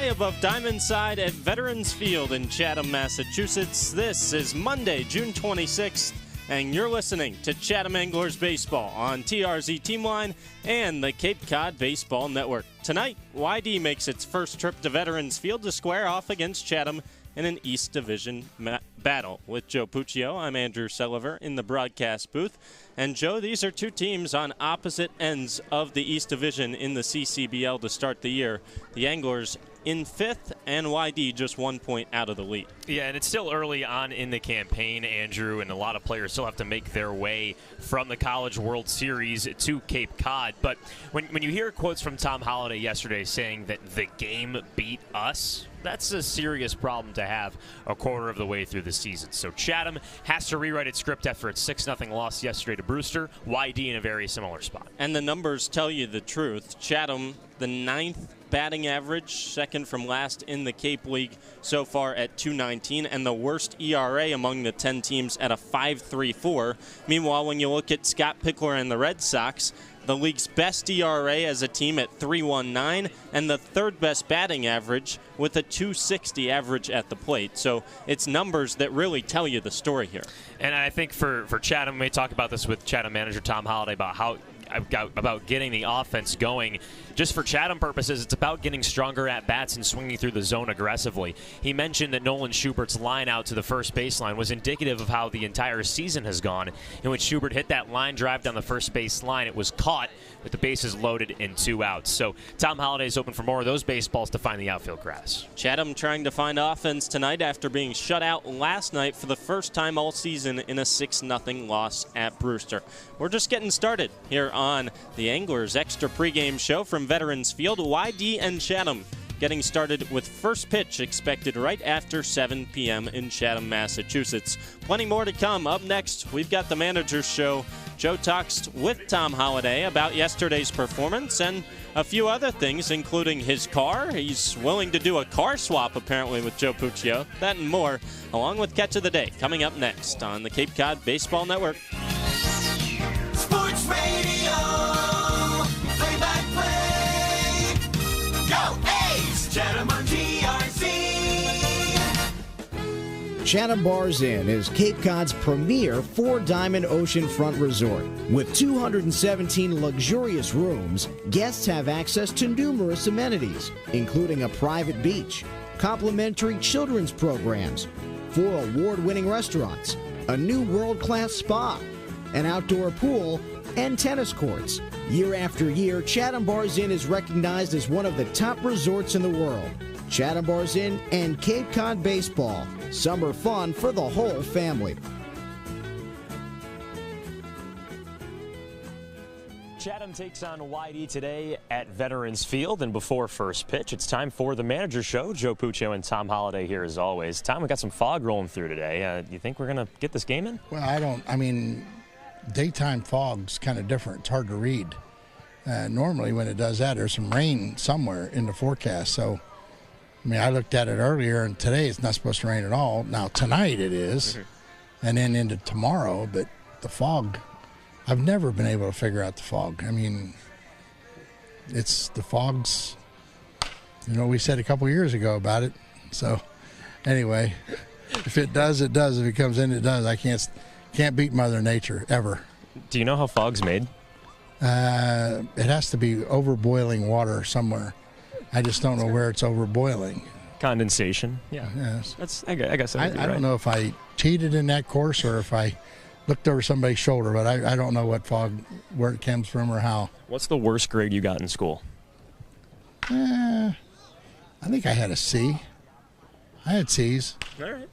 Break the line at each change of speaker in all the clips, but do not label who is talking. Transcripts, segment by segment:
high above Diamondside at Veterans Field in Chatham, Massachusetts. This is Monday, June 26th, and you're listening to Chatham Anglers Baseball on TRZ Teamline and the Cape Cod Baseball Network. Tonight, YD makes its first trip to Veterans Field to square off against Chatham in an East Division battle. With Joe Puccio, I'm Andrew Selover in the broadcast booth. And Joe, these are two teams on opposite ends of the East Division in the CCBL to start the year. The Anglers in fifth, and YD just 1 point out of the lead.
Yeah, and it's still early on in the campaign, Andrew, and a lot of players still have to make their way from the College World Series to Cape Cod. But when you hear quotes from Tom Holliday yesterday saying that the game beat us, that's a serious problem to have a quarter of the way through the season. So Chatham has to rewrite its script after its 6-0 loss yesterday to Brewster. YD in a very similar spot.
And the numbers tell you the truth. Chatham, the 9th batting average, second from last in the Cape League so far at .219, and the worst ERA among the 10 teams at a 5.34. Meanwhile, when you look at Scott Pickler and the Red Sox, the league's best ERA as a team at 3.19, and the third best batting average with a 2.60 average at the plate. So it's numbers that really tell you the story here.
And I think for Chatham, we may talk about this with Chatham manager Tom Holliday about getting the offense going. Just for Chatham purposes, it's about getting stronger at bats and swinging through the zone aggressively. He mentioned that Nolan Schubert's line out to the first baseline was indicative of how the entire season has gone. In which Schubert hit that line drive down the first base line, it was caught with the bases loaded and 2 outs. So Tom Holliday is open for more of those baseballs to find the outfield grass.
Chatham trying to find offense tonight after being shut out last night for the first time all season in a 6-0 loss at Brewster. We're just getting started here on the Anglers Extra pregame show from Veterans Field. YD and Chatham getting started with first pitch expected right after 7 p.m. in Chatham, Massachusetts. Plenty more to come. Up next, we've got the Manager's Show. Joe talks with Tom Holliday about yesterday's performance and a few other things, including his car. He's willing to do a car swap, apparently, with Joe Puccio. That and more, along with Catch of the Day, coming up next on the Cape Cod Baseball Network.
Sports Radio, play-by-play. Go A's! Chatham on TRZ.
Chatham Bars Inn is Cape Cod's premier 4-diamond oceanfront resort. With 217 luxurious rooms, guests have access to numerous amenities, including a private beach, complimentary children's programs, 4 award-winning restaurants, a new world-class spa, an outdoor pool, and tennis courts. Year after year, Chatham Bars Inn is recognized as one of the top resorts in the world. Chatham Bars Inn and Cape Cod Baseball. Summer fun for the whole family.
Chatham takes on YD today at Veterans Field, and before first pitch, it's time for the Manager's Show. Joe Puccio and Tom Holliday here as always. Tom, we got some fog rolling through today. You think we're going to get this game in?
Well, daytime fog's kind of different. It's hard to read. Normally when it does that, there's some rain somewhere in the forecast. So, I looked at it earlier, and today it's not supposed to rain at all. Now, tonight it is, and then into tomorrow. But the fog, I've never been able to figure out the fog. It's the fog's, we said a couple years ago about it. So, anyway, if it does, it does. If it comes in, it does. I can't beat Mother Nature, ever.
Do you know how fog's made?
It has to be overboiling water somewhere. I just don't know where it's overboiling.
Condensation. Yeah.
Yes.
I guess
I don't know if I cheated in that course or if I looked over somebody's shoulder, but I don't know what fog, where it comes from or how.
What's the worst grade you got in school?
I think I had a C. I had C's.
All right.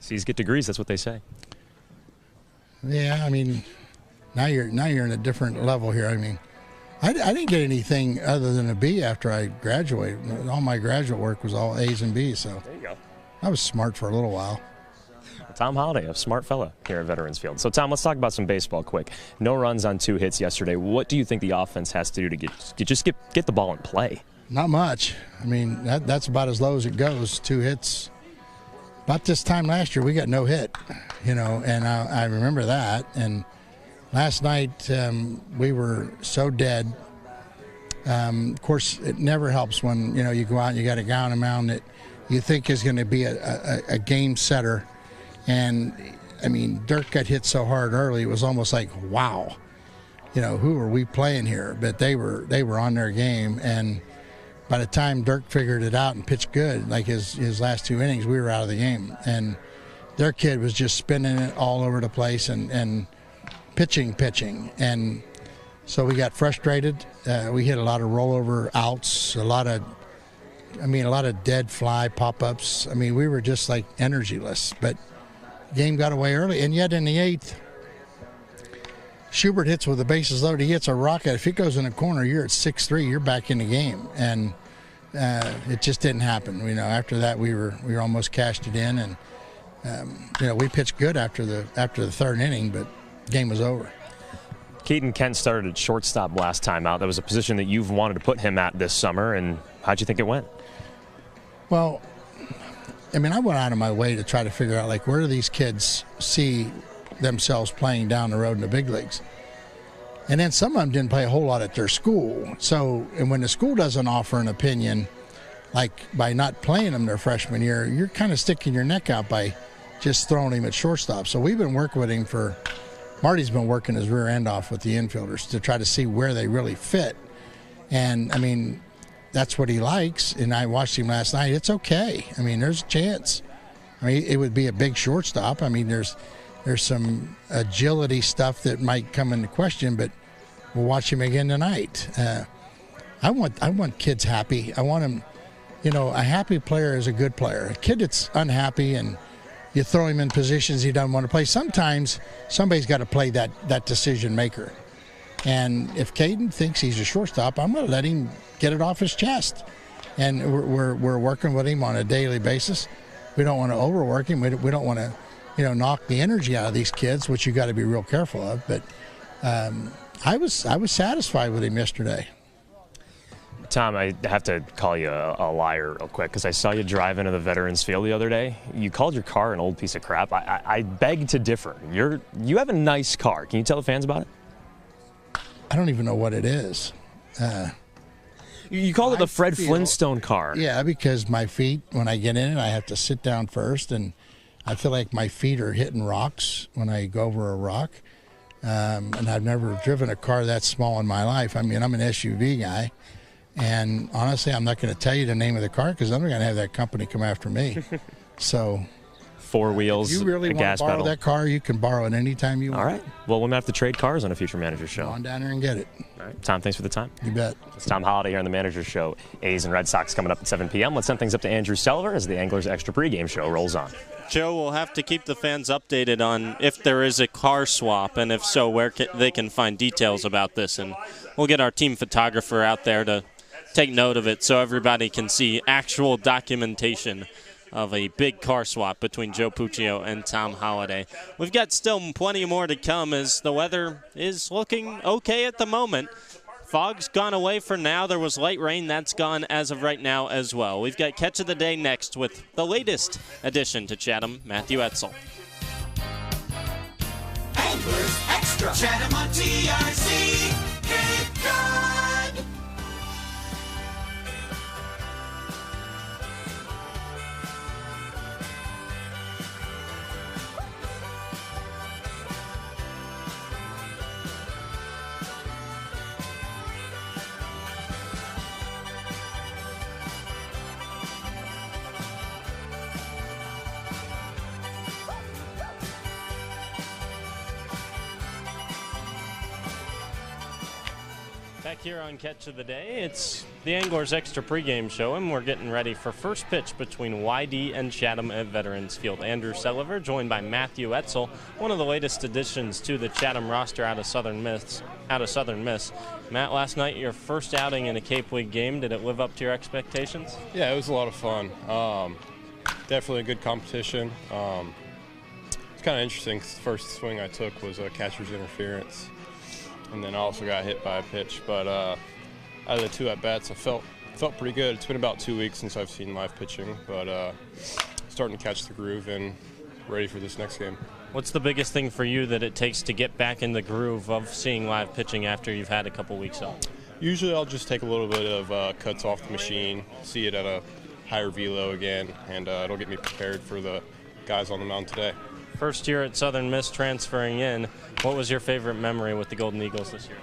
C's get degrees, that's what they say.
Yeah, now you're in a different level here. I didn't get anything other than a B after I graduated. All my graduate work was all A's and B's, so
there you go.
I was smart for a little while.
Tom Holliday, a smart fella here at Veterans Field. So, Tom, let's talk about some baseball quick. No runs on 2 hits yesterday. What do you think the offense has to do to get the ball in play?
Not much. That's about as low as it goes. 2 hits. About this time last year, we got no hit, and I remember that. And last night, we were so dead Of course, it never helps when you go out and you got a guy on the mound that you think is going to be a game setter, and I mean Dirk got hit so hard early it was almost like wow, who are we playing here? But they were on their game, and by the time Dirk figured it out and pitched good, like his last 2 innings, we were out of the game, and their kid was just spinning it all over the place and pitching, and so we got frustrated. We hit a lot of rollover outs, a lot of dead fly pop-ups. I mean, we were just like energyless. But game got away early, and yet in the 8th, Schubert hits with the bases loaded. He hits a rocket. If it goes in the corner, you're at 6-3. You're back in the game, and it just didn't happen. After that, we were almost cashed it in, and we pitched good after the 3rd inning, but game was over.
Caden Kent started at shortstop last time out. That was a position that you've wanted to put him at this summer, and how'd you think it went?
Well, I mean, I went out of my way to try to figure out, like, where do these kids see themselves playing down the road in the big leagues? And then some of them didn't play a whole lot at their school. So, and when the school doesn't offer an opinion, like by not playing them their freshman year, you're kind of sticking your neck out by just throwing him at shortstop. So we've been working with him Marty's been working his rear end off with the infielders to try to see where they really fit. And, I mean, that's what he likes. And I watched him last night. It's okay. I mean, there's a chance. I mean, it would be a big shortstop. I mean, there's some agility stuff that might come into question, but we'll watch him again tonight. I want kids happy. I want them, a happy player is a good player. A kid that's unhappy and you throw him in positions he doesn't want to play. Sometimes somebody's got to play that decision maker. And if Caden thinks he's a shortstop, I'm going to let him get it off his chest. And we're working with him on a daily basis. We don't want to overwork him. We don't want to, knock the energy out of these kids, which you got to be real careful of. But I was satisfied with him yesterday.
Tom, I have to call you a liar real quick because I saw you drive into the Veterans Field the other day. You called your car an old piece of crap. I beg to differ. You have a nice car. Can you tell the fans about it?
I don't even know what it is.
You called it the Fred Flintstone car.
Yeah, because my feet, when I get in it, I have to sit down first, and I feel like my feet are hitting rocks when I go over a rock. And I've never driven a car that small in my life. I mean, I'm an SUV guy. And honestly, I'm not going to tell you the name of the car because I'm not going to have that company come after me. So,
4 wheels,
if you really
a gas
want to borrow
pedal.
that car, you can borrow it anytime you want.
All right. Well, we're going to have to trade cars on a future manager show.
Go on down there and get it.
All right. Tom, thanks for the time.
You bet.
It's Tom Holliday here on the manager show. A's and Red Sox coming up at 7 p.m. Let's send things up to Andrew Selover as the Anglers Extra pregame show rolls on.
Joe, we'll have to keep the fans updated on if there is a car swap, and if so, where they can find details about this. And we'll get our team photographer out there to take note of it so everybody can see actual documentation of a big car swap between Joe Puccio and Tom Holliday. We've got still plenty more to come as the weather is looking okay at the moment. Fog's gone away for now. There was light rain. That's gone as of right now as well. We've got Catch of the Day next with the latest addition to Chatham, Matthew Etzel.
Anglers Extra. Chatham on TRC. Cape Cod.
Back here on Catch of the Day, it's the Anglers Extra pregame show, and we're getting ready for first pitch between YD and Chatham at Veterans Field. Andrew Selover, joined by Matthew Etzel, one of the latest additions to the Chatham roster out of Southern Miss. Matt, last night, your first outing in a Cape League game. Did it live up to your expectations?
Yeah, it was a lot of fun. Definitely a good competition. It's kind of interesting. The first swing I took was a catcher's interference. And then I also got hit by a pitch. But out of the 2 at-bats, I felt pretty good. It's been about 2 weeks since I've seen live pitching, but starting to catch the groove and ready for this next game.
What's the biggest thing for you that it takes to get back in the groove of seeing live pitching after you've had a couple weeks off?
Usually I'll just take a little bit of cuts off the machine, see it at a higher velo again, and it'll get me prepared for the guys on the mound today.
First year at Southern Miss transferring in, what was your favorite memory with the Golden Eagles this year?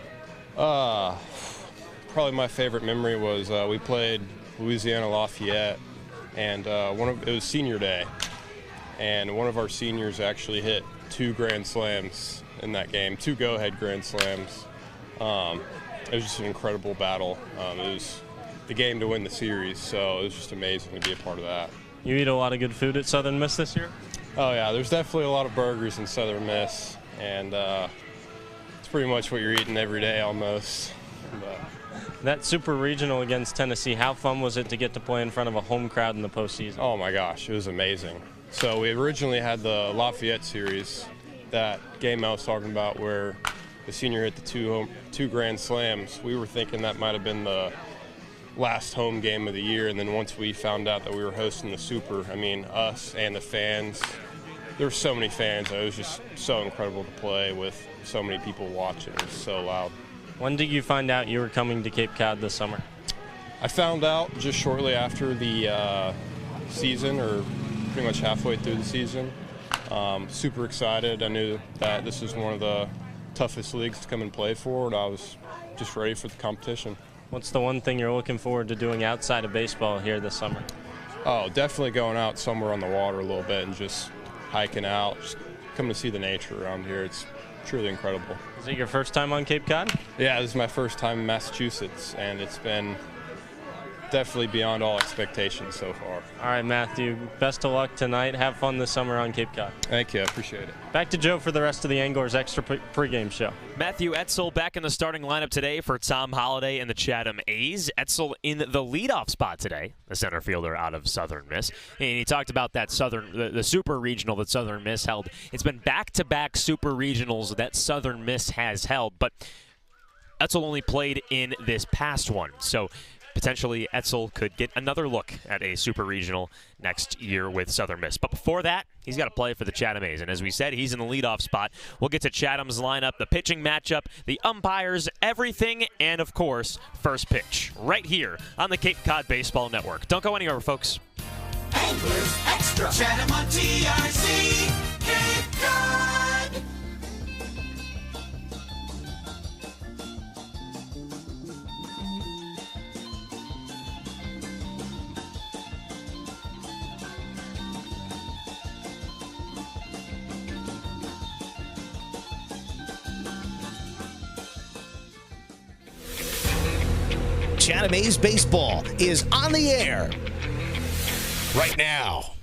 Probably my favorite memory was we played Louisiana Lafayette, and it was senior day, and one of our seniors actually hit 2 grand slams in that game, 2 go-ahead grand slams. It was just an incredible battle. It was the game to win the series, so it was just amazing to be a part of that.
You eat a lot of good food at Southern Miss this year?
Oh yeah, there's definitely a lot of burgers in Southern Miss, and it's pretty much what you're eating every day almost. But
that Super Regional against Tennessee, how fun was it to get to play in front of a home crowd in the postseason?
Oh my gosh, it was amazing. So we originally had the Lafayette series, that game I was talking about where the senior hit the 2 grand slams. We were thinking that might have been the last home game of the year, and then once we found out that we were hosting the Super, I mean, us and the fans, there were so many fans. It was just so incredible to play with so many people watching. It was so loud.
When did you find out you were coming to Cape Cod this summer?
I found out just shortly after the season, or pretty much halfway through the season. Super excited. I knew that this was one of the toughest leagues to come and play for, and I was just ready for the competition.
What's the one thing you're looking forward to doing outside of baseball here this summer?
Oh, definitely going out somewhere on the water a little bit and just hiking out, just coming to see the nature around here. It's truly incredible.
Is it your first time on Cape Cod?
Yeah, this is my first time in Massachusetts, and it's been definitely beyond all expectations so far.
All right, Matthew, best of luck tonight. Have fun this summer on Cape Cod.
Thank you, I appreciate it.
Back to Joe for the rest of the Anglers Extra pregame show.
Matthew Etzel back in the starting lineup today for Tom Holliday and the Chatham A's. Etzel in the leadoff spot today, the center fielder out of Southern Miss. And he talked about that the Super Regional that Southern Miss held. It's been back-to-back Super Regionals that Southern Miss has held, but Etzel only played in this past one. So potentially Etzel could get another look at a Super Regional next year with Southern Miss. But before that, he's got to play for the Chatham A's. And as we said, he's in the leadoff spot. We'll get to Chatham's lineup, the pitching matchup, the umpires, everything, and, of course, first pitch right here on the Cape Cod Baseball Network. Don't go anywhere, folks.
Anglers Extra. Chatham on TRC. Cape Cod.
Chatham A's baseball is on the air right now.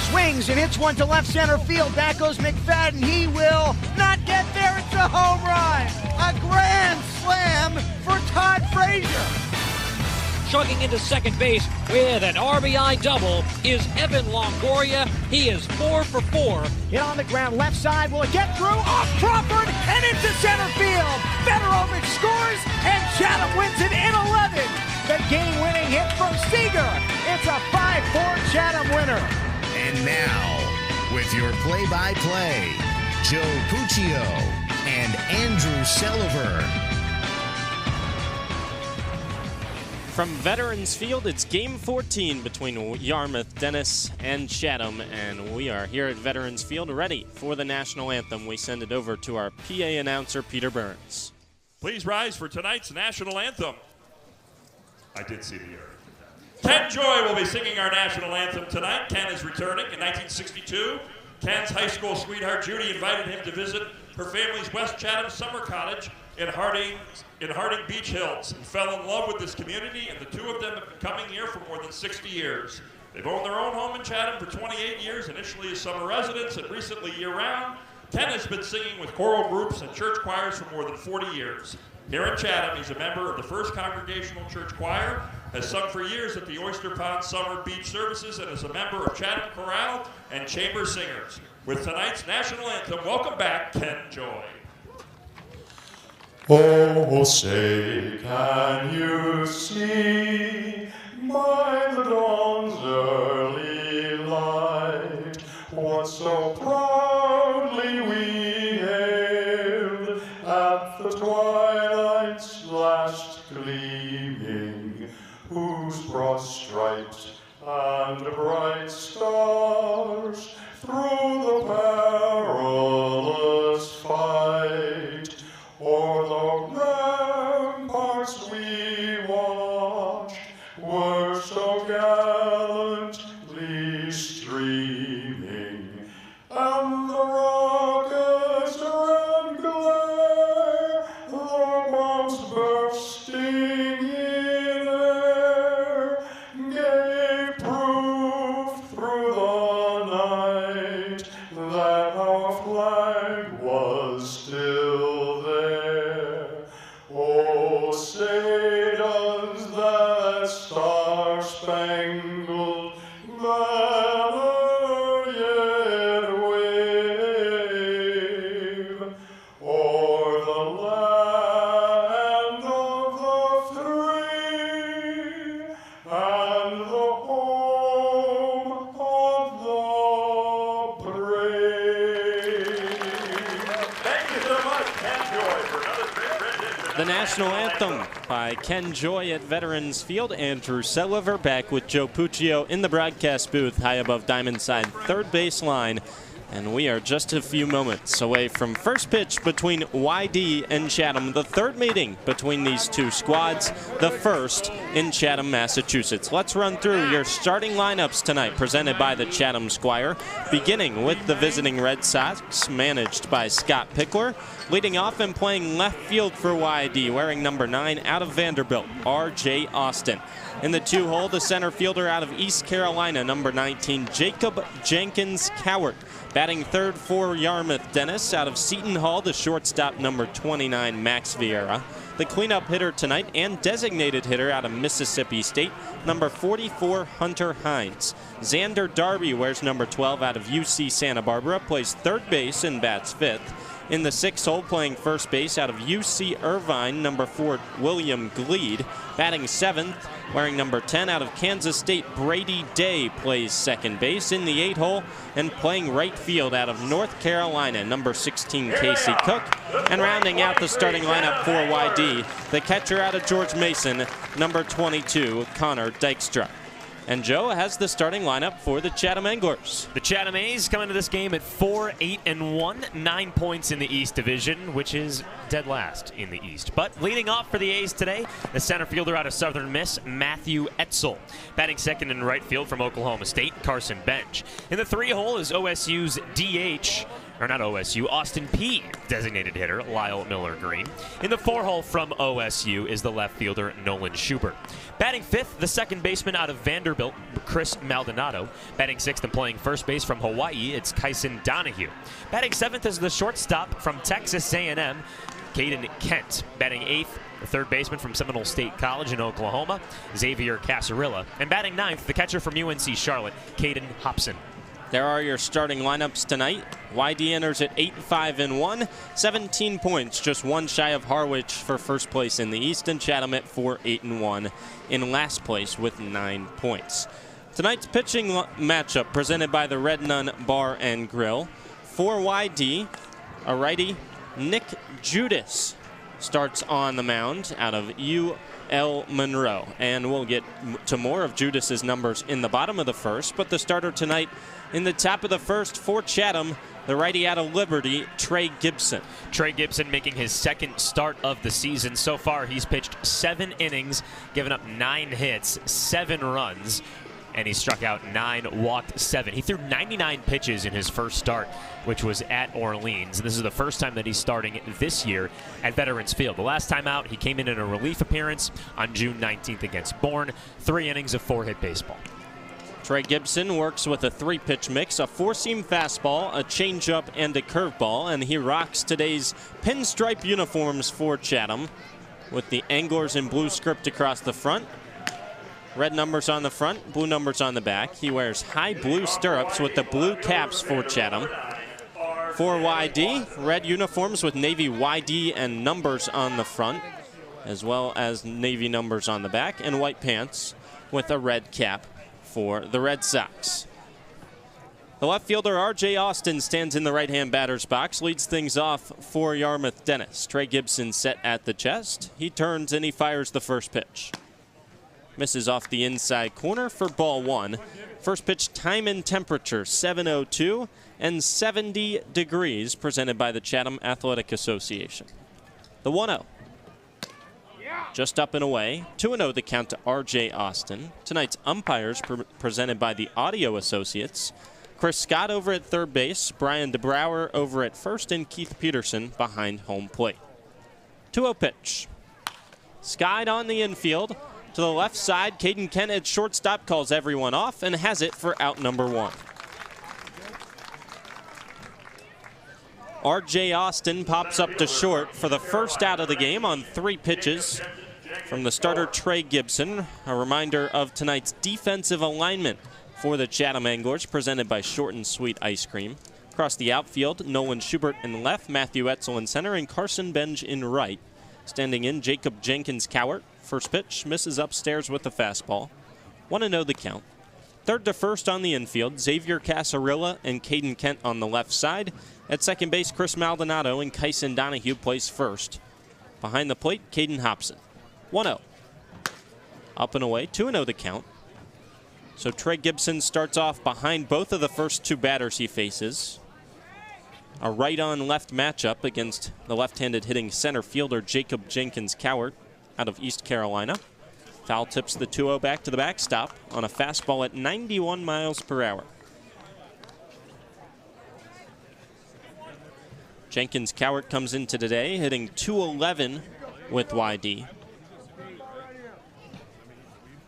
Swings and hits one to left center field. Back goes McFadden. He will not get there. It's a home run. A grand slam for Todd Frazier.
Chugging into second base with an RBI double is Evan Longoria. He is 4 for 4.
Hit on the ground, left side. Will it get through? Off Crawford and into center field. Federovic scores and Chatham wins it in 11. The game-winning hit from Seager. It's a 5-4 Chatham winner.
And now, with your play-by-play, Joe Puccio and Andrew Selover.
From Veterans Field, it's Game 14 between Yarmouth-Dennis and Chatham, and we are here at Veterans Field ready for the national anthem. We send it over to our PA announcer, Peter Burns.
Please rise for tonight's national anthem. I did see the error. Ken Joy will be singing our national anthem tonight. Ken is returning in 1962. Ken's high school sweetheart, Judy, invited him to visit her family's West Chatham summer cottage in Harding Beach Hills, and fell in love with this community, and the two of them have been coming here for more than 60 years. They've owned their own home in Chatham for 28 years, initially as summer residents and recently year-round. Ken has been singing with choral groups and church choirs for more than 40 years. Here in Chatham, he's a member of the First Congregational Church Choir, has sung for years at the Oyster Pond Summer Beach Services, and is a member of Chatham Chorale and Chamber Singers. With tonight's national anthem, welcome back, Ken Joy.
Oh, say, can you see by the dawn's early light what so proudly we hailed at the twilight's flag was still there. Oh, say does that star-spangled banner yet wave o'er the land of the free and the home of the brave?
Thank you so much, Ken Joy, for another great rendition.
The national anthem by Ken Joy at Veterans Field. Andrew Selover back with Joe Puccio in the broadcast booth high above Diamond Side third base line. And we are just a few moments away from first pitch between YD and Chatham, the third meeting between these two squads, the first in Chatham, Massachusetts. Let's run through your starting lineups tonight, presented by the Chatham Squire, beginning with the visiting Red Sox, managed by Scott Pickler. Leading off and playing left field for YD, wearing number 9 out of Vanderbilt, R.J. Austin. In the 2-hole, the center fielder out of East Carolina, number 19, Jacob Jenkins Cowart. Batting third for Yarmouth-Dennis out of Seton Hall, the shortstop, number 29, Max Vieira. The cleanup hitter tonight and designated hitter out of Mississippi State, number 44, Hunter Hines. Xander Darby wears number 12 out of UC Santa Barbara, plays third base and bats fifth. In the 6-hole, playing first base out of UC Irvine, number 4, William Gleed. Batting seventh, wearing number 10 out of Kansas State, Brady Day plays second base. In the 8-hole, and playing right field out of North Carolina, number 16, Casey Cook. And rounding out the starting lineup for YD, the catcher out of George Mason, number 22, Connor Dykstra. And Joe has the starting lineup for the Chatham Anglers.
The Chatham A's come into this game at 4-8-1, 9 points in the East Division, which is dead last in the East. But leading off for the A's today, the center fielder out of Southern Miss, Matthew Etzel. Batting second in right field from Oklahoma State, Carson Bench. In the 3-hole is OSU's Austin P, designated hitter, Lyle Miller Green. In the 4-hole from OSU is the left fielder, Nolan Schubert. Batting fifth, the second baseman out of Vanderbilt, Chris Maldonado. Batting sixth and playing first base from Hawaii, it's Kyson Donahue. Batting seventh is the shortstop from Texas A&M, Caden Kent. Batting eighth, the third baseman from Seminole State College in Oklahoma, Xavier Casarilla. And batting ninth, the catcher from UNC Charlotte, Caden Hobson.
There are your starting lineups tonight. YD enters at 8-5-1, 17 points, just one shy of Harwich for first place in the East, and Chatham at 4-8-1 in last place with 9 points. Tonight's pitching matchup presented by the Red Nun Bar and Grill. For YD, a righty, Nick Judas starts on the mound out of UL Monroe. And we'll get to more of Judas's numbers in the bottom of the first, but the starter tonight in the top of the first for Chatham, the righty out of Liberty, Trey Gibson.
Trey Gibson making his second start of the season. So far, he's pitched 7 innings, given up 9 hits, 7 runs, and he struck out 9, walked 7. He threw 99 pitches in his first start, which was at Orleans. This is the first time that he's starting this year at Veterans Field. The last time out, he came in a relief appearance on June 19th against Bourne. 3 innings of 4-hit baseball.
Trey Gibson works with a 3-pitch mix, a 4-seam fastball, a changeup, and a curveball, and he rocks today's pinstripe uniforms for Chatham with the Anglers in blue script across the front. Red numbers on the front, blue numbers on the back. He wears high blue stirrups with the blue caps for Chatham. For YD, red uniforms with navy YD and numbers on the front, as well as navy numbers on the back, and white pants with a red cap for the Red Sox. The left fielder, R.J. Austin, stands in the right-hand batter's box, leads things off for Yarmouth-Dennis. Trey Gibson set at the chest. He turns and he fires the first pitch. Misses off the inside corner for ball 1. First pitch time and temperature, 7:02 and 70 degrees, presented by the Chatham Athletic Association. The 1-0. Just up and away. 2-0 the count to R.J. Austin. Tonight's umpires presented by the Audio Associates. Chris Scott over at third base, Brian DeBrouwer over at first, and Keith Peterson behind home plate. 2-0 pitch. Skied on the infield. To the left side, Caden Kent at shortstop calls everyone off and has it for out number 1. R.J. Austin pops up to short for the first out of the game on 3 pitches from the starter Trey Gibson. A reminder of tonight's defensive alignment for the Chatham Anglers, presented by Short and Sweet Ice Cream. Across the outfield, Nolan Schubert in left, Matthew Etzel in center, and Carson Benj in right. Standing in, Jacob Jenkins-Cowart. First pitch, misses upstairs with the fastball. 1-0 the count. Third to first on the infield, Xavier Casarilla and Caden Kent on the left side. At second base, Chris Maldonado and Kyson Donahue plays first. Behind the plate, Caden Hobson. 1-0. Up and away, 2-0 the count. So Trey Gibson starts off behind both of the first 2 batters he faces. A right-on-left matchup against the left-handed hitting center fielder Jacob Jenkins-Cowart out of East Carolina. Foul tips the 2-0 back to the backstop on a fastball at 91 miles per hour. Jenkins-Cowart comes into today hitting .211 with YD.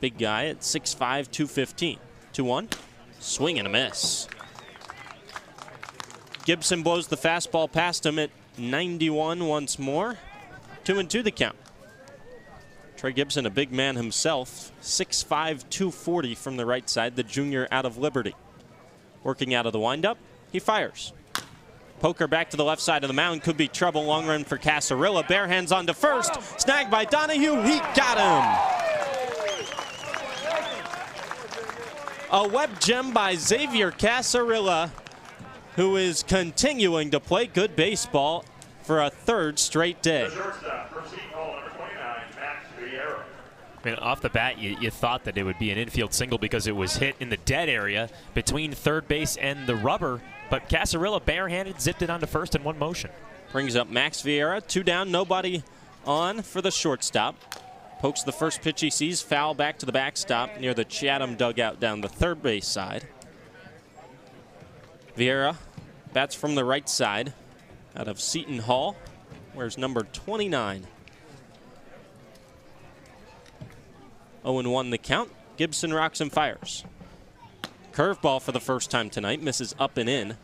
Big guy at 6'5", 215. 2-1. Swing and a miss. Gibson blows the fastball past him at 91 once more. 2-2 the count. Trey Gibson, a big man himself, 6'5", 240 from the right side, the junior out of Liberty. Working out of the windup, he fires. Poker back to the left side of the mound, could be trouble. Long run for Casarilla, bare hands on to first, snagged by Donahue, he got him. A web gem by Xavier Casarilla, who is continuing to play good baseball for a 3rd straight day.
I mean, off the bat, you thought that it would be an infield single because it was hit in the dead area between third base and the rubber, but Casarilla barehanded zipped it onto first in one motion.
Brings up Max Vieira, 2 down, nobody on for the shortstop. Pokes the first pitch he sees, foul back to the backstop near the Chatham dugout down the third base side. Vieira bats from the right side out of Seton Hall. Wears number 29. 0-1 the count. Gibson rocks and fires. Curveball for the first time tonight, misses up and in.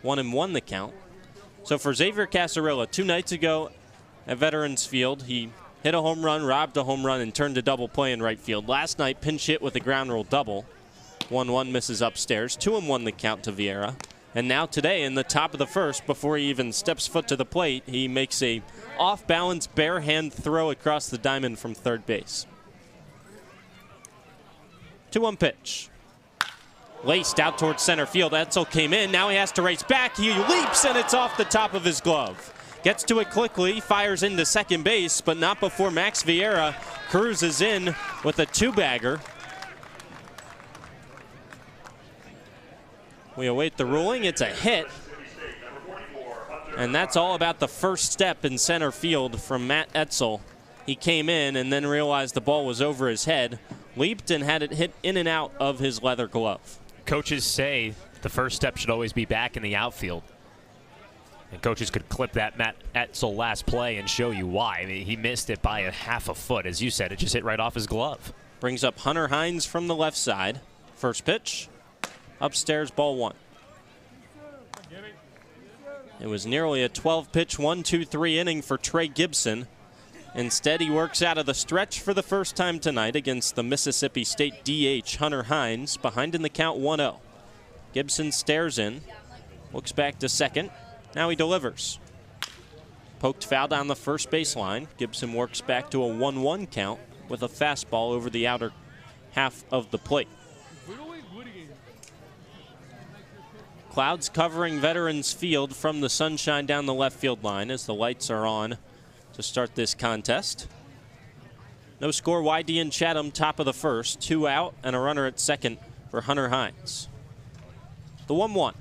1-1 the count. So for Xavier Casarilla, 2 nights ago at Veterans Field, he hit a home run, robbed a home run, and turned a double play in right field. Last night, pinch hit with a ground rule double. 1-1 misses upstairs. 2-1 the count to Vieira. And now today, in the top of the first, before he even steps foot to the plate, he makes a off-balance bare hand throw across the diamond from third base. 2-1 pitch. Laced out towards center field. Etzel came in. Now he has to race back. He leaps, and it's off the top of his glove. Gets to it quickly, fires into second base, but not before Max Vieira cruises in with a 2-bagger. We await the ruling. It's a hit. And that's all about the first step in center field from Matt Etzel. He came in and then realized the ball was over his head, leaped and had it hit in and out of his leather glove.
Coaches say the first step should always be back in the outfield. And coaches could clip that Matt Etzel last play and show you why. I mean, he missed it by a half a foot. As you said, it just hit right off his glove.
Brings up Hunter Hines from the left side. First pitch, upstairs, ball 1. It was nearly a 12-pitch 1-2-3 inning for Trey Gibson. Instead, he works out of the stretch for the first time tonight against the Mississippi State DH Hunter Hines, behind in the count 1-0. Gibson stares in, looks back to second. Now he delivers. Poked foul down the first baseline. Gibson works back to a 1-1 count with a fastball over the outer half of the plate. Clouds covering Veterans Field from the sunshine down the left field line as the lights are on to start this contest. No score, YD and Chatham, top of the first. 2 out and a runner at second for Hunter Hines. The 1-1.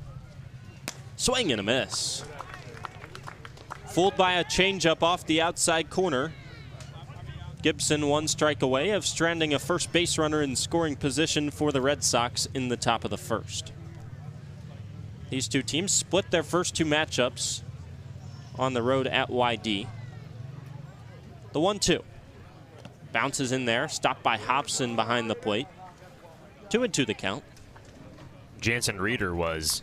Swing and a miss. Fooled by a changeup off the outside corner. Gibson 1 strike away of stranding a first base runner in scoring position for the Red Sox in the top of the first. These two teams split their first 2 matchups on the road at YD. The 1-2. Bounces in there, stopped by Hobson behind the plate. 2-2 the count.
Jansen Reeder was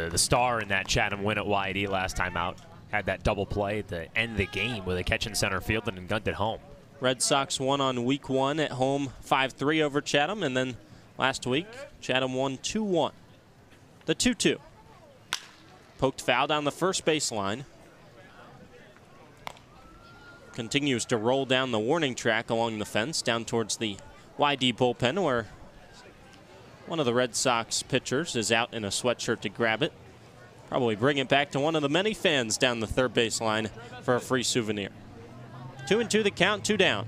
the star in that Chatham win at YD last time out. Had that double play to end the game with a catch in center field and gunned it home.
Red Sox won on week 1 at home 5-3 over Chatham, and then last week Chatham won 2-1. The 2-2. Poked foul down the first baseline. Continues to roll down the warning track along the fence down towards the YD bullpen, where one of the Red Sox pitchers is out in a sweatshirt to grab it. Probably bring it back to one of the many fans down the third baseline for a free souvenir. 2-2 the count, 2 down.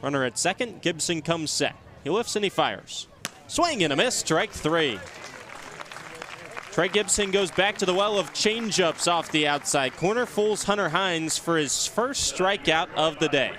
Runner at second, Gibson comes set. He lifts and he fires. Swing and a miss, strike 3. Trey Gibson goes back to the well of changeups off the outside corner, fools Hunter Hines for his first strikeout of the day.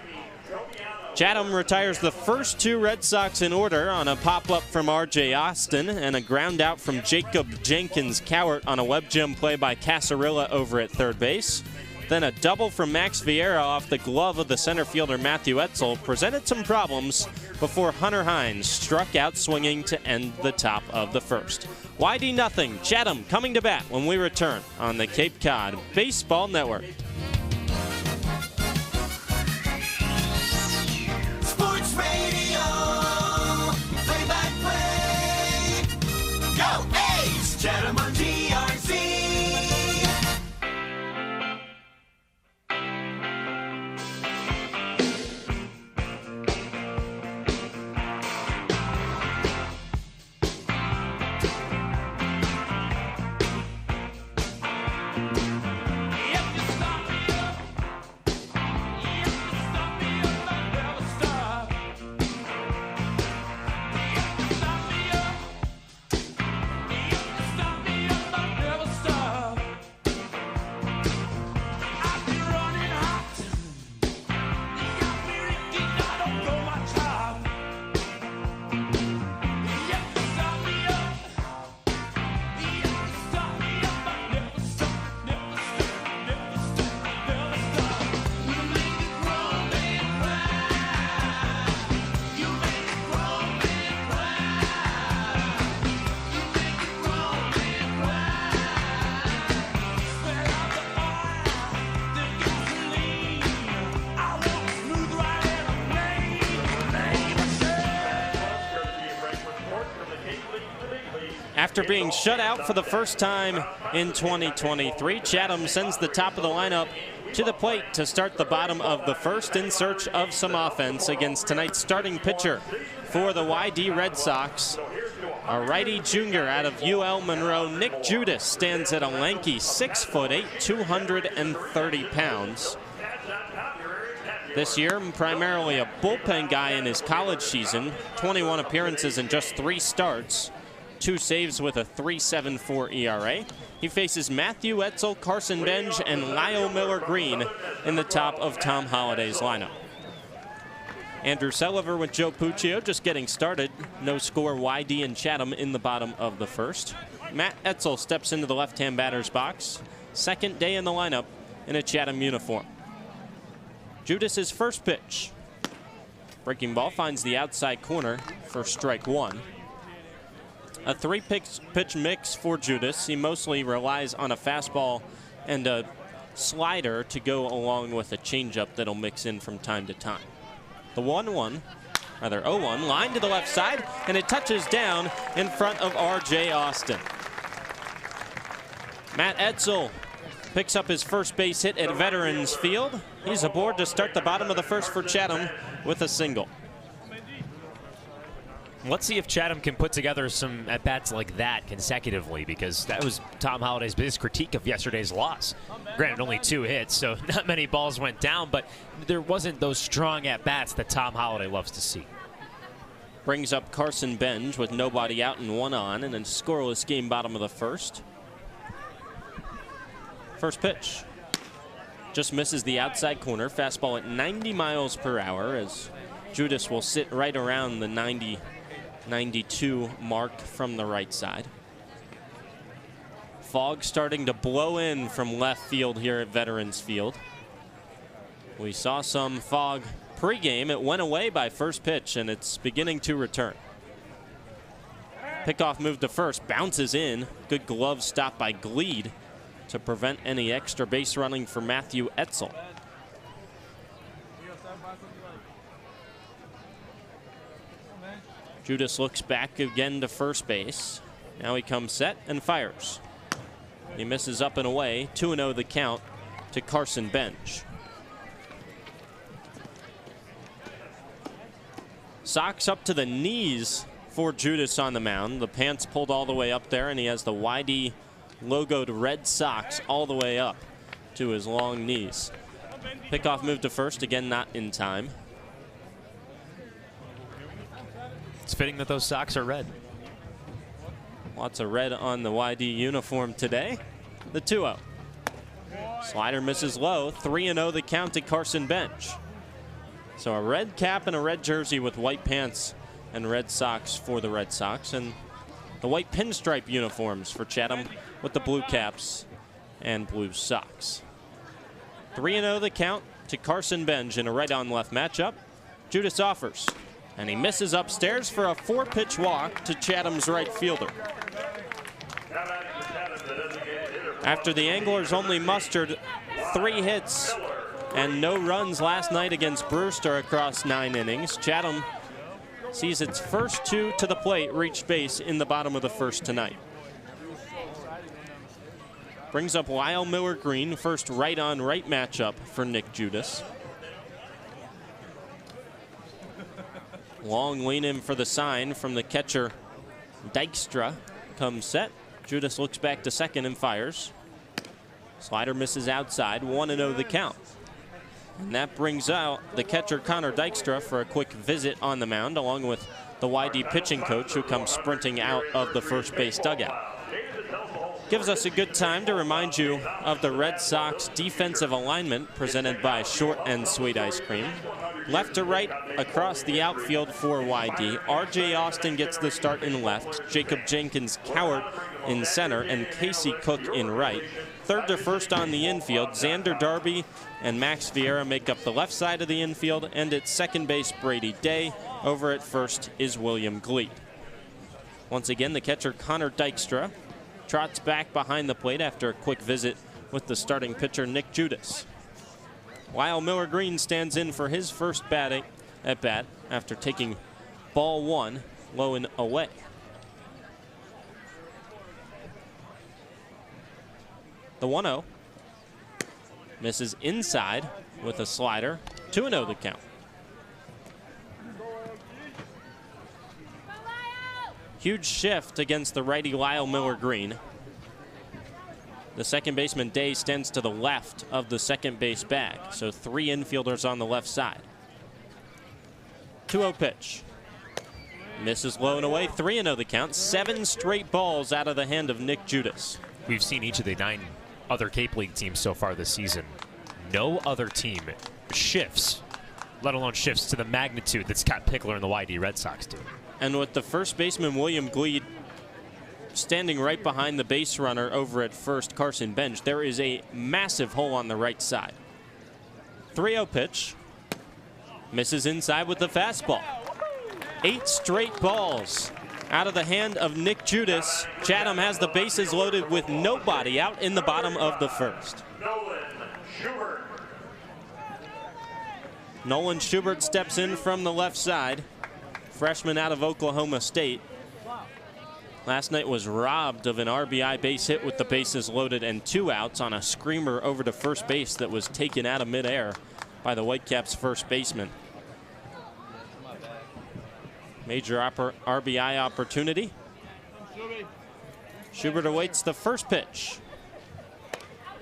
Chatham retires the first 2 Red Sox in order on a pop-up from R.J. Austin and a ground out from Jacob Jenkins Cowart on a web gem play by Casarilla over at third base. Then a double from Max Vieira off the glove of the center fielder Matthew Etzel presented some problems before Hunter Hines struck out swinging to end the top of the first. YD nothing, Chatham coming to bat when we return on the Cape Cod Baseball Network.
Sports Radio, play-by-play. Go A's, Chatham on TRC.
After being shut out for the first time in 2023, Chatham sends the top of the lineup to the plate to start the bottom of the first in search of some offense against tonight's starting pitcher for the YD Red Sox. A righty junior out of UL Monroe, Nick Judas, stands at a lanky 6'8", 230 pounds. This year, primarily a bullpen guy in his college season, 21 appearances and just 3 starts. 2 saves with a 3.74 ERA. He faces Matthew Etzel, Carson Benj, and Lyle Miller Green in the top of Tom Holliday's lineup. Andrew Selover with Joe Puccio just getting started. No score, YD and Chatham in the bottom of the first. Matt Etzel steps into the left-hand batter's box. Second day in the lineup in a Chatham uniform. Judas's first pitch. Breaking ball finds the outside corner for strike 1. A 3-pitch mix for Judas. He mostly relies on a fastball and a slider to go along with a changeup that'll mix in from time to time. The 0-1, line to the left side, and it touches down in front of R.J. Austin. Matt Etzel picks up his first base hit at Veterans Field. He's aboard to start the bottom of the first for Chatham with a single.
Let's see if Chatham can put together some at-bats like that consecutively, because that was Tom Holliday's biggest critique of yesterday's loss. Granted, only 2 hits, so not many balls went down, but there wasn't those strong at-bats that Tom Holliday loves to see.
Brings up Carson Benj with nobody out and 1 on, and a scoreless game bottom of the first. First pitch. Just misses the outside corner. Fastball at 90 miles per hour as Judas will sit right around the 92 mark from the right side. Fog starting to blow in from left field here at Veterans Field. We saw some fog pregame. It went away by first pitch, and it's beginning to return. Pickoff move to first, bounces in. Good glove stop by Gleed to prevent any extra base running for Matthew Etzel. Judas looks back again to first base. Now he comes set and fires. He misses up and away. 2-0 the count to Carson Bench. Socks up to the knees for Judas on the mound. The pants pulled all the way up there, and he has the YD logoed red socks all the way up to his long knees. Pickoff move to first, again not in time.
It's fitting that those socks are red.
Lots of red on the YD uniform today. The 2-0. Slider misses low. 3-0 the count to Carson Bench. So a red cap and a red jersey with white pants and red socks for the Red Sox, and the white pinstripe uniforms for Chatham with the blue caps and blue socks. 3-0 the count to Carson Bench in a right-on-left matchup. Judas offers, and he misses upstairs for a 4-pitch walk to Chatham's right fielder. After the Anglers only mustered 3 hits and no runs last night against Brewster across 9 innings, Chatham sees its first 2 to the plate reach base in the bottom of the first tonight. Brings up Lyle Miller Green, first right-on-right matchup for Nick Judas. Long lean in for the sign from the catcher Dykstra. Comes set. Judas looks back to second and fires. Slider misses outside. 1-0 the count. And that brings out the catcher Connor Dykstra for a quick visit on the mound, along with the YD pitching coach, who comes sprinting out of the first base dugout. Gives us a good time to remind you of the Red Sox defensive alignment presented by Short and Sweet Ice Cream. Left to right across the outfield for YD. R.J. Austin gets the start in left. Jacob Jenkins Cowart in center, and Casey Cook in right. Third to first on the infield, Xander Darby and Max Vieira make up the left side of the infield, and at second base, Brady Day. Over at first is William Gleed. Once again, the catcher Connor Dykstra trots back behind the plate after a quick visit with the starting pitcher Nick Judas. Lyle Miller Green stands in for his first at bat after taking ball 1 low and away. The 1-0 misses inside with a slider. 2-0 the count. Huge shift against the righty Lyle Miller Green. The second baseman Day stands to the left of the second base bag, so 3 infielders on the left side. 2-0 pitch. Misses low and away. 3-0 the count. 7 straight balls out of the hand of Nick Judas.
We've seen each of the 9 other Cape League teams so far this season. No other team shifts, let alone shifts to the magnitude that Scott Pickler and the YD Red Sox do.
And with the first baseman William Gleed standing right behind the base runner over at first, Carson Bench, there is a massive hole on the right side. 3-0 pitch. Misses inside with the fastball. 8 straight balls out of the hand of Nick Judas. Chatham has the bases loaded with nobody out in the bottom of the first. Nolan Schubert steps in from the left side. Freshman out of Oklahoma State. Last night was robbed of an RBI base hit with the bases loaded and 2 outs on a screamer over to first base that was taken out of midair by the Whitecaps first baseman. Major RBI opportunity. Schubert awaits the first pitch.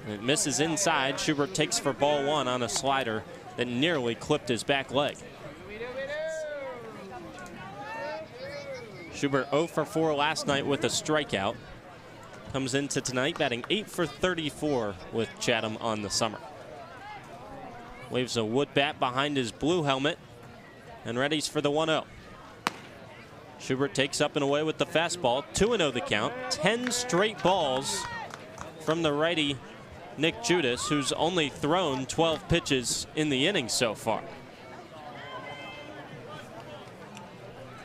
It misses inside. Schubert takes for ball 1 on a slider that nearly clipped his back leg. Schubert 0 for 4 last night with a strikeout. Comes into tonight batting 8 for 34 with Chatham on the summer. Waves a wood bat behind his blue helmet and readies for the 1-0. Schubert takes up and away with the fastball. 2-0 the count. 10 straight balls from the righty Nick Judas, who's only thrown 12 pitches in the inning so far.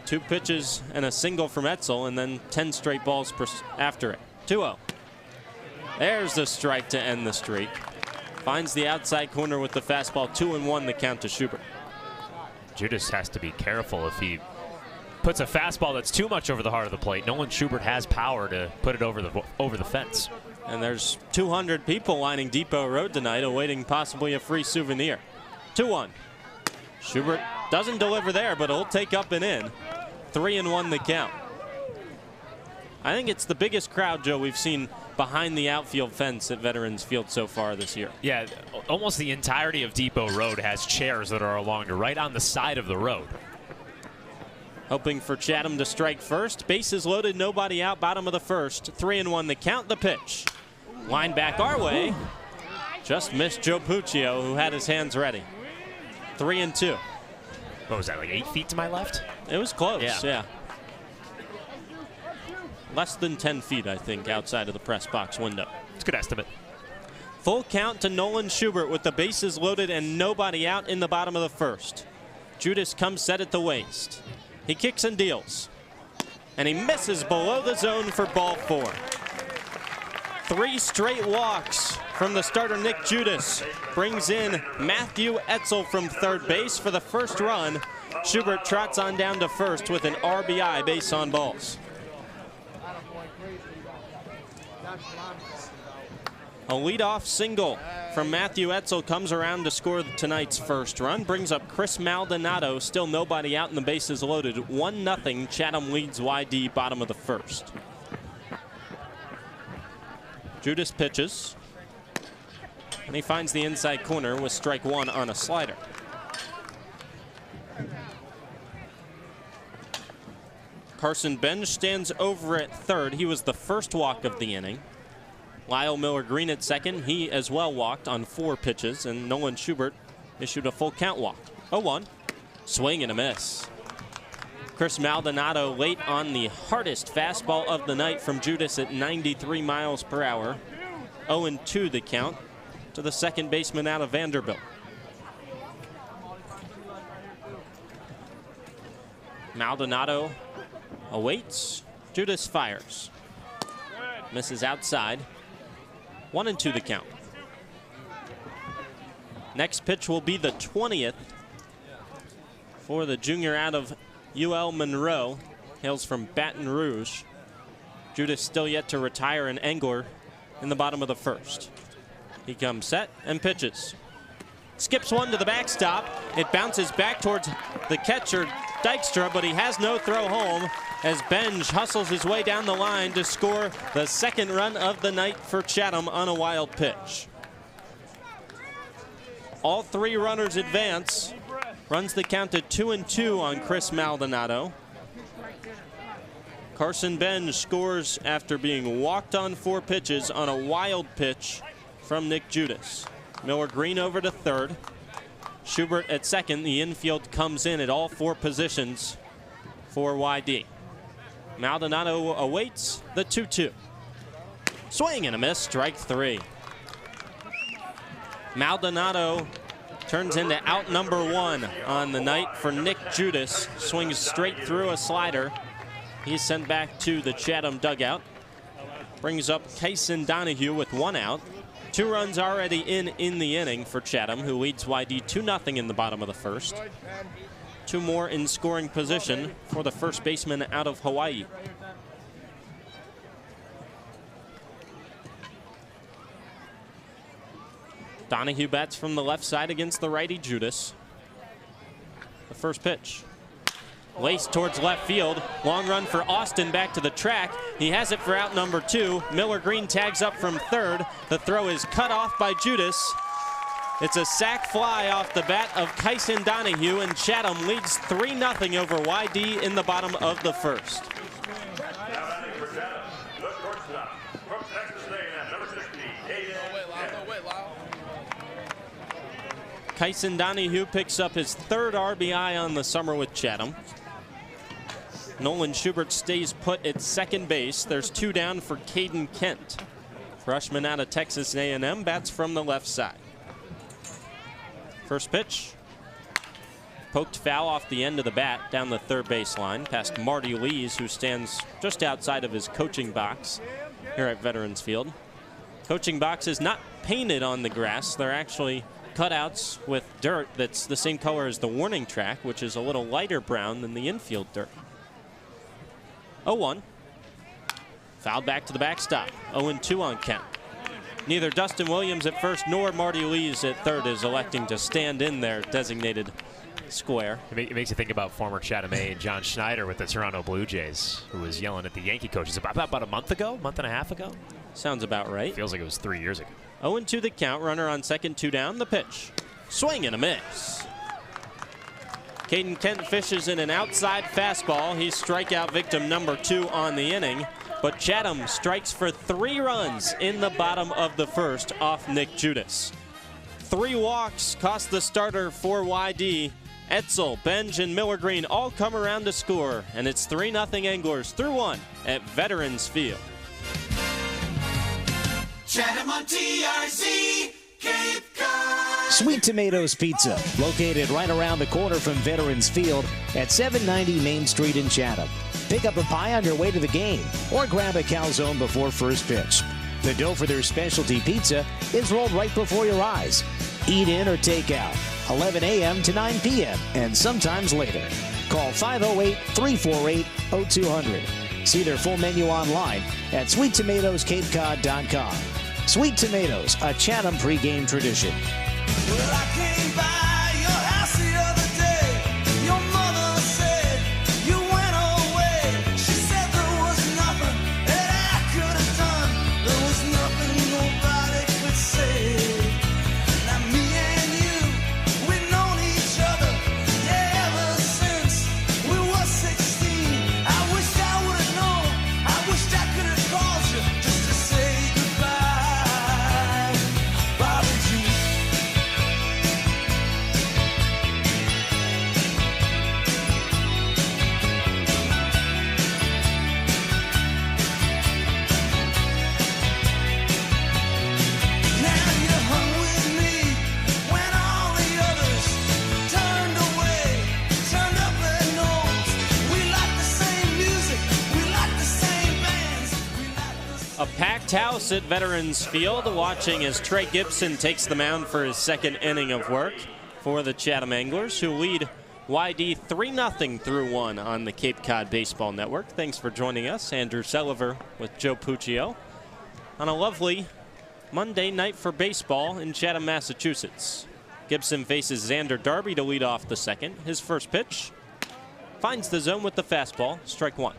2 pitches and a single from Etzel, and then 10 straight balls after it. 2-0. There's the strike to end the streak. Finds the outside corner with the fastball. 2-1 the count to Schubert.
Judas has to be careful if he puts a fastball that's too much over the heart of the plate. Nolan Schubert has power to put it over the fence.
And there's 200 people lining Depot Road tonight awaiting possibly a free souvenir. 2-1. Schubert doesn't deliver there, but he'll take up and in. 3-1 the count. I think it's the biggest crowd, Joe, we've seen behind the outfield fence at Veterans Field so far this year.
Yeah, almost the entirety of Depot Road has chairs that are along right on the side of the road.
Hoping for Chatham to strike first. Bases loaded, nobody out, bottom of the first. 3-1 the count, the pitch. Line back our way. Just missed Joe Puccio, who had his hands ready. 3-2.
What was that, like 8 feet to my left?
It was close,
yeah.
Less than 10 feet, I think, outside of the press box window.
It's a good estimate.
Full count to Nolan Schubert with the bases loaded and nobody out in the bottom of the first. Judas comes set at the waist. He kicks and deals. And he misses below the zone for ball 4. 3 straight walks from the starter Nick Judas. Brings in Matthew Etzel from third base for the first run. Schubert trots on down to first with an RBI base on balls. A leadoff single from Matthew Etzel comes around to score tonight's first run. Brings up Chris Maldonado. Still nobody out and the bases loaded. 1-0. Chatham leads YD bottom of the first. Judas pitches. And he finds the inside corner with strike 1 on a slider. Carson Benj stands over at third. He was the first walk of the inning. Lyle Miller-Green at second. He as well walked on 4 pitches, and Nolan Schubert issued a full count walk. 0-1. Swing and a miss. Chris Maldonado late on the hardest fastball of the night from Judas at 93 miles per hour. 0-2 the count to the second baseman out of Vanderbilt. Maldonado awaits. Judas fires. Misses outside. 1-2 the count. Next pitch will be the 20th for the junior out of UL Monroe. Hails from Baton Rouge. Judas still yet to retire an angler in the bottom of the first. He comes set and pitches. Skips one to the backstop. It bounces back towards the catcher, Dykstra, but he has no throw home as Benj hustles his way down the line to score the second run of the night for Chatham on a wild pitch. All 3 runners advance. Runs the count to 2-2 on Chris Maldonado. Carson Benj scores after being walked on 4 pitches on a wild pitch from Nick Judas. Miller-Green over to third. Schubert at second. The infield comes in at all 4 positions for YD. Maldonado awaits the 2-2. Swing and a miss, strike 3. Maldonado turns into out number 1 on the night for Nick Judas. Swings straight through a slider. He's sent back to the Chatham dugout. Brings up Tyson Donahue with 1 out. 2 runs already in the inning for Chatham, who leads YD 2-0 in the bottom of the first. 2 more in scoring position for the first baseman out of Hawaii. Donahue bats from the left side against the righty Judas. The first pitch. Laced towards left field. Long run for Austin back to the track. He has it for out number 2. Miller-Green tags up from third. The throw is cut off by Judas. It's a sac fly off the bat of Tyson Donahue, and Chatham leads 3-0 over YD in the bottom of the first. Tyson Donahue picks up his 3rd RBI on the summer with Chatham. Nolan Schubert stays put at second base. There's 2 down for Caden Kent. Freshman out of Texas A&M, bats from the left side. First pitch. Poked foul off the end of the bat down the third baseline past Marty Lees, who stands just outside of his coaching box here at Veterans Field. Coaching box is not painted on the grass. They're actually cutouts with dirt that's the same color as the warning track, which is a little lighter brown than the infield dirt. 0-1. Fouled back to the backstop. 0-2 on count. Neither Dustin Williams at first nor Marty Lees at third is electing to stand in their designated square.
It makes you think about former Chatham A John Schneider with the Toronto Blue Jays, who was yelling at the Yankee coaches about a month and a half ago.
Sounds about right.
Feels like it was 3 years ago.
0-2 the count. Runner on second, 2 down. The pitch. Swing and a miss. Caden Kent fishes in an outside fastball. He's strikeout victim number 2 on the inning. But Chatham strikes for 3 runs in the bottom of the first off Nick Judas. 3 walks cost the starter for YD. Etzel, Benj, and Miller Green all come around to score, and it's 3-0 Anglers through 1 at Veterans Field.
Chatham on TRC, Cape Cod.
Sweet Tomatoes Pizza, located right around the corner from Veterans Field at 790 Main Street in Chatham. Pick up a pie on your way to the game or grab a calzone before first pitch. The dough for their specialty pizza is rolled right before your eyes. Eat in or take out, 11 a.m. to 9 p.m. and sometimes later. Call 508-348-0200. See their full menu online at sweettomatoescapecod.com. Sweet Tomatoes, a Chatham pregame tradition.
Well, I came by your house the other day. Your mother said you went away. She said there was nothing that I could have done. There was nothing nobody could say. Now me and you, we've known each other, yeah, ever since we were 16. I wish I would have known. I wished I could have called you just to say goodbye, Bobby G. Now you hung with me when all the others turned away, turned up their nose. We like the same music, we like the same bands, we like the
A packed house at Veterans Field, watching as Trey Gibson takes the mound for his second inning of work for the Chatham Anglers, who lead YD 3-0 through 1 on the Cape Cod Baseball Network. Thanks for joining us. Andrew Selover with Joe Puccio on a lovely Monday night for baseball in Chatham, Massachusetts. Gibson faces Xander Darby to lead off the second. His first pitch finds the zone with the fastball, strike 1.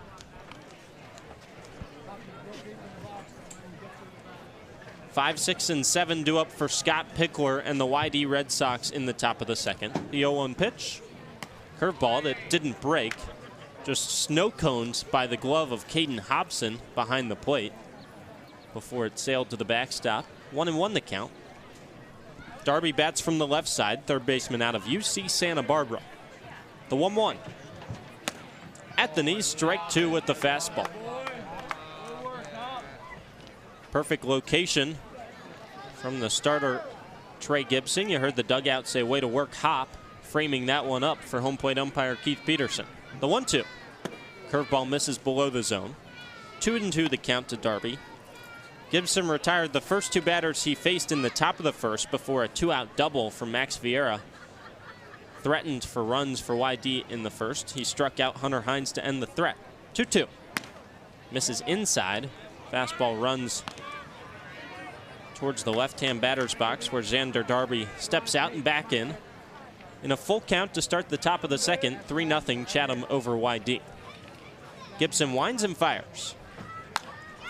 5, 6, and 7 due up for Scott Pickler and the YD Red Sox in the top of the second. The 0-1 pitch. Curveball that didn't break. Just snow cones by the glove of Caden Hobson behind the plate before it sailed to the backstop. 1-1 the count. Darby bats from the left side, third baseman out of UC Santa Barbara. The 1-1. At the knees, strike 2 with the fastball. Perfect location from the starter, Trey Gibson. You heard the dugout say, way to work, Hop, framing that one up for home plate umpire Keith Peterson. The 1-2. Curveball misses below the zone. 2-2 the count to Darby. Gibson retired the first 2 batters he faced in the top of the first before a 2-out double from Max Vieira threatened for runs for YD in the first. He struck out Hunter Hines to end the threat. 2-2. Misses inside. Fastball runs towards the left-hand batter's box where Xander Darby steps out and back in. In a full count to start the top of the second, 3-0 Chatham over YD. Gibson winds and fires.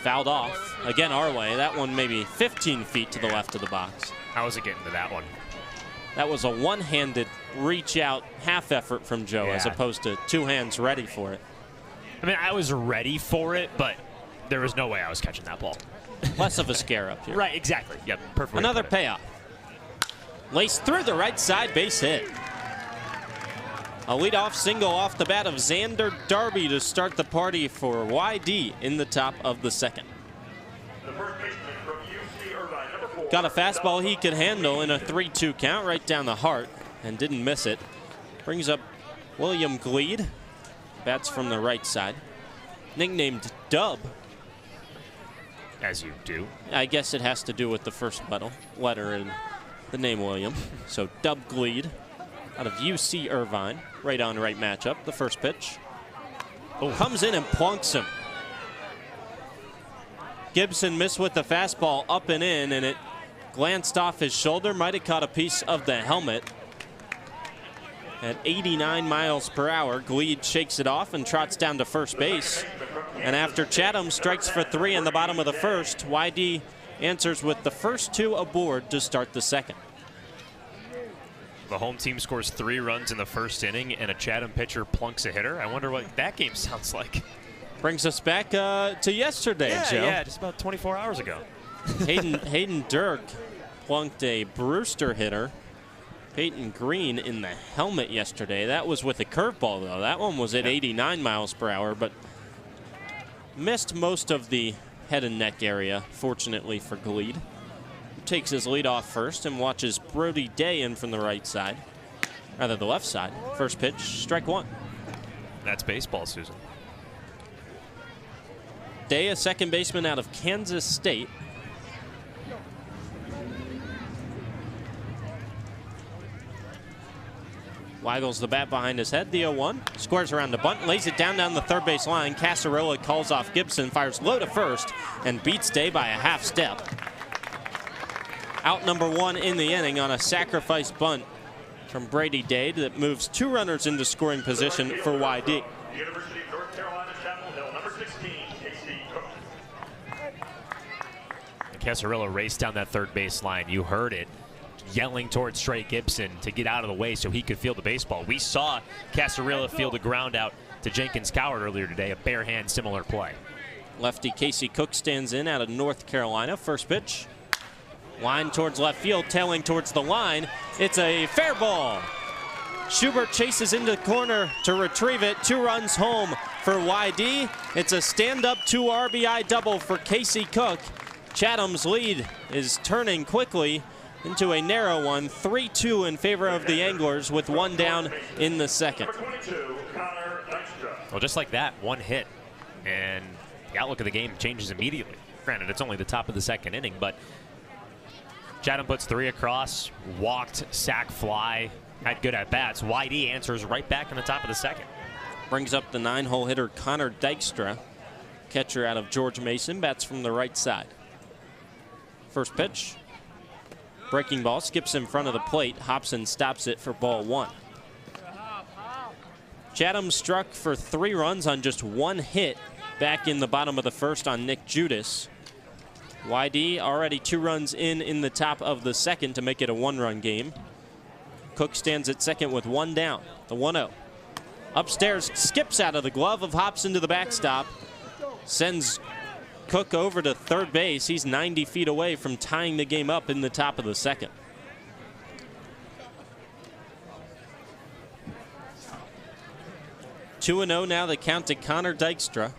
Fouled off. Again our way. That one maybe 15 feet to the left of the box.
How was it getting to that one?
That was a one-handed reach-out half effort from Joe,
Yeah.
as opposed to 2 hands ready for it.
I mean, I was ready for it, but there was no way I was catching that ball.
Less of a scare up here.
Right, exactly. Yep, perfect.
Another payoff. Laced through the right side, base hit. A leadoff single off the bat of Xander Darby to start the party for YD in the top of the second. Got a fastball he could handle in a 3-2 count right down the heart and didn't miss it. Brings up William Gleed. Bats from the right side. Nicknamed Dub.
As you do.
I guess it has to do with the first letter in the name William. So Dub Gleed out of UC Irvine. Right on right matchup. The first pitch. Oh, comes in and plunks him. Gibson missed with the fastball up and in, and it glanced off his shoulder. Might have caught a piece of the helmet. At 89 miles per hour, Gleed shakes it off and trots down to first base. And after Chatham strikes for 3 in the bottom of the first, YD answers with the first 2 aboard to start the second.
The home team scores 3 runs in the first inning, and a Chatham pitcher plunks a hitter. I wonder what that game sounds like.
Brings us back to yesterday, Joe.
Yeah, just about 24 hours ago.
Hayden Dirk plunked a Brewster hitter. Peyton Green in the helmet yesterday. That was with a curveball, though. That one was at 89 miles per hour, but missed most of the head and neck area, fortunately for Gleed. Takes his lead off first and watches Brody Day in from the right side. Rather, the left side. First pitch, strike 1.
That's baseball, Susan.
Day, a second baseman out of Kansas State. Waggles the bat behind his head, the 0-1. Squares around the bunt, lays it down the third base line. Casarilla calls off Gibson, fires low to first, and beats Day by a half step. Out number 1 in the inning on a sacrifice bunt from Brady Day that moves 2 runners into scoring position for YD.
University of North Carolina, Chapel Hill, number 16, Casey Cook.
Casarilla raced down that third base line. You heard it, yelling towards Trey Gibson to get out of the way so he could field the baseball. We saw Casarilla field a ground out to Jenkins Coward earlier today, a bare hand similar play.
Lefty Casey Cook stands in out of North Carolina. First pitch. Line towards left field, tailing towards the line. It's a fair ball. Schubert chases into the corner to retrieve it. 2 runs home for YD. It's a stand-up 2 RBI double for Casey Cook. Chatham's lead is turning quickly into a narrow one, 3-2 in favor of the Anglers with 1 down in the second.
Well, just like that, 1 hit, and the outlook of the game changes immediately. Granted, it's only the top of the second inning, but Chatham puts 3 across, walked, sack fly, had good at-bats. YD answers right back in the top of the second.
Brings up the 9-hole hitter Connor Dykstra, catcher out of George Mason, bats from the right side. First pitch. Breaking ball, skips in front of the plate. Hobson stops it for ball 1. Chatham struck for 3 runs on just 1 hit back in the bottom of the first on Nick Judas. YD already 2 runs in the top of the second to make it a 1-run game. Cook stands at second with 1 down, the 1-0. Upstairs, skips out of the glove of Hobson to the backstop. Sends Cook over to third base. He's 90 feet away from tying the game up in the top of the second. Two and 0 now, the count to Connor Dykstra.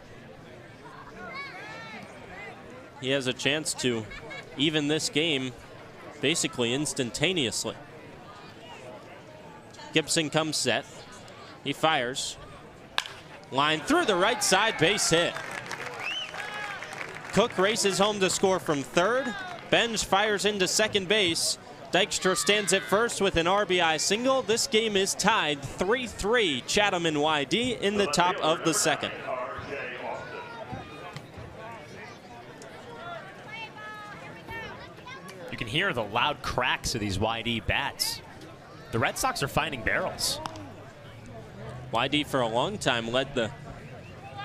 He has a chance to even this game basically instantaneously. Gibson comes set. He fires. Line through the right side, base hit. Cook races home to score from third. Benj fires into second base. Dykstra stands at first with an RBI single. This game is tied 3-3, Chatham and YD in the top of the second.
You can hear the loud cracks of these YD bats. The Red Sox are finding barrels.
YD for a long time led the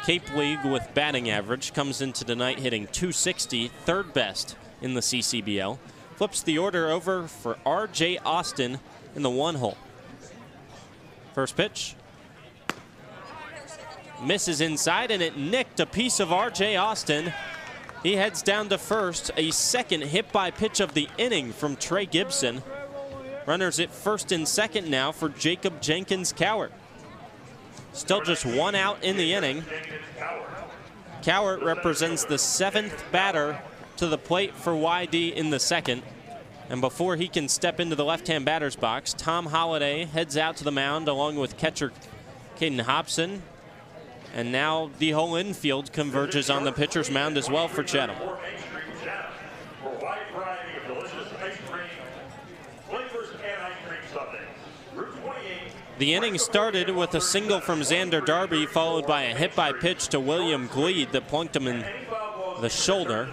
Cape League with batting average. Comes into tonight hitting .260, third best in the CCBL. Flips the order over for R.J. Austin in the 1-hole. First pitch. Misses inside, and it nicked a piece of R.J. Austin. He heads down to first. A second hit by pitch of the inning from Trey Gibson. Runners at first and second now for Jacob Jenkins Cowart. Still just 1 out in the inning. Cowart represents the 7th batter to the plate for YD in the second. And before he can step into the left-hand batter's box, Tom Holliday heads out to the mound along with catcher Caden Hobson. And now the whole infield converges on the pitcher's mound as well for Chatham. The inning started with a single from Xander Darby, followed by a hit-by-pitch to William Gleed that plunked him in the shoulder.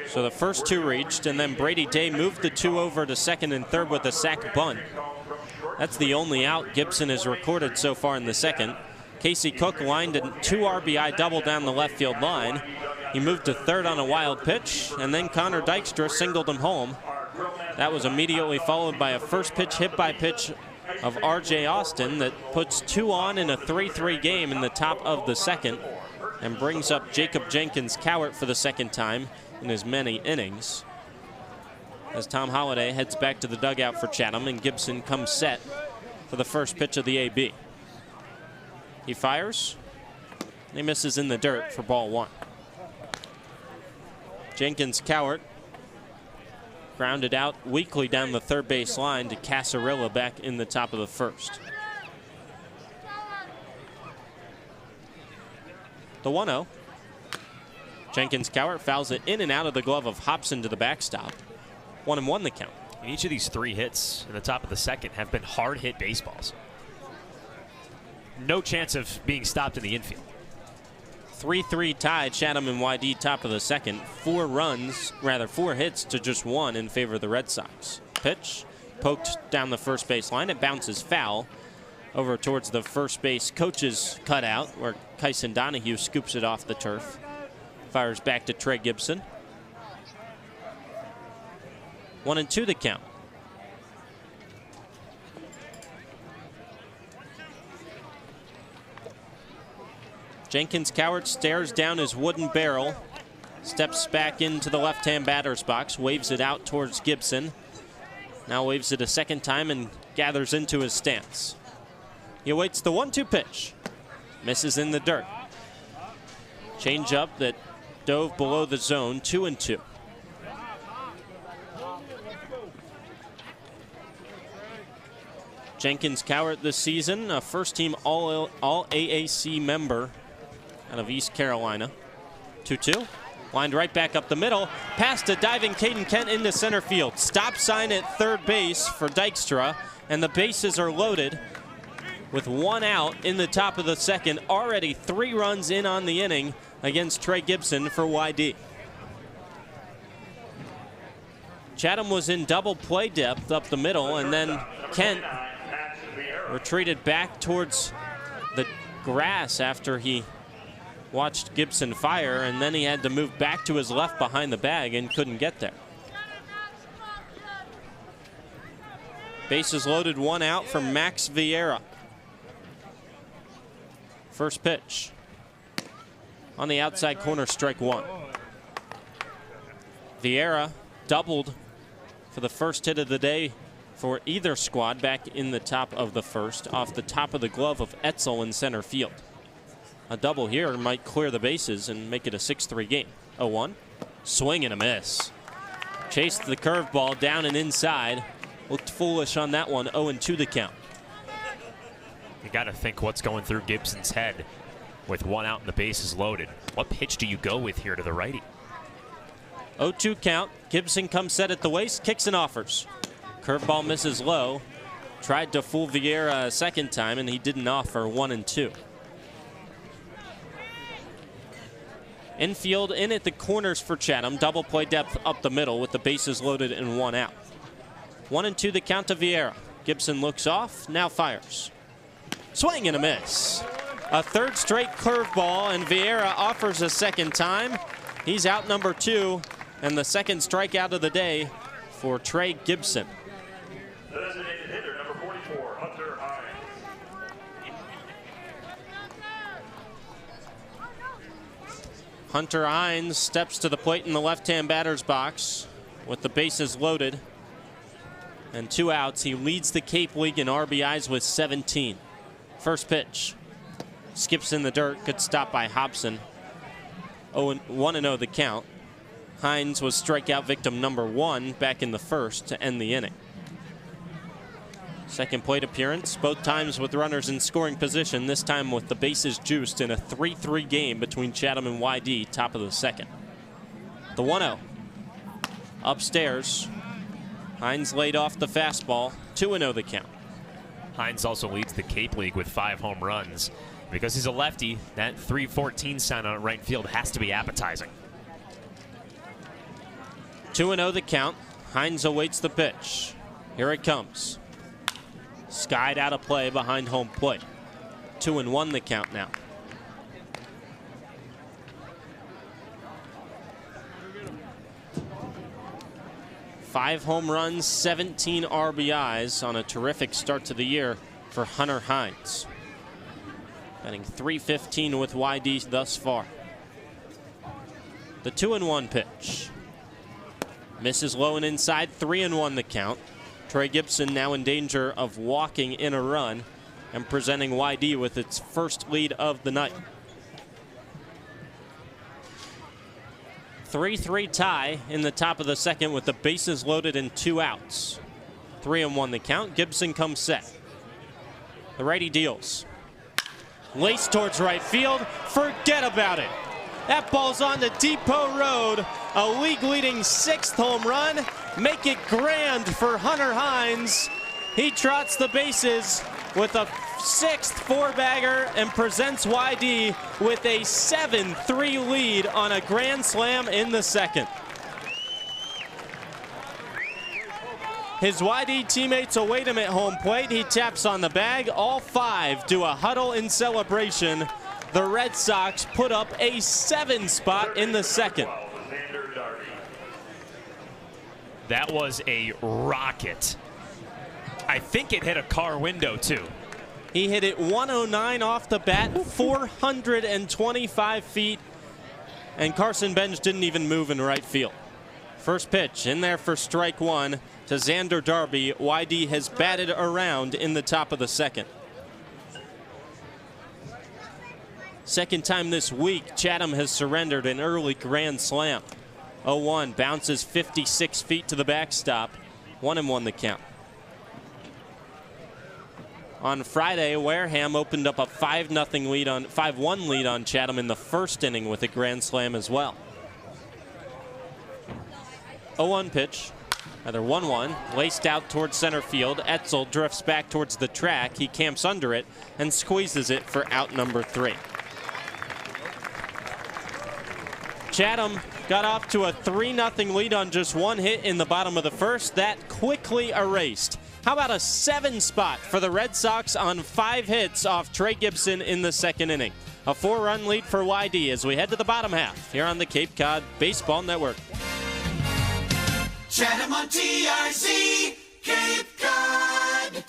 So the first two reached, and then Brady Day moved the two over to second and third with a sac bunt. That's the only out Gibson has recorded so far in the second. Casey Cook lined a 2 RBI double down the left field line. He moved to third on a wild pitch, and then Connor Dykstra singled him home. That was immediately followed by a first pitch hit-by-pitch of R.J. Austin that puts 2 on in a 3-3 game in the top of the second and brings up Jacob Jenkins Cowart for the second time in as many innings. As Tom Holliday heads back to the dugout for Chatham, and Gibson comes set for the first pitch of the AB. He fires. He misses in the dirt for ball 1. Jenkins Cowart grounded out weakly down the third base line to Casarilla back in the top of the first. The 1-0. Jenkins Cowart fouls it in and out of the glove of Hobson to the backstop. 1-1 the count.
And each of these 3 hits in the top of the second have been hard hit baseballs. No chance of being stopped in the infield.
3-3 tied, Chatham and YD top of the second. 4 hits to just 1 in favor of the Red Sox. Pitch poked down the first base line. It bounces foul over towards the first base coach's cutout, where Kyson Donahue scoops it off the turf. Fires back to Trey Gibson. 1-2 the count. Jenkins Cowart stares down his wooden barrel, steps back into the left-hand batter's box, waves it out towards Gibson. Now waves it a second time and gathers into his stance. He awaits the 1-2 pitch. Misses in the dirt. Change up that dove below the zone, 2-2. Jenkins Cowart this season, a first-team All-AAC member out of East Carolina. 2-2. Lined right back up the middle. Past a diving Caden Kent into center field. Stop sign at third base for Dykstra, and the bases are loaded with 1 out in the top of the second. Already 3 runs in on the inning against Trey Gibson for YD. Chatham was in double play depth up the middle, and then Kent retreated back towards the grass after he watched Gibson fire, and then he had to move back to his left behind the bag and couldn't get there. Bases loaded, 1 out for Max Vieira. First pitch. On the outside corner, strike 1. Vieira doubled for the first hit of the day for either squad back in the top of the first, off the top of the glove of Etzel in center field. A double here might clear the bases and make it a 6-3 game. 0-1. Swing and a miss. Chased the curveball down and inside. Looked foolish on that one. 0-2 the count.
You got to think what's going through Gibson's head with 1 out and the bases loaded. What pitch do you go with here to the righty?
0-2 count. Gibson comes set at the waist, kicks and offers. Curveball misses low. Tried to fool Vieira a second time, and he didn't offer. 1-2. Infield in at the corners for Chatham. Double play depth up the middle with the bases loaded and 1 out. 1-2 the count to Vieira. Gibson looks off, now fires. Swing and a miss. A third straight curveball, and Vieira offers a second time. He's out number 2, and the second strikeout of the day for Trey Gibson.
Designated hitter number 44, Hunter Hines.
Hunter Hines steps to the plate in the left-hand batter's box with the bases loaded and 2 outs. He leads the Cape League in RBIs with 17. First pitch. Skips in the dirt. Good stop by Hobson. 1-0 the count. Hines was strikeout victim number 1 back in the first to end the inning. Second plate appearance, both times with runners in scoring position, this time with the bases juiced in a 3-3 game between Chatham and YD, top of the second. The 1-0. Upstairs, Hines laid off the fastball, 2-0 the count.
Hines also leads the Cape League with 5 home runs. Because he's a lefty, that 314 sign on right field has to be appetizing.
2-0 the count. Hines awaits the pitch. Here it comes. Skied out of play behind home plate. 2-1 the count now. Five home runs, 17 RBIs on a terrific start to the year for Hunter Hines. Batting .315 with YD thus far. The 2-1 pitch. Misses low and inside, 3-1 the count. Troy Gibson now in danger of walking in a run and presenting YD with its first lead of the night. 3-3 tie in the top of the second with the bases loaded and 2 outs. 3-1 the count. Gibson comes set. The righty deals. Lace towards right field. Forget about it. That ball's on to Depot Road. A league-leading 6th home run. Make it grand for Hunter Hines. He trots the bases with a 6th 4-bagger and presents YD with a 7-3 lead on a grand slam in the second. His YD teammates await him at home plate. He taps on the bag. All 5 do a huddle in celebration. The Red Sox put up a 7 spot in the second.
That was a rocket. I think it hit a car window too.
He hit it 109 off the bat, 425 feet, and Carson Benj didn't even move in right field. First pitch in there for strike 1 to Xander Darby. YD has batted around in the top of the second. Second time this week, Chatham has surrendered an early grand slam. 0-1 bounces 56 feet to the backstop. 1-1 the count. On Friday, Wareham opened up a 5-1 lead on Chatham in the first inning with a grand slam as well. 0-1 pitch, either 1-1, laced out towards center field. Etzel drifts back towards the track. He camps under it and squeezes it for out number 3. Chatham got off to a 3-0 lead on just 1 hit in the bottom of the first. That quickly erased. How about a 7 spot for the Red Sox on 5 hits off Trey Gibson in the second inning? A 4-run lead for YD as we head to the bottom half here on the Cape Cod Baseball Network.
Chatham on TRC, Cape Cod.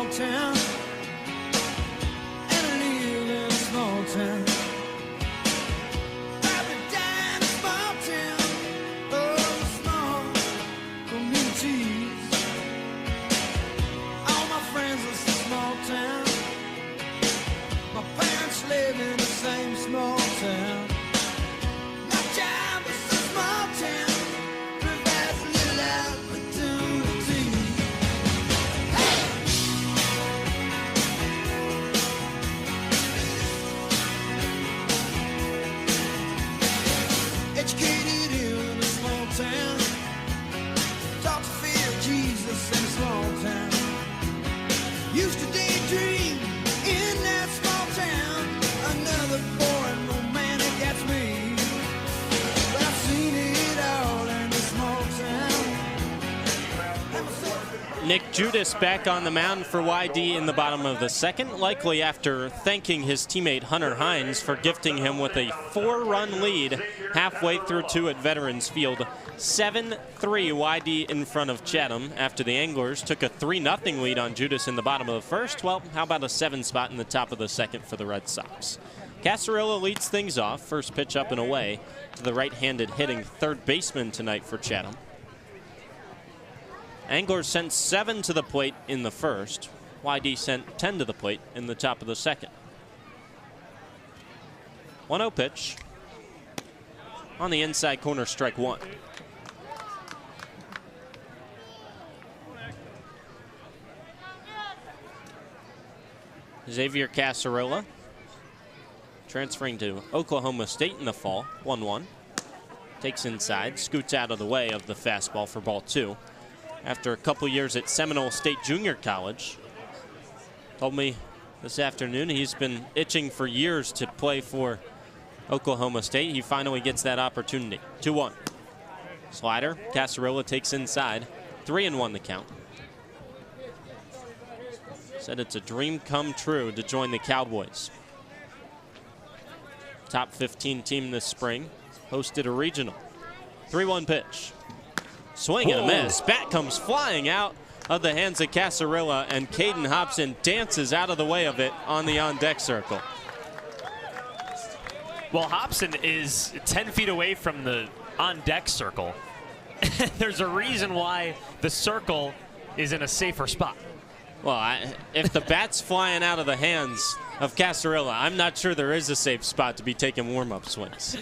Town, and I live in a small town. I've died in a small town, oh, small communities. All my friends are from small town. My parents live in the same small town. My job is a small town, provides a little opportunity. Educated in a small town, taught to fear Jesus in a small town. Used to daydream in that small town. Another boring romantic, that's me. But I've seen it all in a small town.
Nick Judas back on the mound for YD in the bottom of the second, likely after thanking his teammate Hunter Hines for gifting him with a 4-run lead halfway through 2 at Veterans Field. 7-3 YD in front of Chatham after the Anglers took a 3-0 lead on Judas in the bottom of the first. Well, how about a 7 spot in the top of the second for the Red Sox? Casarilla leads things off. First pitch up and away to the right-handed hitting third baseman tonight for Chatham. Anglers sent 7 to the plate in the first. YD sent 10 to the plate in the top of the second. 1-0 pitch. On the inside corner, strike one. Xavier Casarilla transferring to Oklahoma State in the fall. 1-1. Takes inside, scoots out of the way of the fastball for ball 2. After a couple years at Seminole State Junior College. Told me this afternoon he's been itching for years to play for Oklahoma State. He finally gets that opportunity. 2-1. Slider, Casarilla takes inside. 3-1 the count. Said it's a dream come true to join the Cowboys. Top 15 team this spring. Hosted a regional. 3-1 pitch. Swing and a miss. Bat comes flying out of the hands of Casarilla, and Caden Hobson dances out of the way of it on the on-deck circle.
Well, Hobson is 10 feet away from the on-deck circle. There's a reason why the circle is in a safer spot.
Well, if the bat's flying out of the hands of Casarilla, I'm not sure there is a safe spot to be taking warm-up swings.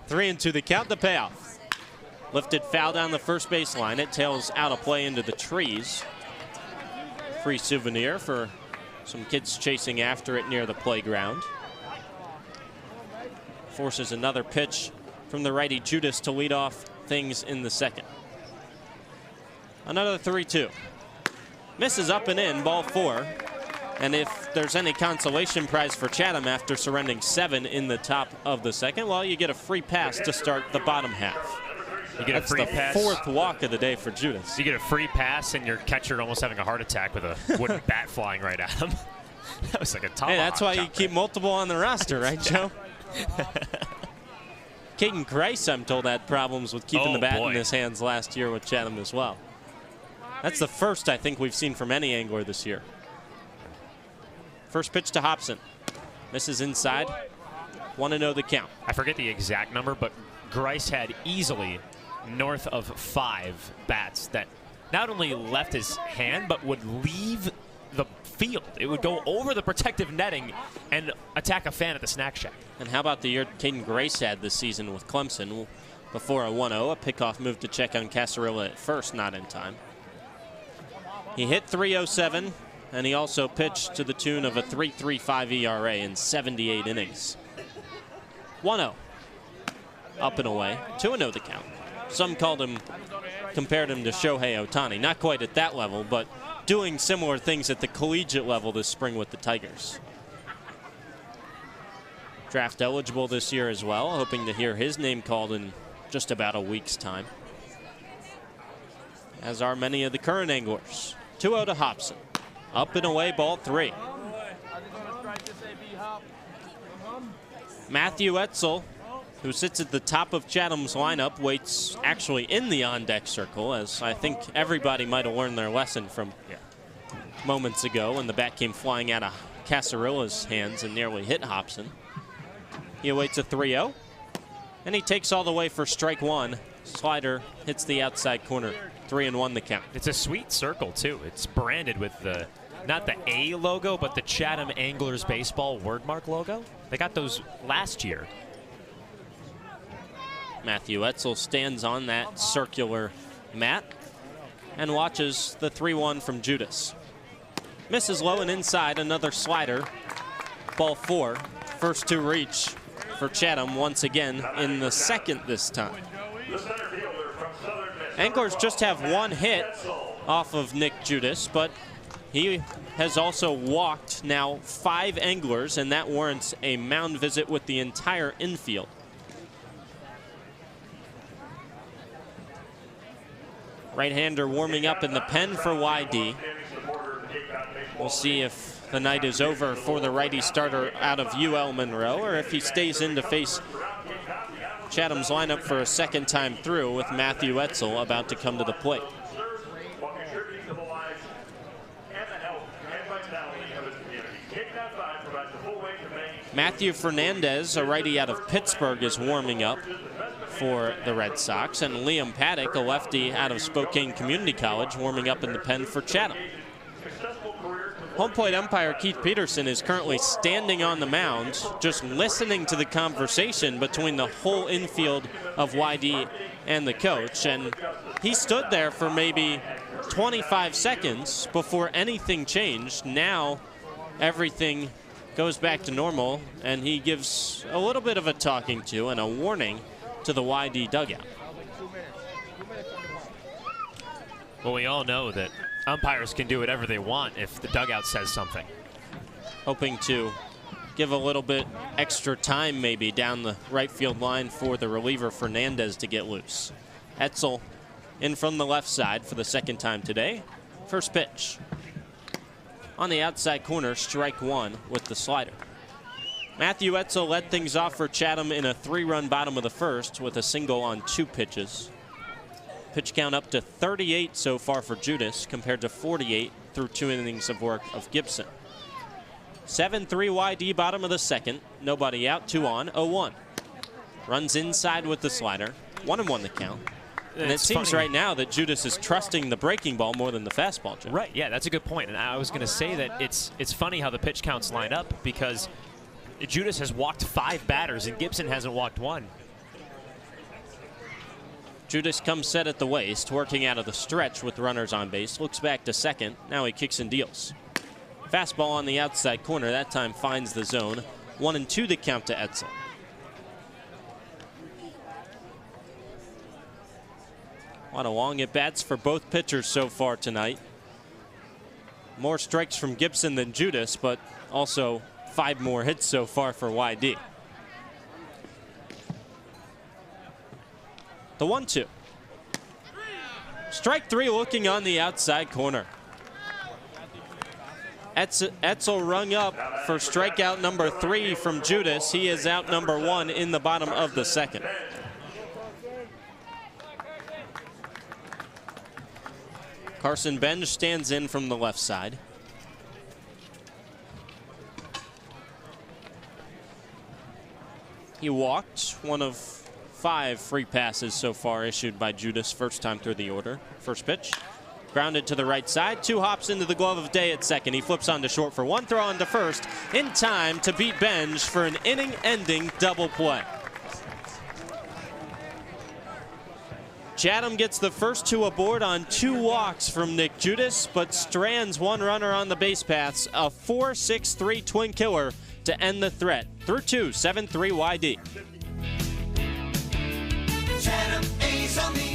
3-2 the count, the payoff. Lifted foul down the first base line. It tails out of play into the trees. Free souvenir for some kids chasing after it near the playground. Forces another pitch from the righty Judas to lead off things in the second. Another 3-2. Misses up and in, ball 4. And if there's any consolation prize for Chatham after surrendering 7 in the top of the second, well, you get a free pass to start the bottom half.
You get
That's
a free
the
pass.
4th walk of the day for Judas.
You get a free pass and your catcher almost having a heart attack with a wooden bat flying right at him. That was like a tomahawk.
Hey, that's why you
chop
keep
there.
multiple on the roster, right, Joe? Caden Grice, I'm told, had problems with keeping the bat in his hands last year with Chatham as well. That's the first I think we've seen from any angler this year. First pitch to Hobson. Misses inside. 1-0 the count.
I forget the exact number, but Grice had easily north of 5 bats that not only left his hand, but would leave the field. It would go over the protective netting and attack a fan at the snack shack.
And how about the year Caden Grice had this season with Clemson? Before a 1-0, a pickoff move to check on Casarilla at first, not in time. He hit .307, and he also pitched to the tune of a 3.35 ERA in 78 innings. 1-0. Up and away. 2-0 the count. Some compared him to Shohei Ohtani. Not quite at that level, but doing similar things at the collegiate level this spring with the Tigers. Draft eligible this year as well, hoping to hear his name called in just about a week's time. As are many of the current anglers. 2-0 to Hobson. Up and away, ball 3. Matthew Etzel, who sits at the top of Chatham's lineup, waits actually in the on-deck circle, as I think everybody might have learned their lesson from moments ago when the bat came flying out of Casarilla's hands and nearly hit Hobson. He awaits a 3-0, and he takes all the way for strike 1. Slider hits the outside corner. 3-1 the count.
It's a sweet circle, too. It's branded with the, not the A logo, but the Chatham Anglers Baseball wordmark logo. They got those last year.
Matthew Etzel stands on that circular mat and watches the 3-1 from Judas. Misses low and inside, another slider. Ball 4. First to reach for Chatham once again in the second this time. Anglers just have 1 hit off of Nick Judas, but he has also walked now 5 anglers, and that warrants a mound visit with the entire infield. Right-hander warming up in the pen for YD. We'll see if the night is over for the righty starter out of UL Monroe, or if he stays in to face Chatham's lineup for a second time through, with Matthew Etzel about to come to the plate. Matthew Fernandez, a righty out of Pittsburgh, is warming up for the Red Sox, and Liam Paddock, a lefty out of Spokane Community College, warming up in the pen for Chatham. Home plate umpire Keith Peterson is currently standing on the mound, just listening to the conversation between the whole infield of YD and the coach, and he stood there for maybe 25 seconds before anything changed. Now everything goes back to normal, and he gives a little bit of a talking to and a warning to the YD dugout.
Well, we all know that umpires can do whatever they want if the dugout says something.
Hoping to give a little bit extra time maybe down the right field line for the reliever Fernandez to get loose. Etzel in from the left side for the second time today. First pitch. On the outside corner, strike one with the slider. Matthew Etzel led things off for Chatham in a 3-run bottom of the first with a single on 2 pitches. Pitch count up to 38 so far for Judas compared to 48 through 2 innings of work of Gibson. 7-3 YD bottom of the second. Nobody out, 2 on, 0-1. Runs inside with the slider. 1-1 the count. And it seems right now that Judas is trusting the breaking ball more than the fastball, Jim.
Right, yeah, that's a good point. And I was going to say that it's funny how the pitch counts line up because Judas has walked 5 batters and Gibson hasn't walked 1.
Judas comes set at the waist, working out of the stretch with runners on base. Looks back to second. Now he kicks and deals. Fastball on the outside corner. That time finds the zone. 1-2 the count to Etzel. A lot of long at-bats for both pitchers so far tonight. More strikes from Gibson than Judas, but also 5 more hits so far for YD. The 1-2. Strike 3 looking on the outside corner. Etzel rung up for strikeout number 3 from Judas. He is out number 1 in the bottom of the second. Carson Benj stands in from the left side. He walked, one of 5 free passes so far issued by Judas, first time through the order. First pitch, grounded to the right side, 2 hops into the glove of Day at second. He flips on to short for 1 throw on to first, in time to beat Benj for an inning-ending double play. Chatham gets the first 2 aboard on 2 walks from Nick Judas, but strands 1 runner on the base paths. A 4-6-3 twin killer to end the threat. Through 2, 7-3 YD.
Chatham A's on the air.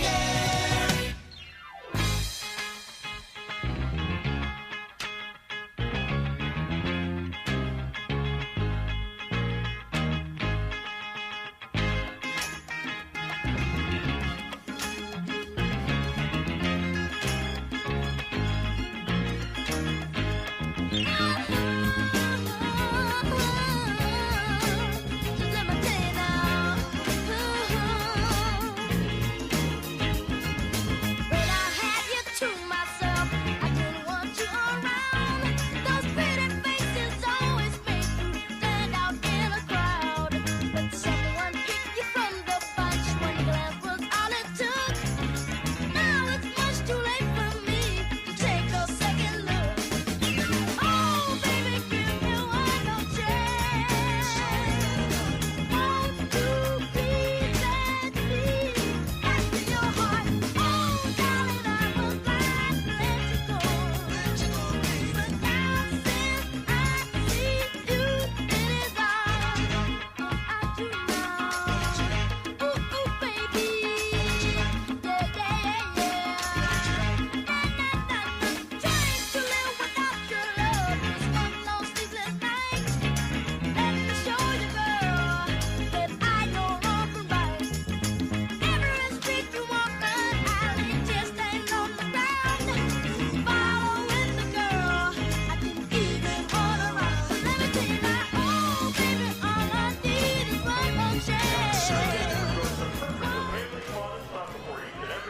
Let me tell you now.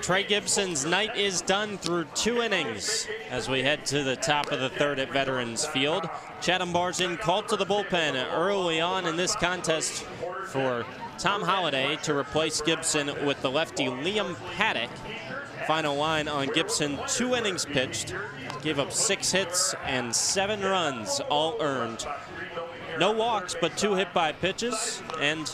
Trey Gibson's night is done through 2 innings as we head to the top of the third at Veterans Field. Chatham Barzin called to the bullpen early on in this contest for Tom Holliday to replace Gibson with the lefty Liam Paddock. Final line on Gibson, 2 innings pitched, gave up 6 hits and 7 runs, all earned. No walks, but 2 hit by pitches and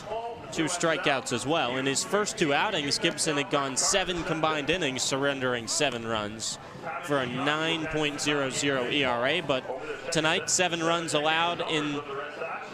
2 strikeouts as well. In his first 2 outings, Gibson had gone 7 combined innings, surrendering 7 runs for a 9.00 ERA. But tonight, 7 runs allowed in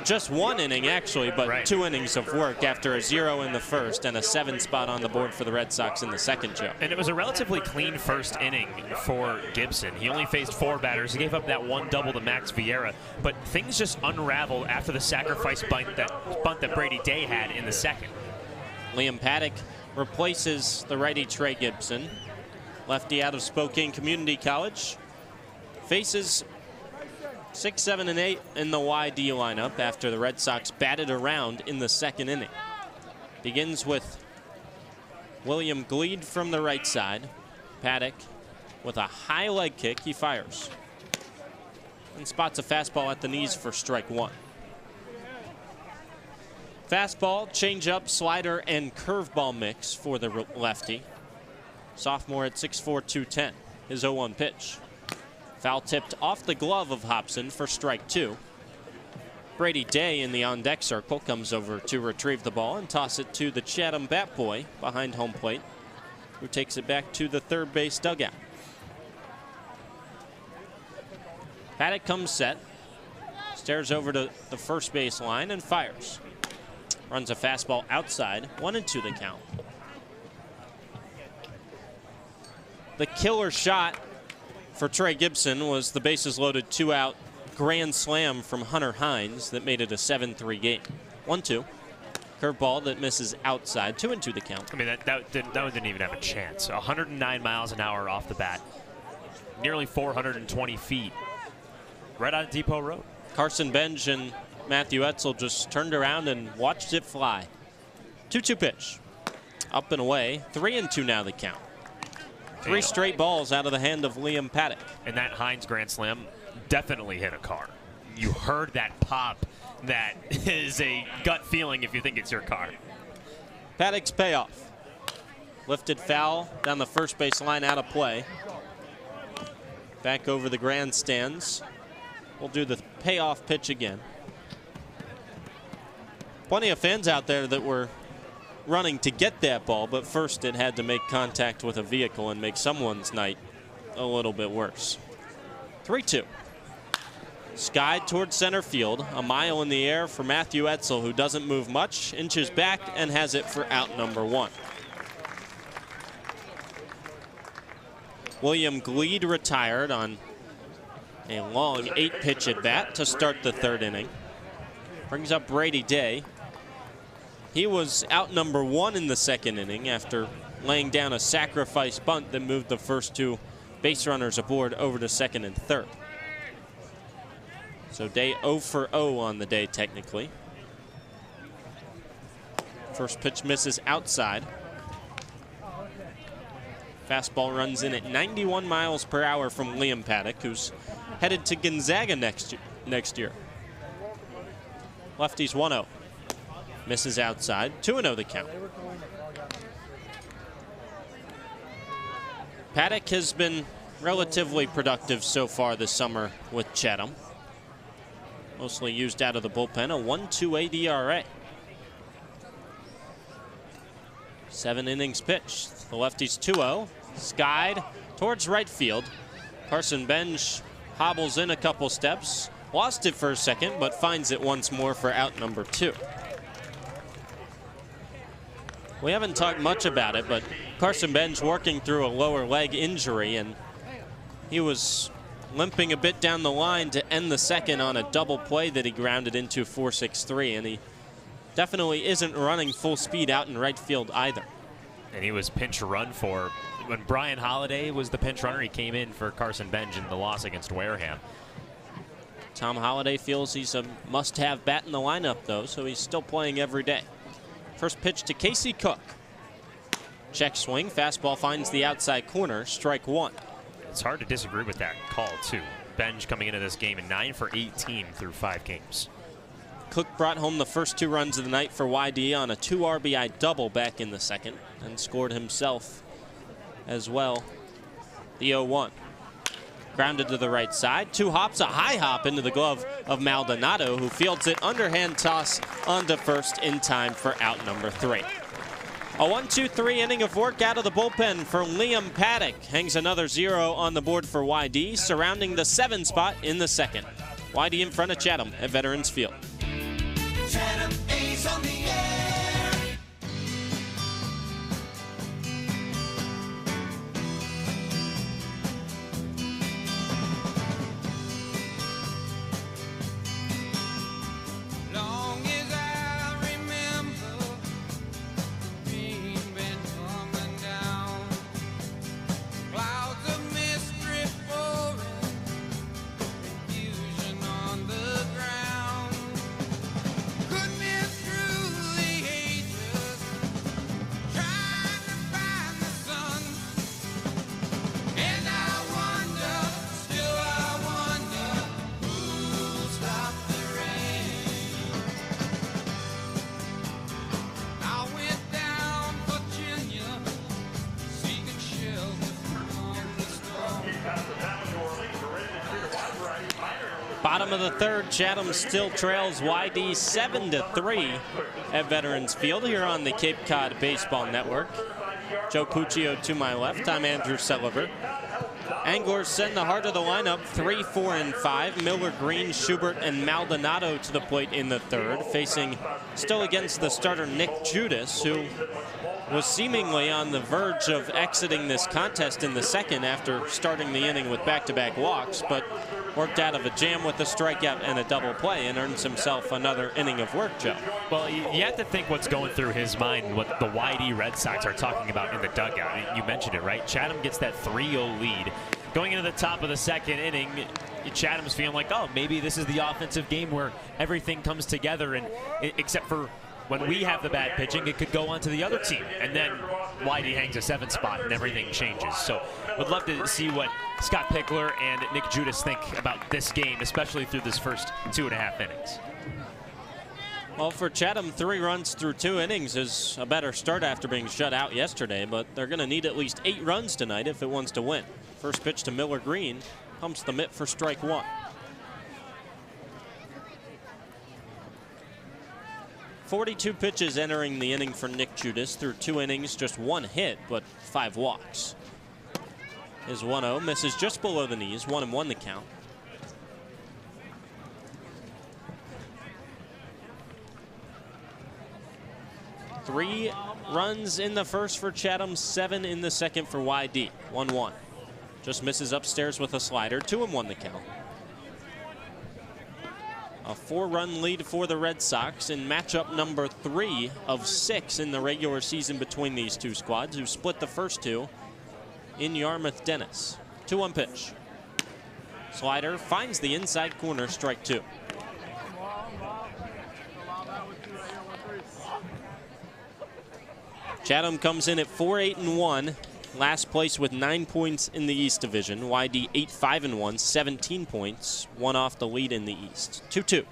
just 1 inning, actually, but 2 innings of work after a 0 in the first and a 7 spot on the board for the Red Sox in the second, Joe.
And it was a relatively clean first inning for Gibson. He only faced 4 batters. He gave up that 1 double to Max Vieira, but things just unraveled after the sacrifice bunt that Brady Day had in the second.
Liam Paddock replaces the righty Trey Gibson. Lefty out of Spokane Community College. Faces 6, 7, and 8 in the YD lineup after the Red Sox batted around in the second inning. Begins with William Gleed from the right side. Paddock with a high leg kick, he fires. And spots a fastball at the knees for strike 1. Fastball, changeup, slider, and curveball mix for the lefty. Sophomore at 6'4", 210. His 0-1 pitch. Foul tipped off the glove of Hobson for strike 2. Brady Day in the on-deck circle comes over to retrieve the ball and toss it to the Chatham bat boy behind home plate, who takes it back to the third base dugout. Paddock comes set, stares over to the first base line and fires. Runs a fastball outside, 1-2 the count. The killer shot for Trey Gibson was the bases loaded 2-out grand slam from Hunter Hines that made it a 7-3 game. 1-2. Curveball that misses outside, 2-2 the count.
I mean, that one didn't even have a chance. 109 miles an hour off the bat. Nearly 420 feet. Right on Depot Road.
Carson Benj and Matthew Etzel just turned around and watched it fly. 2-2 pitch. Up and away. 3-2 now the count. 3 straight balls out of the hand of Liam Paddock.
And that Hines grand slam definitely hit a car. You heard that pop. That is a gut feeling if you think it's your car.
Paddock's payoff. Lifted foul down the first base line, out of play. Back over the grandstands. We'll do the payoff pitch again. Plenty of fans out there that were running to get that ball, but first it had to make contact with a vehicle and make someone's night a little bit worse. 3-2. Skied towards center field, a mile in the air for Matthew Etzel, who doesn't move much, inches back and has it for out number 1. William Gleed retired on a long 8-pitch at bat to start the third inning. Brings up Brady Day. He was out number 1 in the second inning after laying down a sacrifice bunt that moved the first 2 base runners aboard over to second and third. So Day 0 for 0 on the day technically. First pitch misses outside. Fastball runs in at 91 miles per hour from Liam Paddock, who's headed to Gonzaga next year. Lefty's 1-0. Misses outside, 2-0 the count. Paddock has been relatively productive so far this summer with Chatham. Mostly used out of the bullpen, a 1.28 ERA. 7 innings pitched. The lefty's 2-0. Skied towards right field. Carson Benj hobbles in a couple steps. Lost it for a second, but finds it once more for out number 2. We haven't talked much about it, but Carson Benj working through a lower leg injury, and he was limping a bit down the line to end the second on a double play that he grounded into 4-6-3, and he definitely isn't running full speed out in right field either.
And he was pinch run for, when Brian Holliday was the pinch runner, he came in for Carson Benj in the loss against Wareham.
Tom Holliday feels he's a must-have bat in the lineup, though, so he's still playing every day. First pitch to Casey Cook. Check swing, fastball finds the outside corner, strike one.
It's hard to disagree with that call, too. Benj coming into this game at 9 for 18 through 5 games.
Cook brought home the first 2 runs of the night for YD on a 2 RBI double back in the second and scored himself as well. The 0-1. Grounded to the right side. 2 hops, a high hop into the glove of Maldonado, who fields it underhand toss onto first in time for out number 3. A 1-2-3 inning of work out of the bullpen for Liam Paddock. Hangs another 0 on the board for YD, surrounding the 7 spot in the second. YD in front of Chatham at Veterans Field.
Chatham A's on the air. Long as I remember, the rain been coming down. Clouds of mystery pouring, confusion on the ground. Could be through the ages, trying to find the sun. And I wonder, still I wonder, who'll stop the rain. I went down Virginia, seeking shelter from the storm.
Bottom of the third, Chatham still trails YD 7-3 at Veterans Field here on the Cape Cod Baseball Network. Joe Puccio to my left. I'm Andrew Selover. Anglers send the heart of the lineup 3, 4, and 5. Miller, Green, Schubert, and Maldonado to the plate in the third, facing still against the starter Nick Judas, who was seemingly on the verge of exiting this contest in the second after starting the inning with back-to-back walks, but worked out of a jam with a strikeout and a double play and earns himself another inning of work, Joe.
Well, you have to think what's going through his mind, what the YD Red Sox are talking about in the dugout. You mentioned it, right? Chatham gets that 3-0 lead. Going into the top of the second inning, Chatham's feeling like, oh, maybe this is the offensive game where everything comes together, and except for when we have the bad pitching, it could go on to the other team. And then YD hangs a 7 spot and everything changes. So would love to see what Scott Pickler and Nick Judas think about this game, especially through this first 2.5 innings.
Well, for Chatham, 3 runs through 2 innings is a better start after being shut out yesterday, but they're going to need at least 8 runs tonight if it wants to win. First pitch to Miller Green, pumps the mitt for strike 1. 42 pitches entering the inning for Nick Judas. Through 2 innings, just 1 hit, but 5 walks. His 1-0 misses just below the knees, 1-1 the count. Three runs in the first for Chatham, 7 in the second for YD. 1-1. Just misses upstairs with a slider, 2-1 the count. A 4-run lead for the Red Sox in matchup number 3 of 6 in the regular season between these two squads, who split the first 2 in Yarmouth-Dennis. 2-1 pitch. Slider finds the inside corner, strike 2. Chatham comes in at 4-8-1, last place with 9 points in the East Division. YD 8-5-1, 17 points, 1 off the lead in the East. 2-2.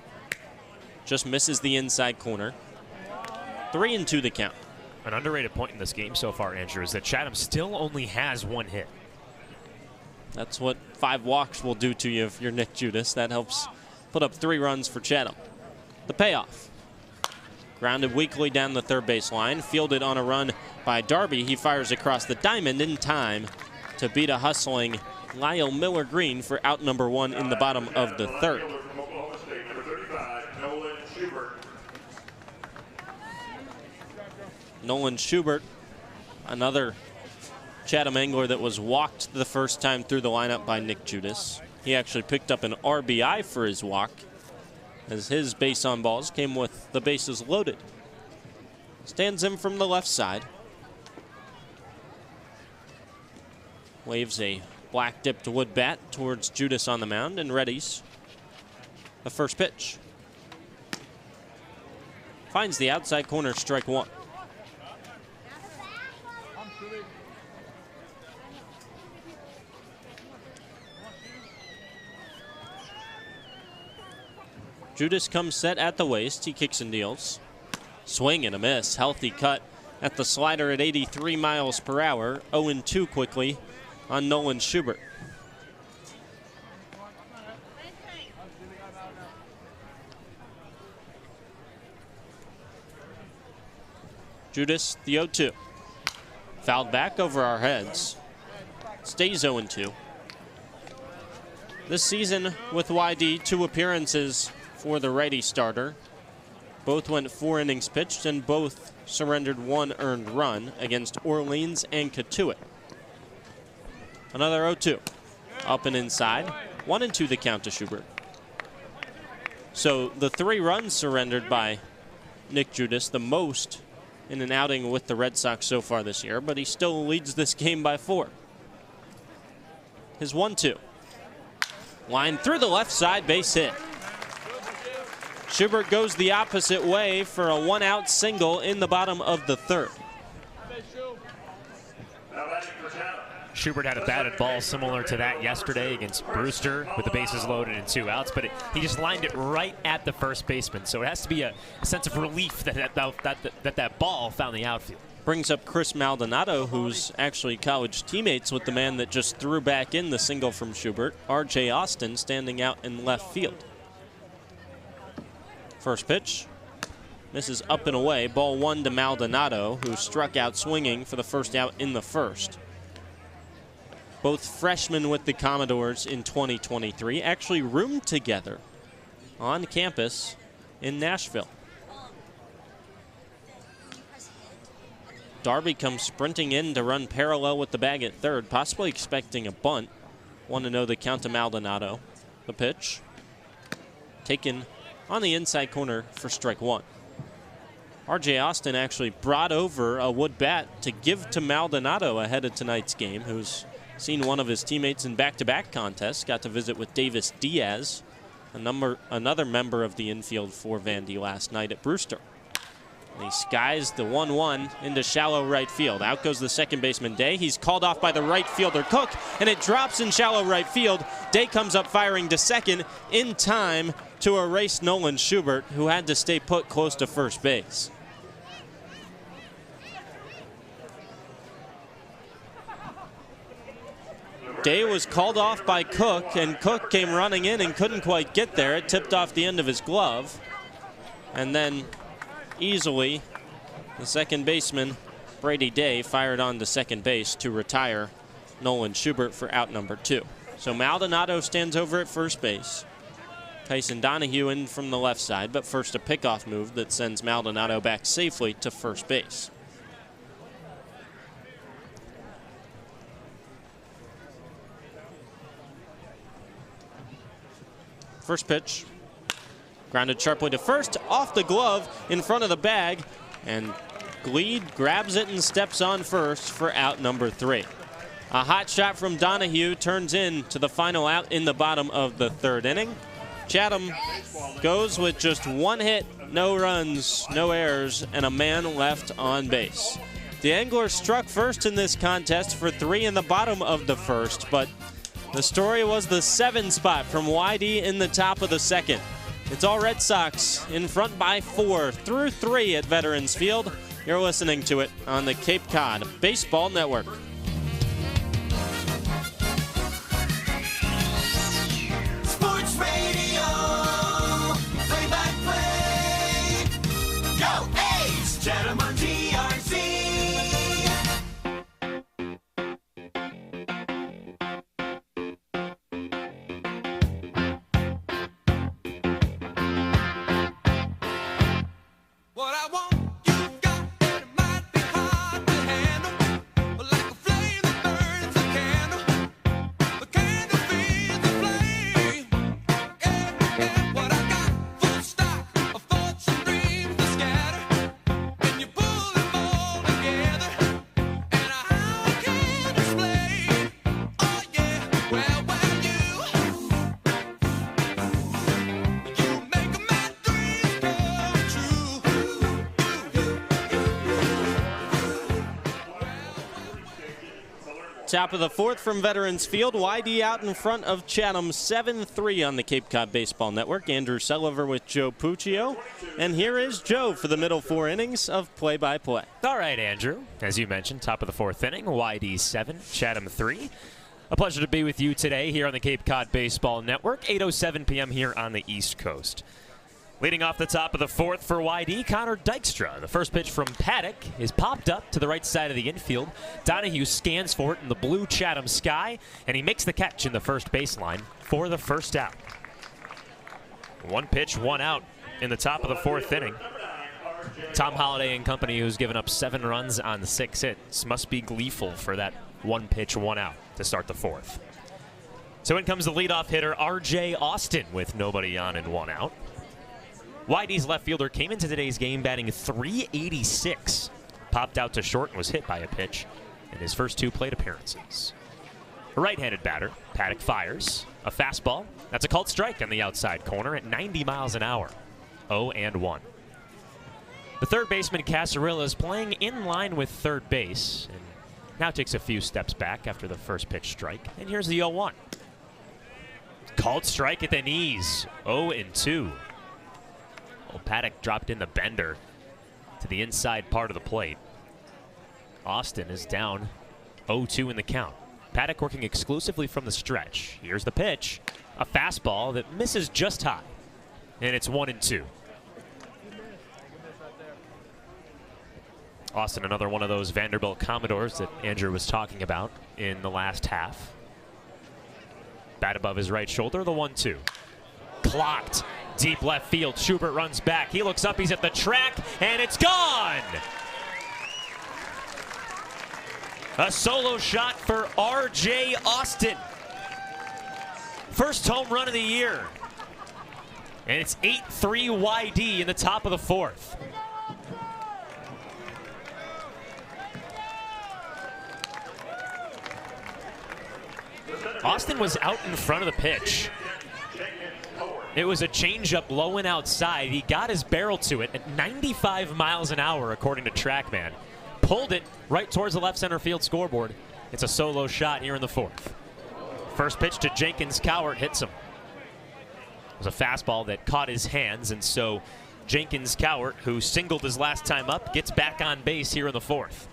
Just misses the inside corner. 3-2 the count.
An underrated point in this game so far, Andrew, is that Chatham still only has 1 hit.
That's what 5 walks will do to you if you're Nick Judas. That helps put up 3 runs for Chatham. The payoff. Grounded weakly down the third base line. Fielded on a run by Darby. He fires across the diamond in time to beat a hustling Lyle Miller Green for out number 1 in the bottom of the third. Nolan Schubert, another Chatham angler that was walked the first time through the lineup by Nick Judas. He actually picked up an RBI for his walk, as his base on balls came with the bases loaded. Stands in from the left side. Waves a black dipped wood bat towards Judas on the mound and readies the first pitch. Finds the outside corner, strike 1. Judas comes set at the waist. He kicks and deals. Swing and a miss. Healthy cut at the slider at 83 miles per hour. 0-2 quickly on Nolan Schubert. Judas, the 0-2. Fouled back over our heads. Stays 0-2. This season with YD, 2 appearances for the righty starter. Both went 4 innings pitched and both surrendered 1 earned run against Orleans and Catuit. Another 0-2. Up and inside. 1-2 the count to Schubert. So the 3 runs surrendered by Nick Judas, the most in an outing with the Red Sox so far this year, but he still leads this game by 4. His 1-2. Line through the left side, base hit. Schubert goes the opposite way for a 1-out single in the bottom of the 3rd.
Schubert had a batted ball similar to that yesterday against Brewster with the bases loaded and 2 outs, but he just lined it right at the first baseman. So it has to be a sense of relief that ball found the outfield.
Brings up Chris Maldonado, who's actually college teammates with the man that just threw back in the single from Schubert, R.J. Austin, standing out in left field. First pitch. Misses up and away. Ball 1 to Maldonado, who struck out swinging for the first out in the first. Both freshmen with the Commodores in 2023 actually roomed together on campus in Nashville. Darby comes sprinting in to run parallel with the bag at third, possibly expecting a bunt. 1-0 the count to Maldonado. The pitch taken on the inside corner for strike 1. R.J. Austin actually brought over a wood bat to give to Maldonado ahead of tonight's game, who's seen one of his teammates in back-to-back contests. Got to visit with Davis Diaz, another member of the infield for Vandy last night at Brewster. And he skies the 1-1 into shallow right field. Out goes the second baseman, Day. He's called off by the right fielder, Cook, and it drops in shallow right field. Day comes up firing to second in time to erase Nolan Schubert, who had to stay put close to first base. Day was called off by Cook, and Cook came running in and couldn't quite get there. It tipped off the end of his glove. And then easily, the second baseman, Brady Day, fired on to second base to retire Nolan Schubert for out number 2. So Maldonado stands over at first base. Tyson Donahue in from the left side, but first a pickoff move that sends Maldonado back safely to first base. First pitch, grounded sharply to first, off the glove, in front of the bag, and Gleed grabs it and steps on first for out number 3. A hot shot from Donahue turns in to the final out in the bottom of the 3rd inning. Chatham goes with just 1 hit, no runs, no errors, and a man left on base. The Anglers struck first in this contest for 3 in the bottom of the 1st, but the story was the 7 spot from YD in the top of the 2nd. It's all Red Sox in front by 4 through 3 at Veterans Field. You're listening to it on the Cape Cod Baseball Network.
Sports Radio, play-by-play. Go A's, Chatham on TRC. What I want, you got, it might be hard to handle, like a
Top of the fourth from Veterans Field. YD out in front of Chatham 7-3 on the Cape Cod Baseball Network. Andrew Selover with Joe Puccio. And here is Joe for the middle 4 innings of play-by-play.
All right, Andrew. As you mentioned, top of the fourth inning, YD 7, Chatham 3. A pleasure to be with you today here on the Cape Cod Baseball Network, 8:07 p.m. here on the East Coast. Leading off the top of the fourth for YD, Connor Dykstra. The first pitch from Paddock is popped up to the right side of the infield. Donahue scans for it in the blue Chatham sky, and he makes the catch in the first baseline for the first out. One pitch, one out in the top of the fourth inning. Tom Holliday and company, who's given up 7 runs on 6 hits, must be gleeful for that one pitch, one out to start the fourth. So in comes the leadoff hitter, R.J. Austin, with nobody on and 1 out. YD's left fielder came into today's game batting .386. Popped out to short and was hit by a pitch in his first 2 plate appearances. A right-handed batter, Paddock fires a fastball. That's a called strike on the outside corner at 90 miles an hour. 0-1. The third baseman, Casarilla, is playing in line with third base and now takes a few steps back after the first pitch strike. And here's the 0-1. Called strike at the knees. 0-2. Paddock dropped in the bender to the inside part of the plate. Austin is down 0-2 in the count. Paddock working exclusively from the stretch. Here's the pitch. A fastball that misses just high. And it's 1-2. Austin, another one of those Vanderbilt Commodores that Andrew was talking about in the last half. Bat above his right shoulder, the 1-2. Clocked. Deep left field. Schubert runs back. He looks up. He's at the track, and it's gone. A solo shot for R.J. Austin. First home run of the year. And it's 8-3 YD in the top of the fourth. Austin was out in front of the pitch. It was a changeup low and outside. He got his barrel to it at 95 miles an hour, according to TrackMan. Pulled it right towards the left center field scoreboard. It's a solo shot here in the fourth. First pitch to Jenkins Cowart hits him. It was a fastball that caught his hands, and so Jenkins Cowart, who singled his last time up, gets back on base here in the fourth.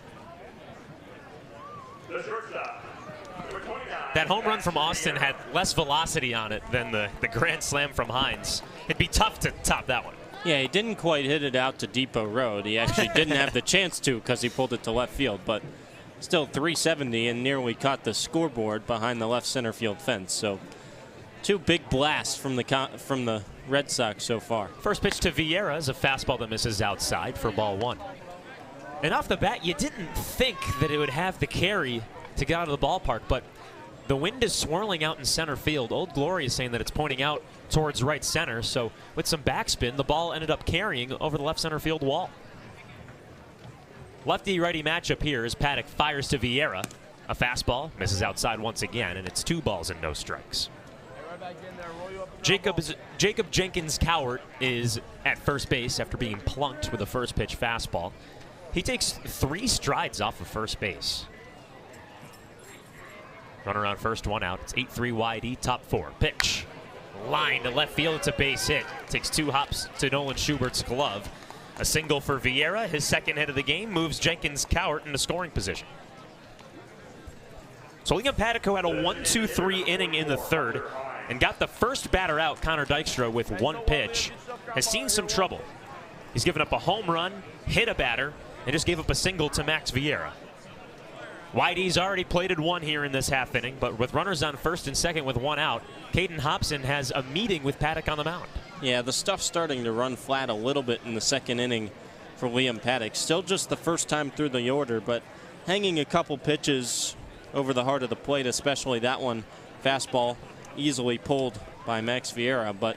That home run from Austin had less velocity on it than the grand slam from Hines. It'd be tough to top that one.
Yeah, he didn't quite hit it out to Depot Road. He actually didn't have the chance to because he pulled it to left field, but still 370 and nearly caught the scoreboard behind the left center field fence. So 2 big blasts from the Red Sox so far.
First pitch to Vieira is a fastball that misses outside for ball 1. And off the bat, you didn't think that it would have the carry to get out of the ballpark, but the wind is swirling out in center field. Old Glory is saying that it's pointing out towards right center, so with some backspin, the ball ended up carrying over the left center field wall. Lefty-righty matchup here as Paddock fires to Vieira. A fastball, misses outside once again, and it's 2 balls and no strikes. Jacob Jenkins Cowart is at first base after being plunked with a first pitch fastball. He takes 3 strides off of first base. Runner on first, 1 out. It's 8-3 YD, top 4. Pitch. Line to left field. It's a base hit. Takes 2 hops to Nolan Schubert's glove. A single for Vieira. His second hit of the game moves Jenkins Cowart into scoring position. So Liam Paddock had a 1-2-3 inning in the third and got the first batter out, Connor Dykstra, with 1 pitch. Has seen some trouble. He's given up a home run, hit a batter, and just gave up a single to Max Vieira. YD's already plated 1 here in this half inning, but with runners on first and second with 1 out, Caden Hobson has a meeting with Paddock on the mound.
Yeah, the stuff's starting to run flat a little bit in the second inning for Liam Paddock. Still just the first time through the order, but hanging a couple pitches over the heart of the plate, especially that one, fastball, easily pulled by Max Vieira. But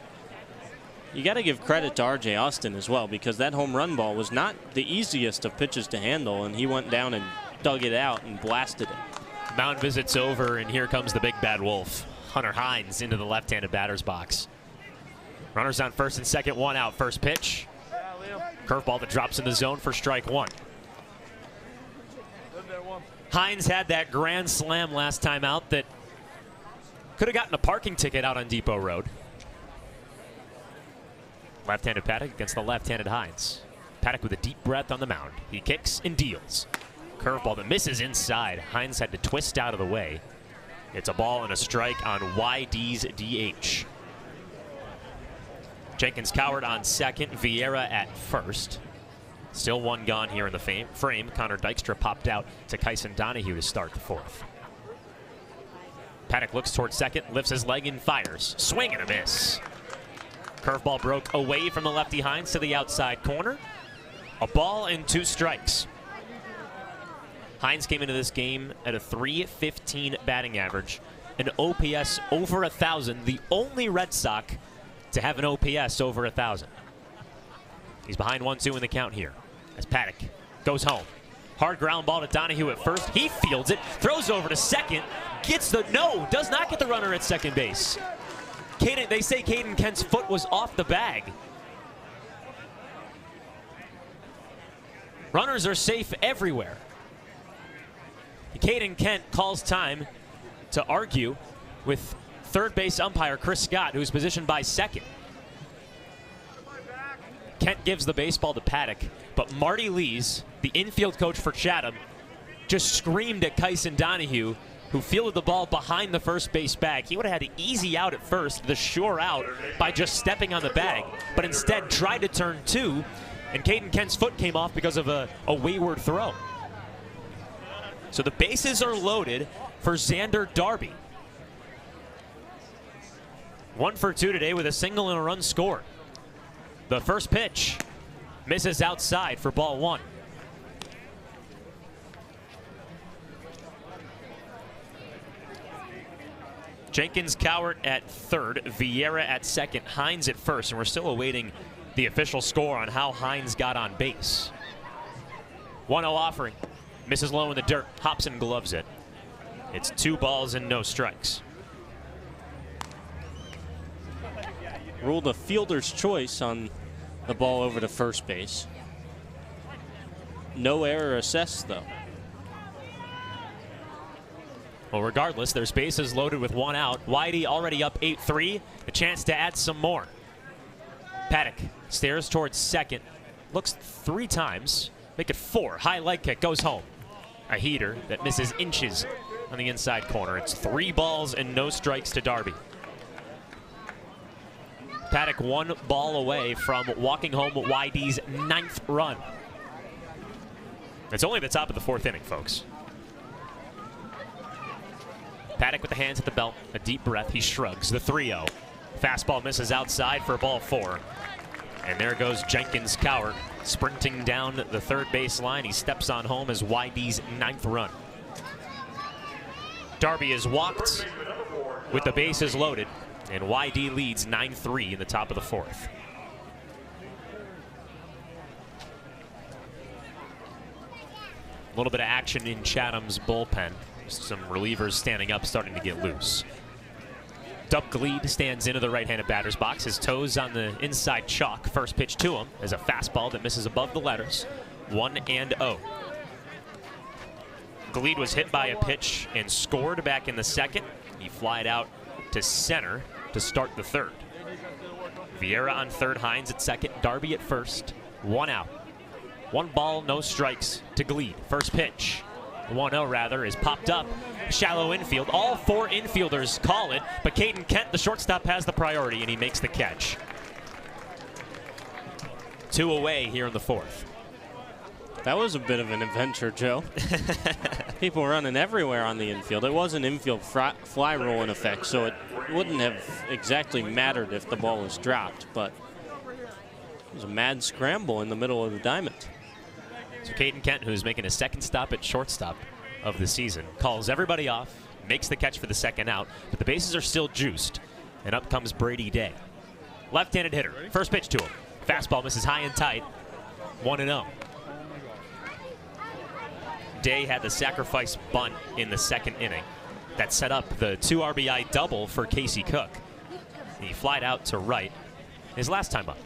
you got to give credit to R.J. Austin as well, because that home run ball was not the easiest of pitches to handle, and he went down and dug it out and blasted it.
Mound visit's over, and here comes the big bad wolf. Hunter Hines into the left-handed batter's box. Runners on first and second, 1 out. First pitch. Curveball that drops in the zone for strike 1. Hines had that grand slam last time out that could have gotten a parking ticket out on Depot Road. Left-handed Paddock against the left-handed Hines. Paddock with a deep breath on the mound. He kicks and deals. Curveball that misses inside. Hines had to twist out of the way. It's a ball and a strike on YD's DH. Jenkins Coward on second, Vieira at first. Still one gone here in the frame. Connor Dykstra popped out to Kyson Donahue to start the fourth. Paddock looks towards second, lifts his leg and fires. Swing and a miss. Curveball broke away from the lefty Hines to the outside corner. A ball and 2 strikes. Hines came into this game at a .315 batting average, an OPS over 1,000, the only Red Sox to have an OPS over 1,000. He's behind 1-2 in the count here as Paddock goes home. Hard ground ball to Donahue at first. He fields it, throws over to second, does not get the runner at second base. They say Caden Kent's foot was off the bag. Runners are safe everywhere. Caden Kent calls time to argue with third base umpire Chris Scott, who's positioned by second. Kent gives the baseball to Paddock, but Marty Lees, the infield coach for Chatham, just screamed at Kyson Donahue, who fielded the ball behind the first base bag. He would have had to easy out at first, the sure out, by just stepping on the bag, but instead tried to turn 2, and Caden Kent's foot came off because of a wayward throw. So the bases are loaded for Xander Darby. 1 for 2 today with a single and a run scored. The first pitch misses outside for ball 1. Jenkins Cowart at third, Vieira at second, Hines at first, and we're still awaiting the official score on how Hines got on base. 1-0 offering. Misses low in the dirt. Hobson gloves it. It's 2 balls and no strikes.
Ruled a fielder's choice on the ball over to first base. No error assessed, though.
Well, regardless, there's bases loaded with 1 out. Whitey already up 8-3. A chance to add some more. Paddock stares towards second. Looks 3 times. Make it 4. High leg kick goes home. A heater that misses inches on the inside corner. It's 3 balls and no strikes to Darby. Paddock 1 ball away from walking home YD's 9th run. It's only the top of the 4th inning, folks. Paddock with the hands at the belt, a deep breath, he shrugs, the 3-0. Fastball misses outside for ball 4. And there goes Jenkins Cowart, sprinting down the third base line. He steps on home as YD's 9th run. Darby is walked with the bases loaded, and YD leads 9-3 in the top of the 4th. A little bit of action in Chatham's bullpen. Some relievers standing up, starting to get loose. Dub Gleed stands into the right-handed batter's box. His toes on the inside chalk. First pitch to him is a fastball that misses above the letters. 1-0. Gleed was hit by a pitch and scored back in the second. He flied out to center to start the third. Vieira on third, Hines at second, Darby at first. 1 out. 1 ball, no strikes to Gleed. First pitch. 1-0 rather, is popped up. Shallow infield. All 4 infielders call it, but Caden Kent, the shortstop, has the priority, and he makes the catch. 2 away here in the 4th.
That was a bit of an adventure, Joe. People running everywhere on the infield. It was an infield fly rule in effect, so it wouldn't have exactly mattered if the ball was dropped, but it was a mad scramble in the middle of the diamond.
So Caden Kent, who's making his 2nd stop at shortstop of the season, calls everybody off, makes the catch for the 2nd out, but the bases are still juiced, and up comes Brady Day. Left-handed hitter, first pitch to him. Fastball misses high and tight, 1-0. Day had the sacrifice bunt in the 2nd inning that set up the 2 RBI double for Casey Cook. He flied out to right his last time up.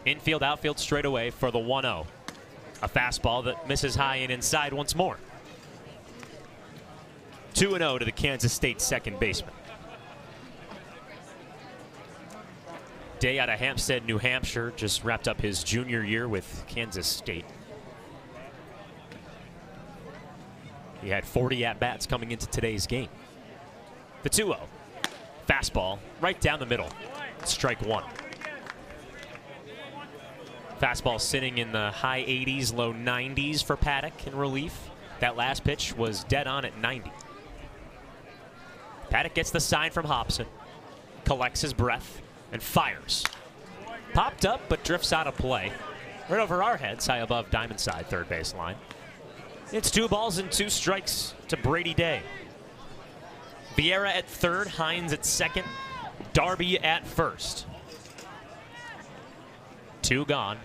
Infield, outfield straight away for the 1-0. A fastball that misses high and inside once more. 2-0 to the Kansas State second baseman. Day out of Hampstead, New Hampshire, just wrapped up his junior year with Kansas State. He had 40 at-bats coming into today's game. The 2-0. Fastball right down the middle. Strike one. Fastball sitting in the high 80s, low 90s for Paddock in relief. That last pitch was dead on at 90. Paddock gets the sign from Hobson, collects his breath, and fires. Popped up, but drifts out of play. Right over our heads, high above diamond side, third base line. It's 2 balls and 2 strikes to Brady Day. Vieira at third, Hines at second, Darby at first. 2 gone.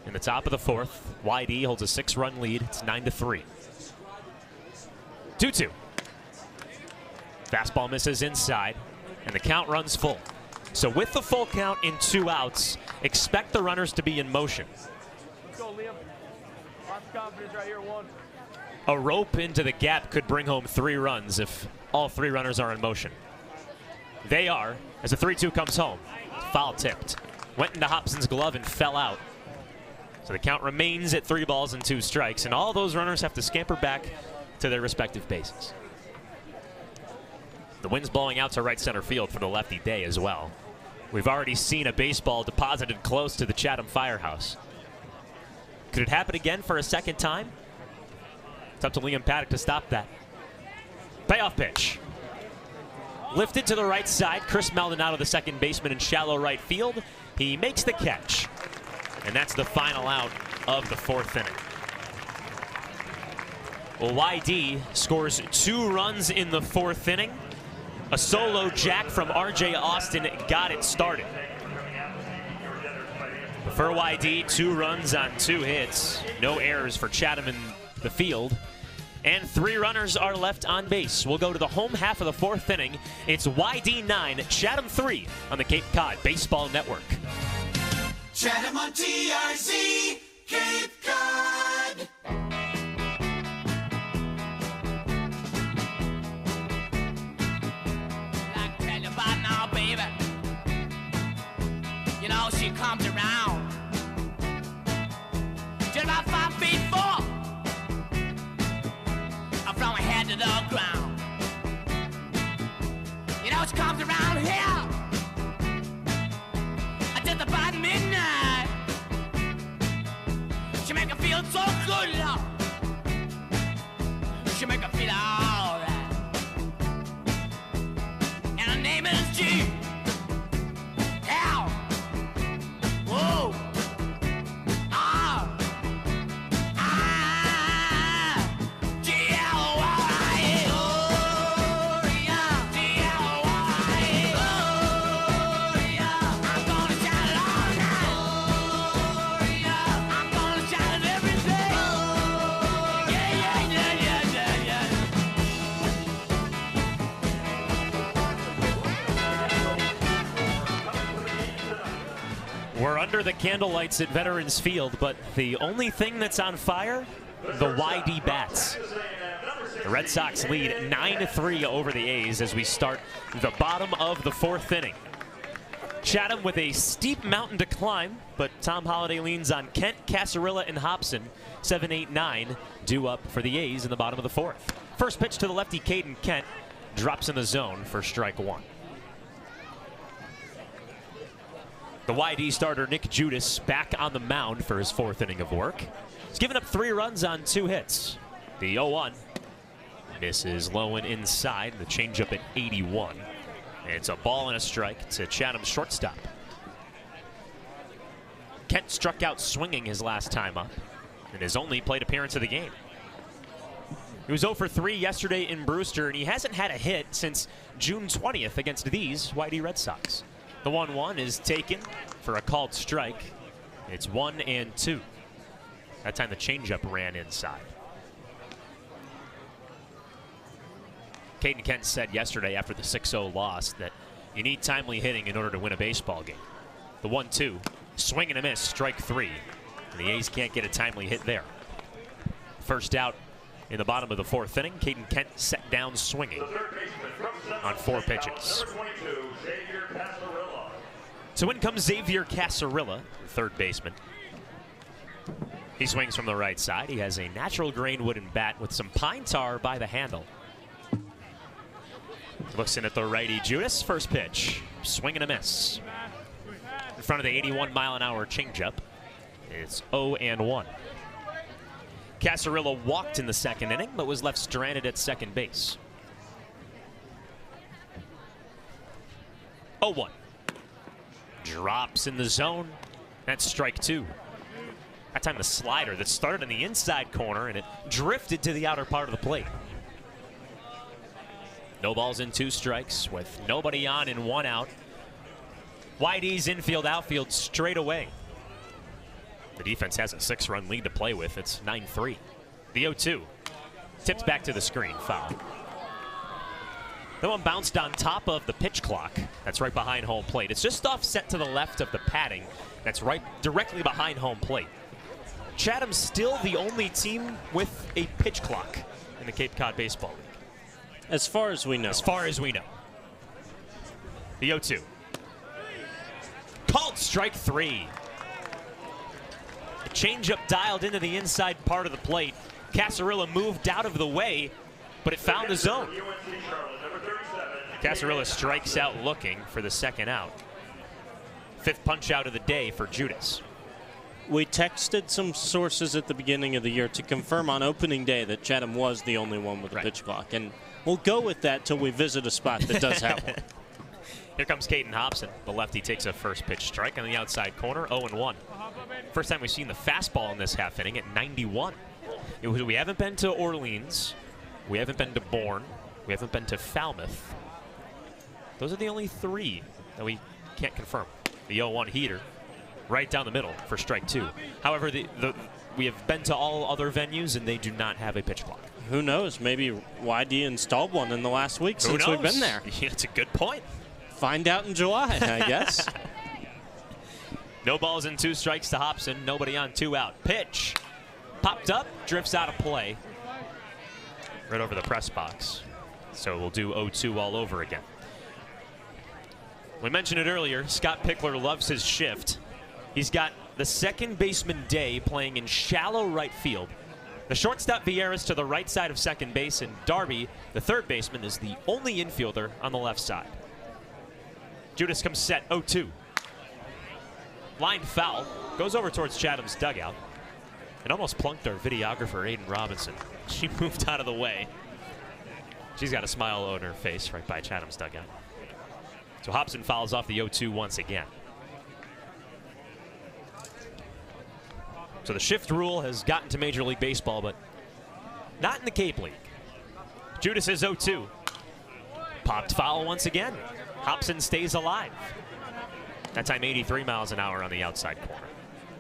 In the top of the fourth, YD holds a 6-run lead. It's 9-3. 2-2. Fastball misses inside, and the count runs full. So with the full count in 2 outs, expect the runners to be in motion.
Let's go, Liam. Lots of confidence right here, 1.
A rope into the gap could bring home 3 runs if all 3 runners are in motion. They are, as the 3-2 comes home. Foul tipped. Went into Hobson's glove and fell out. So the count remains at 3 balls and 2 strikes, and all those runners have to scamper back to their respective bases. The wind's blowing out to right center field for the lefty Day as well. We've already seen a baseball deposited close to the Chatham Firehouse. Could it happen again for a second time? It's up to Liam Paddock to stop that. Payoff pitch. Lifted to the right side. Chris Maldonado, the second baseman in shallow right field. He makes the catch. And that's the final out of the 4th inning. Well, YD scores 2 runs in the 4th inning. A solo jack from RJ Austin got it started. For YD, 2 runs on 2 hits. No errors for Chatham in the field. And 3 runners are left on base. We'll go to the home half of the 4th inning. It's YD 9, Chatham 3 on the Cape Cod Baseball Network.
Chatham on TRZ, Cape Cod.
Like tell you about now, baby. You know she comes around. Just about 5 feet 4. From her head to the ground. You know she comes around here. Just about midnight. She make her feel so good, Lord. She make her feel alright. And her name is G. L. Whoa.
We're under the candlelights at Veterans Field, but the only thing that's on fire, the YD bats. The Red Sox lead 9-3 over the A's as we start the bottom of the 4th inning. Chatham with a steep mountain to climb, but Tom Holliday leans on Kent, Casarilla, and Hobson. 7, 8, 9 due up for the A's in the bottom of the 4th. First pitch to the lefty, Caden Kent, drops in the zone for strike 1. The YD starter, Nick Judas, back on the mound for his 4th inning of work. He's given up 3 runs on 2 hits. The 0-1 misses low and inside. The changeup at 81. And it's a ball and a strike to Chatham's shortstop. Kent struck out swinging his last time up in his only plate appearance of the game. He was 0 for 3 yesterday in Brewster, and he hasn't had a hit since June 20th against these YD Red Sox. The 1-1 is taken for a called strike. It's 1-2. That time the changeup ran inside. Caden Kent said yesterday after the 6-0 loss that you need timely hitting in order to win a baseball game. The 1-2, swing and a miss, strike 3. And the A's can't get a timely hit there. First out in the bottom of the 4th inning. Caden Kent set down swinging on 4 pitches. So in comes Xavier Casarilla, third baseman. He swings from the right side. He has a natural grain wooden bat with some pine tar by the handle. Looks in at the righty Judas. First pitch, swing and a miss. In front of the 81-mile-an-hour changeup. It's 0-1. Casarilla walked in the 2nd inning, but was left stranded at second base. 0-1. Drops in the zone. That's strike 2. That time the slider that started in the inside corner and it drifted to the outer part of the plate. No balls and 2 strikes with nobody on and 1 out. YD's infield outfield straight away. The defense has a 6-run lead to play with. It's 9-3. The 0-2. Tipped back to the screen. Foul. That one bounced on top of the pitch clock. That's right behind home plate. It's just offset to the left of the padding. That's right directly behind home plate. Chatham's still the only team with a pitch clock in the Cape Cod Baseball League.
As far as we know.
As far as we know. The 0-2. Called strike 3. The changeup dialed into the inside part of the plate. Casarilla moved out of the way, but it found the zone. Casarilla strikes out looking for the 2nd out. 5th punch out of the day for Judas.
We texted some sources at the beginning of the year to confirm on opening day that Chatham was the only one with a pitch clock. And we'll go with that till we visit a spot that does have one.
Here comes Caden Hobson. The lefty takes a first pitch strike on the outside corner, 0-1. First time we've seen the fastball in this half inning at 91. We haven't been to Orleans. We haven't been to Bourne. We haven't been to Falmouth. Those are the only 3 that we can't confirm. The 0-1 heater. Right down the middle for strike 2. However, we have been to all other venues, and they do not have a pitch clock.
Who knows? Maybe YD installed one in the last week since we've been there.
Yeah, it's a good point.
Find out in July, I guess.
No balls and 2 strikes to Hobson. Nobody on, 2 out. Pitch. Popped up, drifts out of play. Right over the press box. So we'll do 0-2 all over again. We mentioned it earlier. Scott Pickler loves his shift. He's got the 2nd baseman Day playing in shallow right field. The shortstop Vieira's to the right side of second base, and Darby, the 3rd baseman, is the only infielder on the left side. Judas comes set, 0-2. Line foul, goes over towards Chatham's dugout, and almost plunked our videographer, Aiden Robinson. She moved out of the way. She's got a smile on her face right by Chatham's dugout. So Hobson fouls off the 0-2 once again. So the shift rule has gotten to Major League Baseball, but not in the Cape League. Judas is 0-2. Popped foul once again. Hobson stays alive. That time 83 miles an hour on the outside corner.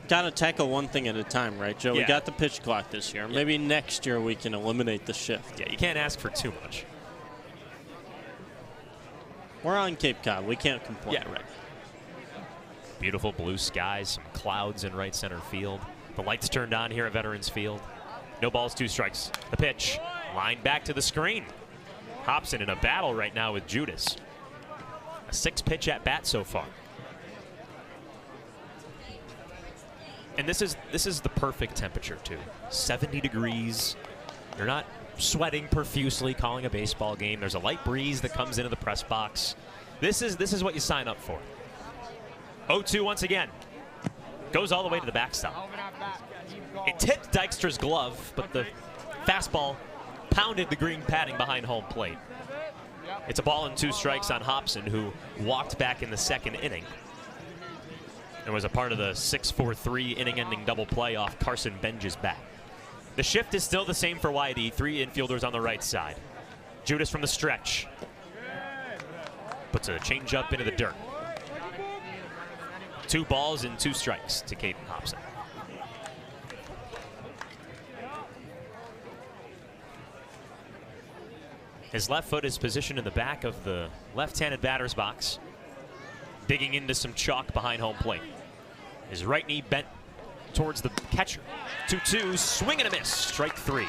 Got to tackle one thing at a time, right, Joe?
Yeah.
We got the pitch clock this year. Maybe next year we can eliminate the shift.
Yeah, you can't ask for too much.
We're on Cape Cod. We can't complain.
Yeah, right. Beautiful blue skies, some clouds in right center field. The lights turned on here at Veterans Field. No balls, 2 strikes. The pitch, line back to the screen. Hobson in a battle right now with Judas. A 6-pitch at bat so far. And this is the perfect temperature too. 70 degrees. You're not sweating profusely calling a baseball game. There's a light breeze that comes into the press box. This is what you sign up for. 0-2 once again. Goes all the way to the backstop. It tipped Dykstra's glove, but the fastball pounded the green padding behind home plate. It's a ball and 2 strikes on Hobson, who walked back in the 2nd inning and was a part of the 6-4-3 inning-ending double play off Carson Benge's bat. The shift is still the same for YD. 3 infielders on the right side. Judas from the stretch. Puts a changeup into the dirt. 2 balls and 2 strikes to Caden Hobson. His left foot is positioned in the back of the left-handed batter's box, digging into some chalk behind home plate. His right knee bent towards the catcher. 2-2, swing and a miss, strike 3.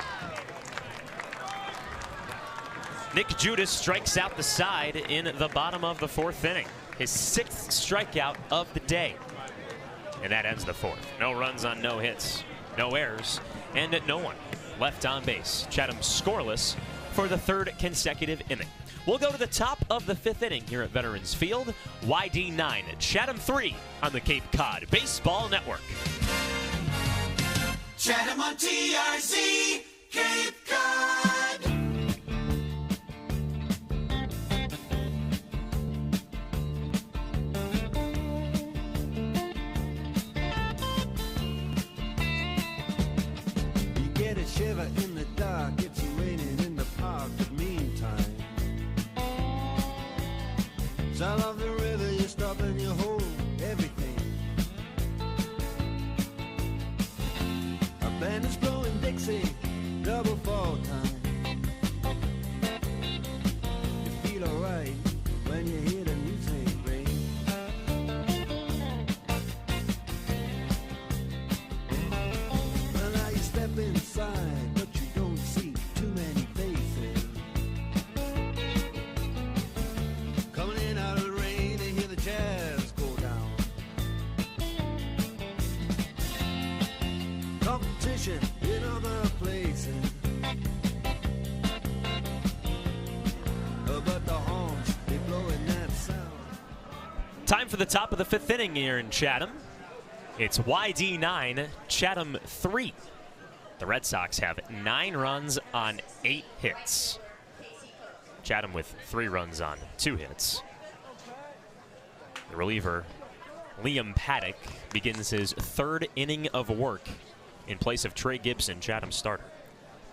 Nick Judas strikes out the side in the bottom of the 4th inning. His 6th strikeout of the day. And that ends the 4th. No runs on no hits, no errors, and no one left on base. Chatham scoreless for the 3rd consecutive inning. We'll go to the top of the 5th inning here at Veterans Field. YD 9, Chatham 3 on the Cape Cod Baseball Network.
Chatham on TRC, Cape Cod. You get a shiver in the dark, it's raining in the park, but meantime, south of the river, you stop and you hold everything. A band is blowing Dixie, double fall time. You feel alright when you hear the music ring. Well, now you step inside, but you don't see too many faces. Coming in out of the rain and hear the jazz go down. Competition in other places, but the horns, they blowing that sound.
Time for the top of the 5th inning here in Chatham. It's YD 9, Chatham 3. The Red Sox have 9 runs on 8 hits. Chatham with 3 runs on 2 hits. The reliever, Liam Paddock, begins his 3rd inning of work in place of Trey Gibson, Chatham's starter.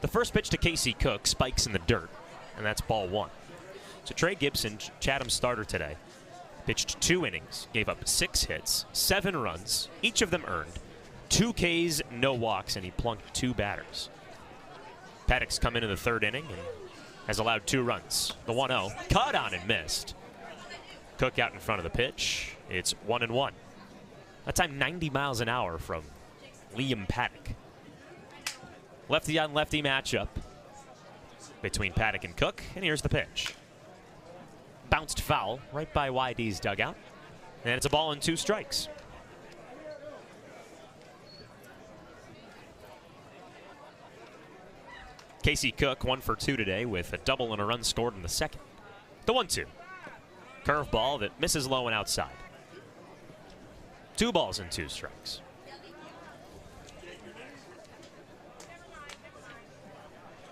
The first pitch to Casey Cook spikes in the dirt, and that's ball 1. So Trey Gibson, Chatham's starter today, pitched 2 innings, gave up 6 hits, 7 runs, each of them earned, 2 Ks, no walks, and he plunked 2 batters. Paddock's come into the 3rd inning and has allowed 2 runs. The 1-0, cut on and missed. Cook out in front of the pitch. It's 1-1. That time 90 miles an hour from Liam Paddock. Lefty on lefty matchup between Paddock and Cook, and here's the pitch. Bounced foul right by YD's dugout, and it's a ball and 2 strikes. Casey Cook 1 for 2 today with a double and a run scored in the 2nd. The 1-2. Curveball that misses low and outside. 2 balls and 2 strikes.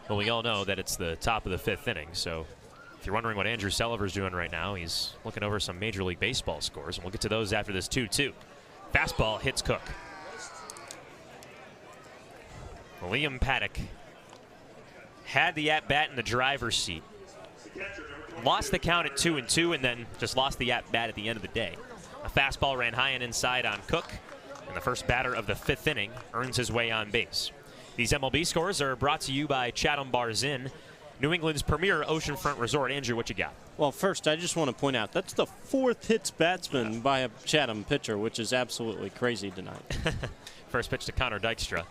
Well, we all know that it's the top of the 5th inning, so if you're wondering what Andrew Selover's doing right now, he's looking over some Major League Baseball scores, and we'll get to those after this 2-2. Fastball hits Cook. Liam Paddock had the at-bat in the driver's seat. Lost the count at 2-2 and then just lost the at-bat at the end of the day. A fastball ran high and inside on Cook, and the first batter of the 5th inning earns his way on base. These MLB scores are brought to you by Chatham Bars Inn, New England's premier oceanfront resort. Andrew, what you got?
Well, first, I just want to point out that's the 4th hits batsman by a Chatham pitcher, which is absolutely crazy tonight.
First pitch to Connor Dykstra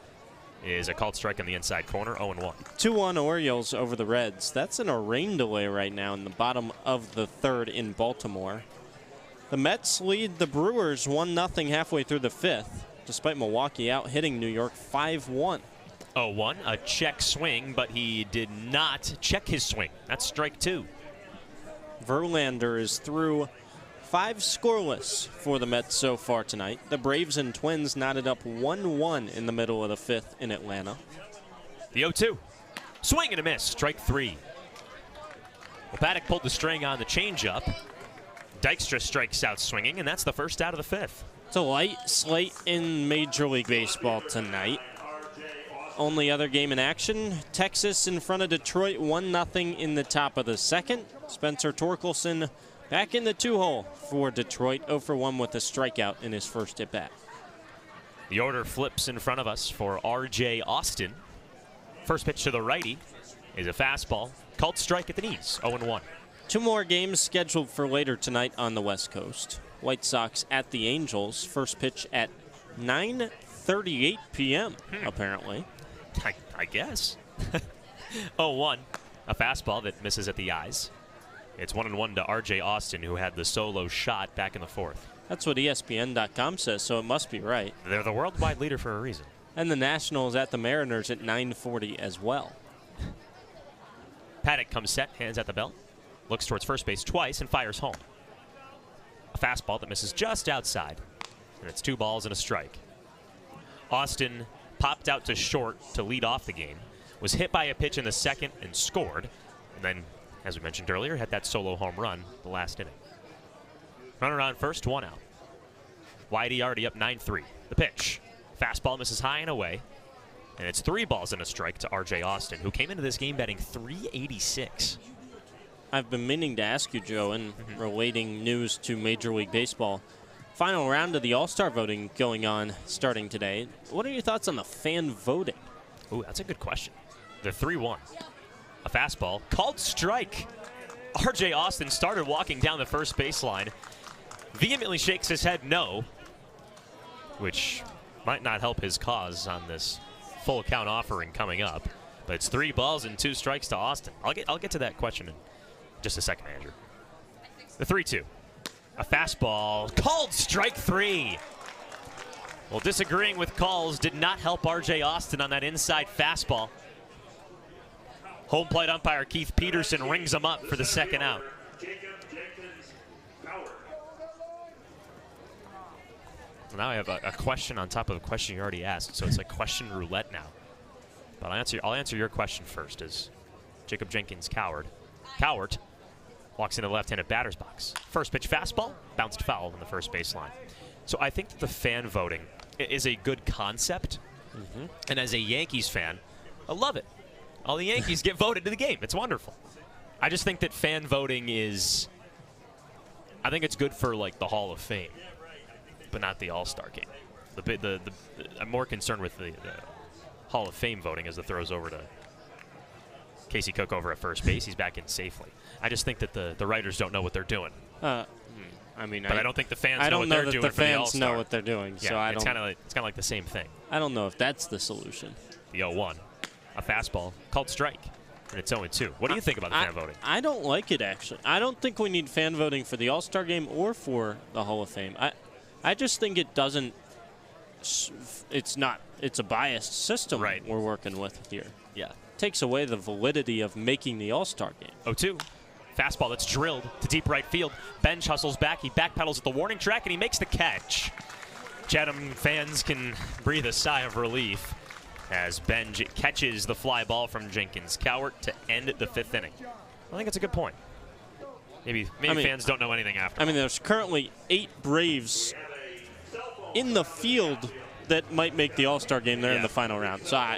is a called strike in the inside corner, 0-1.
2-1 Orioles over the Reds. That's in a rain delay right now in the bottom of the 3rd in Baltimore. The Mets lead the Brewers 1-0 halfway through the 5th, despite Milwaukee out hitting New York 5-1.
0-1, a check swing, but he did not check his swing. That's strike 2.
Verlander is through 5 scoreless for the Mets so far tonight. The Braves and Twins knotted up 1-1 in the middle of the 5th in Atlanta.
The 0-2, swing and a miss, strike 3. Well, Paddock pulled the string on the changeup. Dykstra strikes out swinging, and that's the first out of the 5th.
It's a light slate in Major League Baseball tonight. Only other game in action, Texas in front of Detroit 1-0 in the top of the 2nd. Spencer Torkelson back in the 2-hole for Detroit, 0-for-1 with a strikeout in his first at-bat.
The order flips in front of us for R.J. Austin. First pitch to the righty is a fastball, called strike at the knees, 0-1.
2 more games scheduled for later tonight on the West Coast. White Sox at the Angels, first pitch at 9:30 3:38 p.m., apparently.
I guess. 0-1, a fastball that misses at the eyes. It's 1-1 to R.J. Austin, who had the solo shot back in the fourth.
That's what ESPN.com says, so it must be right.
They're the worldwide leader for a reason.
And the Nationals at the Mariners at 9:40 as well.
Paddock comes set, hands at the belt, looks towards first base twice, and fires home. A fastball that misses just outside, and it's 2 balls and a strike. Austin popped out to short to lead off the game, was hit by a pitch in the second and scored, and then, as we mentioned earlier, had that solo home run the last inning. Runner on first, 1 out. Whitey already up 9-3. The pitch. Fastball misses high and away, and it's 3 balls and a strike to R.J. Austin, who came into this game batting .386.
I've been meaning to ask you, Joe, in relating news to Major League Baseball. Final round of the All-Star voting going on starting today. What are your thoughts on the fan voting?
Ooh, that's a good question. The 3-1. A fastball called strike. R.J. Austin started walking down the first baseline, vehemently shakes his head no, which might not help his cause on this full count offering coming up. But it's 3 balls and 2 strikes to Austin. I'll get to that question in just a second, Andrew. The 3-2. A fastball called strike 3. Well, disagreeing with calls did not help R.J. Austin on that inside fastball. Home plate umpire Keith Peterson rings him up for the second out. Now I have a question on top of a question you already asked, so it's like question roulette now. But I'll answer your question first. As Jacob Jenkins Cowart walks into the left-handed batter's box. First pitch fastball, bounced foul on the first baseline. So I think that the fan voting is a good concept, and as a Yankees fan, I love it. All the Yankees get voted to the game. It's wonderful. I just think that fan voting is, I think it's good for like the Hall of Fame, but not the All-Star game. I'm more concerned with the Hall of Fame voting as the throws over to Casey Cook over at first base. He's back in safely. I just think that the writers don't know what they're doing.
I
don't think the fans know what they're doing for the All-Star.
I don't know that the fans know what they're doing.
Yeah,
so
it's kind of like the same thing.
I don't know if that's the solution.
The 0-1. A fastball called strike, and it's 0-2. What do you think about the fan voting?
I don't like it, actually. I don't think we need fan voting for the All-Star game or for the Hall of Fame. I just think it doesn't – it's a biased system we're working with here.
Yeah.
Takes away the validity of making the All-Star game.
0-2. Fastball that's drilled to deep right field. Benj hustles back. He backpedals at the warning track, and he makes the catch. Chatham fans can breathe a sigh of relief as Benj catches the fly ball from Jenkins Cowart to end the 5th inning. I think it's a good point. Maybe fans don't know anything after.
There's currently 8 Braves in the field that might make the All-Star game there in the final round. So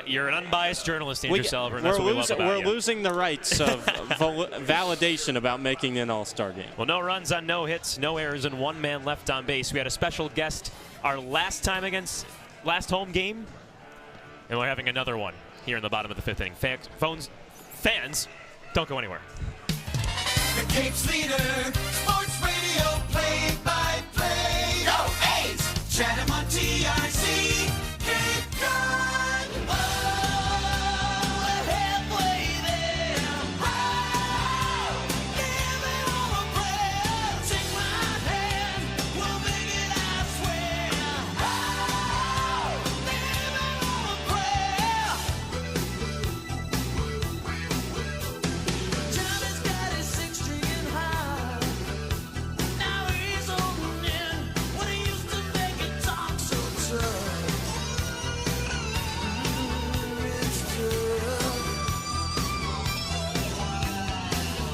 you're an unbiased journalist, Andrew Selover, and that's what we love about you.
We're losing the rights of validation about making an All-Star game.
Well, no runs on no hits, no errors, and 1 man left on base. We had a special guest our last home game, and we're having another one here in the bottom of the 5th inning. Fans, don't go anywhere.
The Cape's leader, sports radio play-by-play. Go A's! Chatham on TRC. Cape Cod. Oh, we're halfway there. Oh, give me all a prayer. Take my hand, we'll make it, I swear. Oh, give me all a prayer. Johnny's got his 6-string high. Now he's holding in what he used to make it talk so tough. It's tough.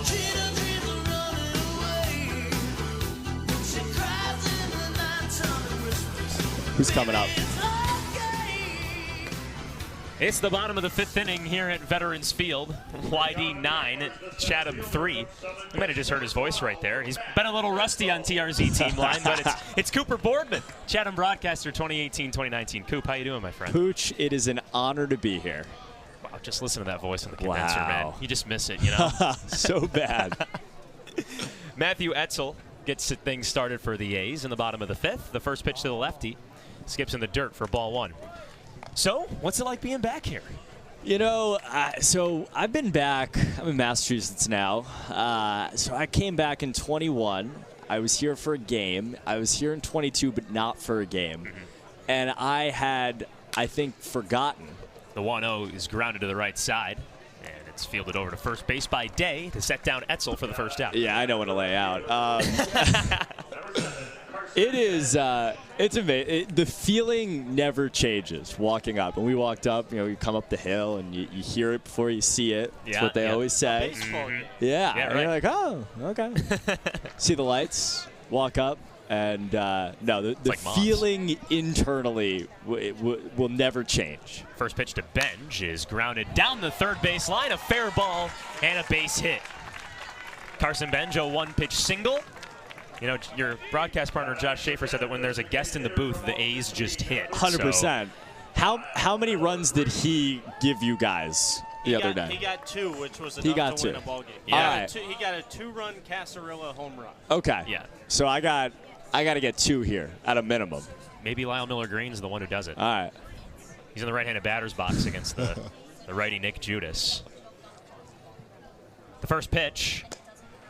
Gina dreams of running away. She cries in the nighttime and whispers.
Who's coming up?
It's the bottom of the 5th inning here at Veterans Field. YD 9, Chatham 3. You might have just heard his voice right there. He's been a little rusty on TRZ team line, but it's Cooper Boardman, Chatham broadcaster 2018-2019. Coop, how you doing, my friend?
Pooch, it is an honor to be here.
Wow, just listen to that voice on the condenser, man. You just miss it,
So bad.
Matthew Etzel gets things started for the A's in the bottom of the 5th. The first pitch to the lefty. skips in the dirt for ball 1. So, what's it like being back here?
You know, so I've been back. I'm in Massachusetts now. So I came back in 21. I was here for a game. I was here in 22, but not for a game. And I had, I think, forgotten.
The 1-0 is grounded to the right side. And it's fielded over to first base by Day to set down Etzel for the first out.
Yeah, I know when to lay out. It is, it's amazing. The feeling never changes walking up. When we walked up, you come up the hill and you hear it before you see it. That's what they always say. Yeah,
Yeah,
and
right.
you're like, oh, okay. See the lights, walk up, and no, the
like moms.
feeling internally will never change.
First pitch to Benj is grounded down the third base line, a fair ball, and a base hit. Carson Benj, a one-pitch single. You know, your broadcast partner, Josh Schaefer, said that when there's a guest in the booth, the A's just hit.
100%. How many runs did he give you guys the other day?
He got 2, which was
He
enough
got
to
2.
win a ball game.
Yeah.
He got a 2-run Casarilla home run.
Okay.
Yeah.
So I got to get 2 here at a minimum.
Maybe Lyle Miller Green's the one who does it.
All right.
He's in the right-handed batter's box against the righty Nick Judas. The first pitch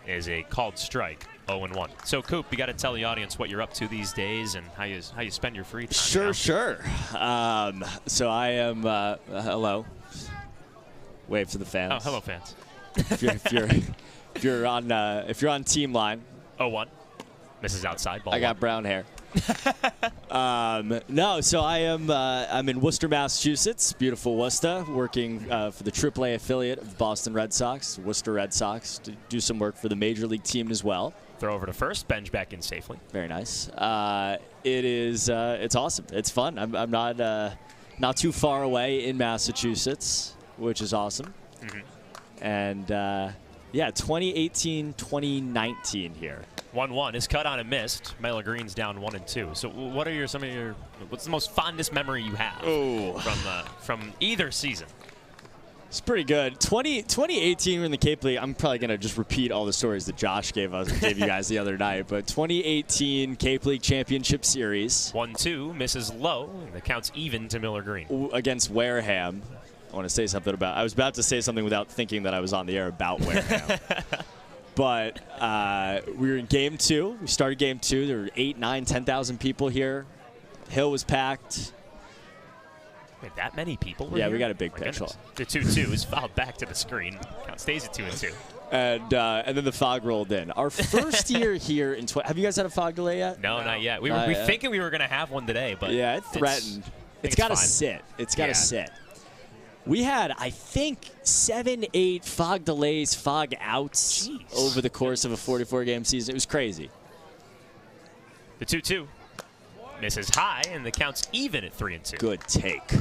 is a called strike, 0-1. So, Coop, you got to tell the audience what you're up to these days and how you spend your free time.
Sure. So I am. Hello. Wave to the fans.
Oh, hello, fans.
If you're on team line.
0-1. Misses outside. Ball
I got
1.
brown hair. No, so I am. I'm in Worcester, Massachusetts. Beautiful Worcester, working for the AAA affiliate of the Boston Red Sox, Worcester Red Sox, to do some work for the Major League team as well.
Throw over to first. Benj back in safely.
Very nice. It is. It's awesome. It's fun. I'm not too far away in Massachusetts, which is awesome. And yeah, 2018, 2019 here.
1-1 is cut on and missed. Miller Green's down 1-2. So what are what's the most fondest memory you have from either season?
It's pretty good. 2018 we're in the Cape League. I'm probably going to just repeat all the stories that Josh gave you guys the other night. But 2018 Cape League Championship Series.
1-2 misses low. The count's even to Miller Green.
Against Wareham. I want to say something about. I was about to say something without thinking that I was on the air about Wareham. But we were in Game 2. We started Game 2. There were 8, 9, 10,000 people here. Hill was packed.
Wait, that many people were
Yeah,
here?
we got a big
My
pitch.
goodness. The 2-2 is fouled back to the screen. Count stays at 2-2.
And then the fog rolled in. Our first year here in have you guys had a fog delay yet?
No, not yet. We were thinking we were going to have one today, but
yeah, it threatened. It's got to sit. It's got to sit. We had, I think, 7, 8 fog delays, fog outs over the course of a 44-game season. It was crazy.
The 2-2 misses high, and the count's even at 3-2.
Good take.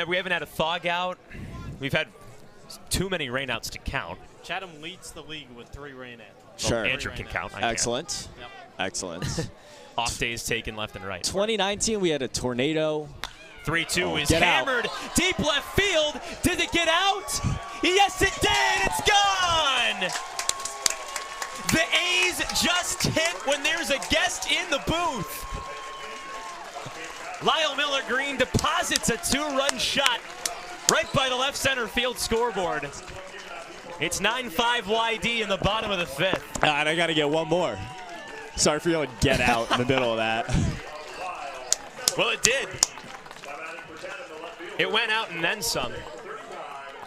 We haven't had a fog out. We've had too many rainouts to count.
Chatham leads the league with 3 rainouts.
Sure.
Andrew can count. I
Excellent.
Yep.
Excellent.
Off days taken left and right.
2019, we had a tornado.
3-2 is
get
hammered. Deep left field. Did it get out? Yes, it did. It's gone. The A's just hit when there's a guest in the booth. Lyle Miller Green deposits a 2-run shot right by the left center field scoreboard. It's 9-5 YD in the bottom of the 5th.
And I got to get one more. Sorry for yelling get out in the middle of that.
Well, it did. It went out and then some.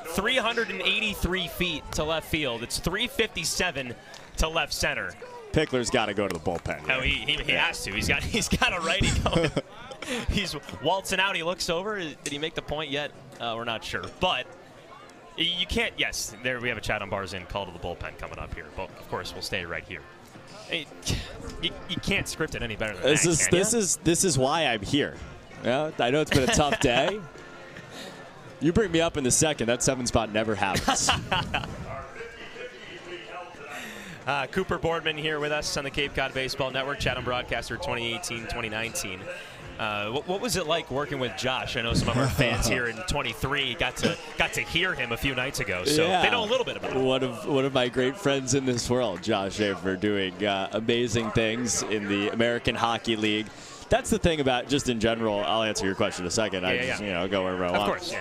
383 feet to left field. It's 357 to left center.
Pickler's got to go to the bullpen.
Oh, he has to. He's got a righty going. He's waltzing out. He looks over. Did he make the point yet? We're not sure. But you can't. Yes, there we have a Chatham Bars Inn call to the bullpen coming up here. But of course, we'll stay right here. You can't script it any better than that.
This is why I'm here. Yeah, I know it's been a tough day. You bring me up in the second, that 7 spot never happens.
Cooper Boardman here with us on the Cape Cod Baseball Network, Chatham broadcaster 2018-2019. What was it like working with Josh? I know some of our fans here in 23 got to hear him a few nights ago, so they know a little bit about him.
One of my great friends in this world, Josh Schaefer, doing amazing things in the American Hockey League. That's the thing about just in general. I'll answer your question in a second. I just go wherever I want.
Of course,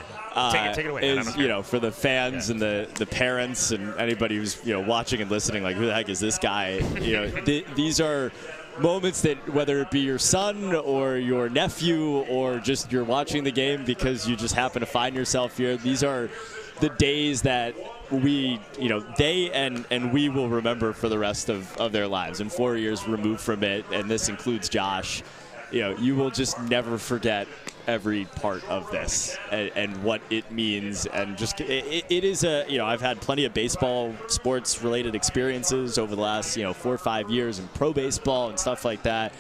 take it away.
Is for the fans and the parents and anybody who's watching and listening, like, who the heck is this guy? These are moments that, whether it be your son or your nephew or just you're watching the game because you just happen to find yourself here, these are the days that they and we will remember for the rest of their lives. And 4 years removed from it, and this includes Josh, you will just never forget every part of this and what it means. And just it is I've had plenty of baseball sports related experiences over the last 4 or 5 years in pro baseball and stuff like that.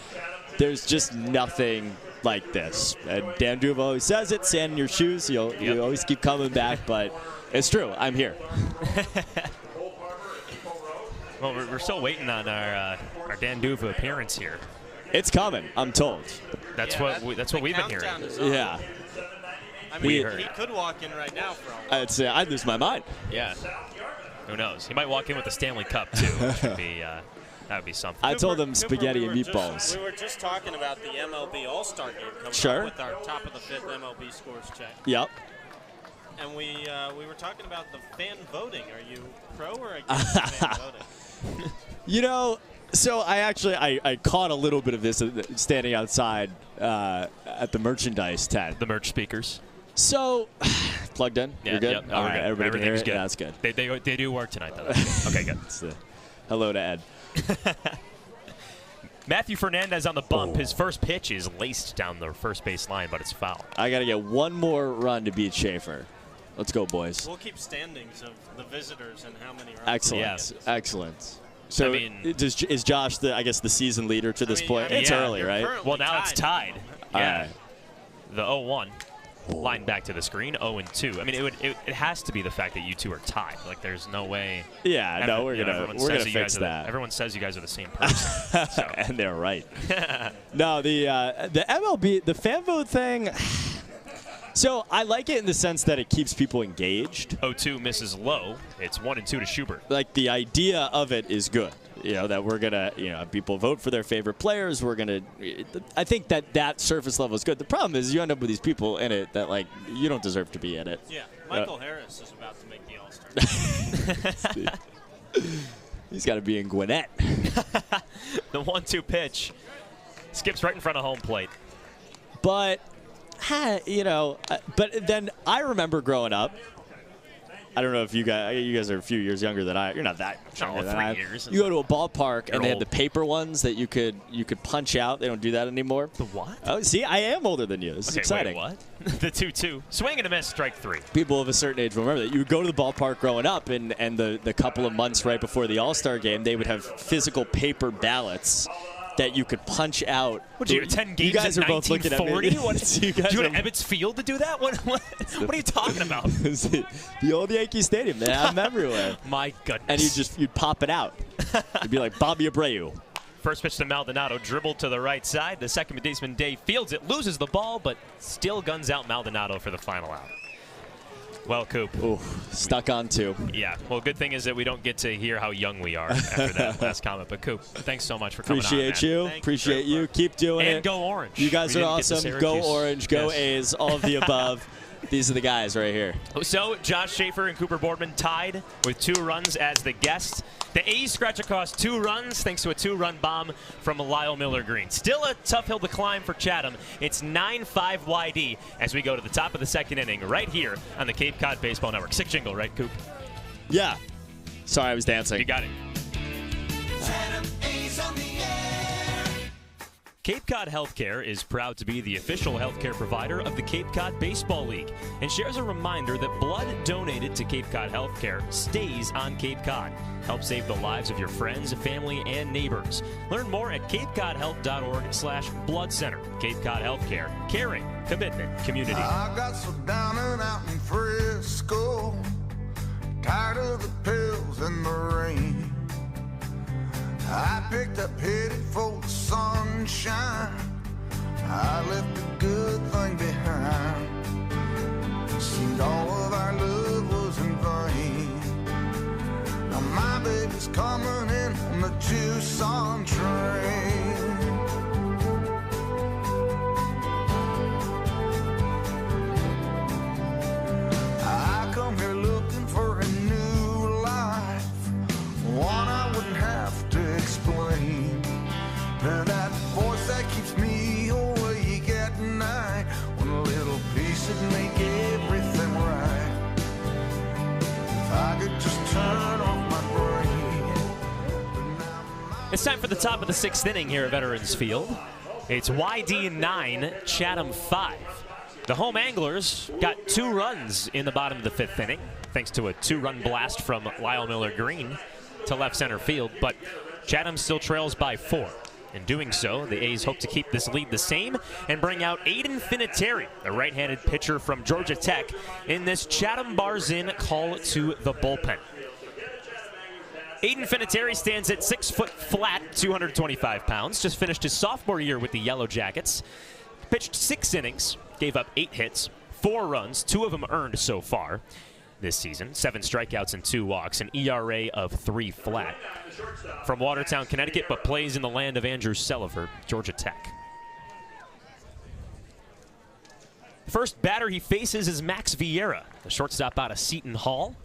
There's just nothing like this. And Dan Duva always says it, sand in your shoes, you always keep coming back, but it's true, I'm here.
Well, we're still waiting on our Dan Duva appearance here.
It's coming, I'm told.
That's what we've been hearing.
Yeah.
I mean, he could walk in right now for all.
I'd lose my mind.
Yeah. Who knows? He might walk in with the Stanley Cup too, which would be that would be something.
I told him spaghetti and meatballs.
We were just talking about the MLB All-Star game coming
Sure.
up with our top of the fifth MLB scores check.
Yep.
And we were talking about the fan voting. Are you pro or against fan voting?
So I caught a little bit of this standing outside at the merchandise tent.
The merch speakers.
So, plugged in?
Yeah,
You're good?
Yep,
All right, everybody can hear it?
good.
Yeah, that's good.
They do work tonight, though. Okay, good.
Hello to Ed.
Matthew Fernandez on the bump. His first pitch is laced down the first base line, but it's foul.
I got to get one more run to beat Schaefer. Let's go, boys.
We'll keep standings of the visitors and how many runs.
Excellent. Excellent. So, is Josh the season leader to this point? It's early, right?
Well, now it's tied.
Yeah.
Right. The 0-1. Line back to the screen, 0-2. I mean, it has to be the fact that you two are tied. Like, there's no way.
Yeah, no, we're gonna fix that.
Everyone says you guys are the same person, so.
And they're right. No, the MLB, the fan vote thing. So I like it in the sense that it keeps people engaged.
0-2 misses low. It's 1-2 to Schubert.
Like, the idea of it is good. That we're gonna, people vote for their favorite players. We're gonna. I think that surface level is good. The problem is you end up with these people in it that, like, you don't deserve to be in it.
Yeah, Michael Harris is about to make the All-Star.
He's got to be in Gwinnett.
The 1-2 pitch skips right in front of home plate.
But, but then I remember growing up. I don't know if you guys are a few years younger than I. You're not that much younger than I am.
3 years.
You go to a ballpark and they had the paper ones that you could punch out. They don't do that anymore.
The what?
Oh, see, I am older than you. This is exciting.
Wait, what? The 2-2. Swing and a miss, strike 3.
People of a certain age will remember that. You would go to the ballpark growing up, and the couple of months right before the All-Star game, they would have physical paper ballots that you could punch out.
What, you attend games
you guys
in
are both looking at me.
1940? Do you go to Ebbets Field to do that? What are you talking about?
The old Yankee Stadium. They have them everywhere.
My goodness.
And you'd pop it out. It'd be like Bobby Abreu.
First pitch to Maldonado, dribbled to the right side. The second baseman, Dave, fields it, loses the ball, but still guns out Maldonado for the final out. Well, Coop.
Ooh, stuck on 2.
Yeah. Well, good thing is that we don't get to hear how young we are after that last comment. But, Coop, thanks so much for coming
Appreciate
on,
you.
man.
Appreciate you. Keep doing it.
And go Orange.
You guys are awesome. Go Orange. Go
Yes.
A's. All of the above. These are the guys right here.
So, Josh Schaefer and Cooper Boardman tied with 2 runs as the guests. The A's scratch across 2 runs thanks to a 2-run bomb from Lyle Miller Green. Still a tough hill to climb for Chatham. It's 9-5 YD as we go to the top of the second inning right here on the Cape Cod Baseball Network. 6 jingle, right, Coop?
Yeah. Sorry, I was dancing.
You got it.
Chatham A's on the air.
Cape Cod Healthcare is proud to be the official healthcare provider of the Cape Cod Baseball League and shares a reminder that blood donated to Cape Cod Healthcare stays on Cape Cod. Help save the lives of your friends, family, and neighbors. Learn more at capecodhealth.org/blood center. Cape Cod Healthcare. Caring, commitment, community.
I got so down and out in Frisco, tired of the pills and the rain. I picked up, headed for the sunshine. I left a good thing behind. Seemed all of our love was in vain. Now my baby's coming in on the Tucson train. I come here looking for a new life, one I wouldn't have to explain. That voice that keeps me awake at night, when a little piece would make everything right. If I could just turn off my brain.
It's time for the top of the 6th inning here at Veterans Field. It's YD 9, Chatham 5. The home Anglers got 2 runs in the bottom of the 5th inning, thanks to a 2-run blast from Lyle Miller Green to left center field, but Chatham still trails by 4. In doing so, the A's hope to keep this lead the same and bring out Aiden Finateri, a right-handed pitcher from Georgia Tech, in this Chatham Bars In call to the bullpen. Aiden Finateri stands at 6 foot flat, 225 pounds, just finished his sophomore year with the Yellow Jackets. Pitched 6 innings, gave up 8 hits, 4 runs, 2 of them earned so far this season, 7 strikeouts and 2 walks, an ERA of 3 flat. From Watertown, Connecticut, but plays in the land of Andrew Selover, Georgia Tech. First batter he faces is Max Vieira, the shortstop out of Seton Hall.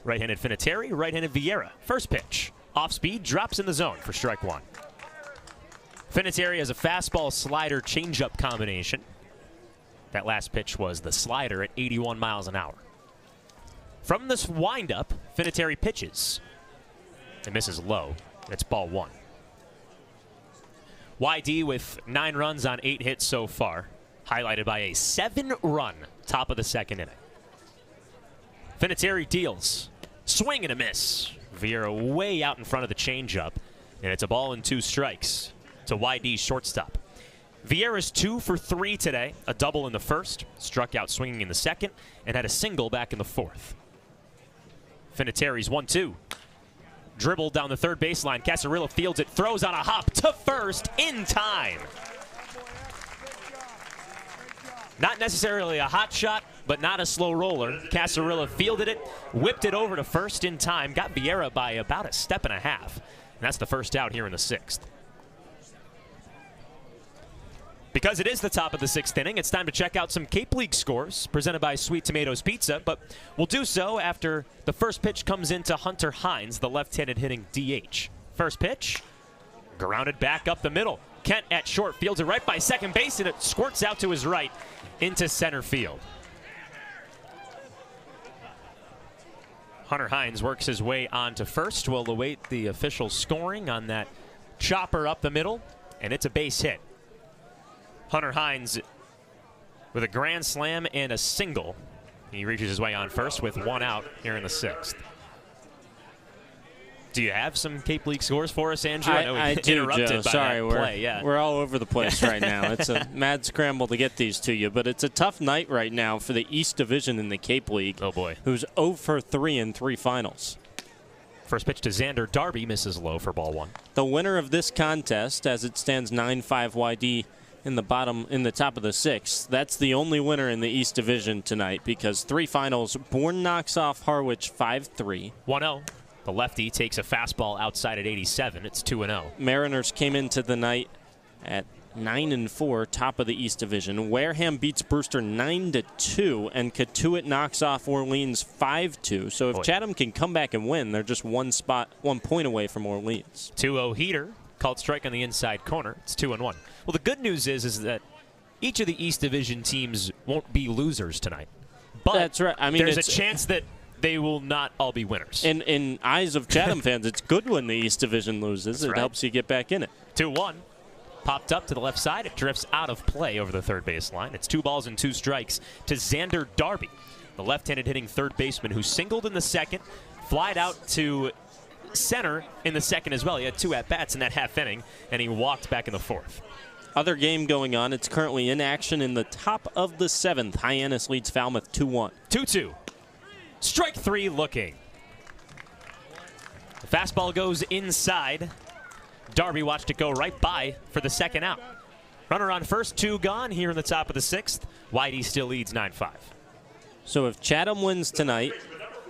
Right-handed Finateri, right-handed Vieira. First pitch, off speed, drops in the zone for strike 1. Finateri has a fastball slider changeup combination. That last pitch was the slider at 81 miles an hour. From this windup, Finateri pitches. It misses low. It's ball 1. YD with 9 runs on 8 hits so far, highlighted by a 7-run top of the 2nd inning. Finateri deals. Swing and a miss. Vieira way out in front of the changeup, and it's a ball and 2 strikes to YD's shortstop. Vieira's 2 for 3 today, a double in the first, struck out swinging in the second, and had a single back in the 4th. Finateri's 1-2. Dribble down the third baseline. Casarilla fields it, throws on a hop to first in time. Not necessarily a hot shot, but not a slow roller. Casarilla fielded it, whipped it over to first in time, got Vieira by about a step and a half. And that's the first out here in the 6th. Because it is the top of the 6th inning, it's time to check out some Cape League scores presented by Sweet Tomatoes Pizza, but we'll do so after the first pitch comes into Hunter Hines, the left-handed hitting DH. First pitch, grounded back up the middle. Kent at short fields it right by second base, and it squirts out to his right into center field. Hunter Hines works his way on to first. We'll await the official scoring on that chopper up the middle, and it's a base hit. Hunter Hines with a grand slam and a single. He reaches his way on first with 1 out here in the 6th. Do you have some Cape League scores for us, Andrew? I know we
I do,
interrupted
Joe.
by
Sorry,
that play. Yeah.
we're all over the place right now. It's a mad scramble to get these to you, but it's a tough night right now for the East Division in the Cape League.
Oh, boy.
Who's 0 for 3 in 3 finals.
First pitch to Xander Darby misses low for ball 1.
The winner of this contest, as it stands 9-5 YD in the top of the 6th, that's the only winner in the East Division tonight because 3 finals. Bourne knocks off Harwich 5-3.
1-0. The lefty takes a fastball outside at 87. It's 2-0.
Mariners came into the night at 9-4, top of the East Division. Wareham beats Brewster 9-2, and Catuit knocks off Orleans 5-2. So if Chatham can come back and win, they're just 1 point away from Orleans.
2-0 heater. Called strike on the inside corner. It's 2-1. Well, the good news is that each of the East Division teams won't be losers tonight. But
that's right. I mean,
there's a chance that they will not all be winners.
In eyes of Chatham fans, it's good when the East Division loses. It helps you get back in it.
2-1. Popped up to the left side. It drifts out of play over the third baseline. It's 2 balls and 2 strikes to Xander Darby, the left-handed hitting third baseman who singled in the second, flied out to center in the second as well. He had 2 at-bats in that half inning, and he walked back in the 4th.
Other game going on. It's currently in action in the top of the 7th. Hyannis leads Falmouth 2-1.
2-2. Strike 3 looking. The fastball goes inside. Darby watched it go right by for the second out. Runner on first, 2 gone here in the top of the 6th. Whitey still leads 9-5.
So if Chatham wins tonight,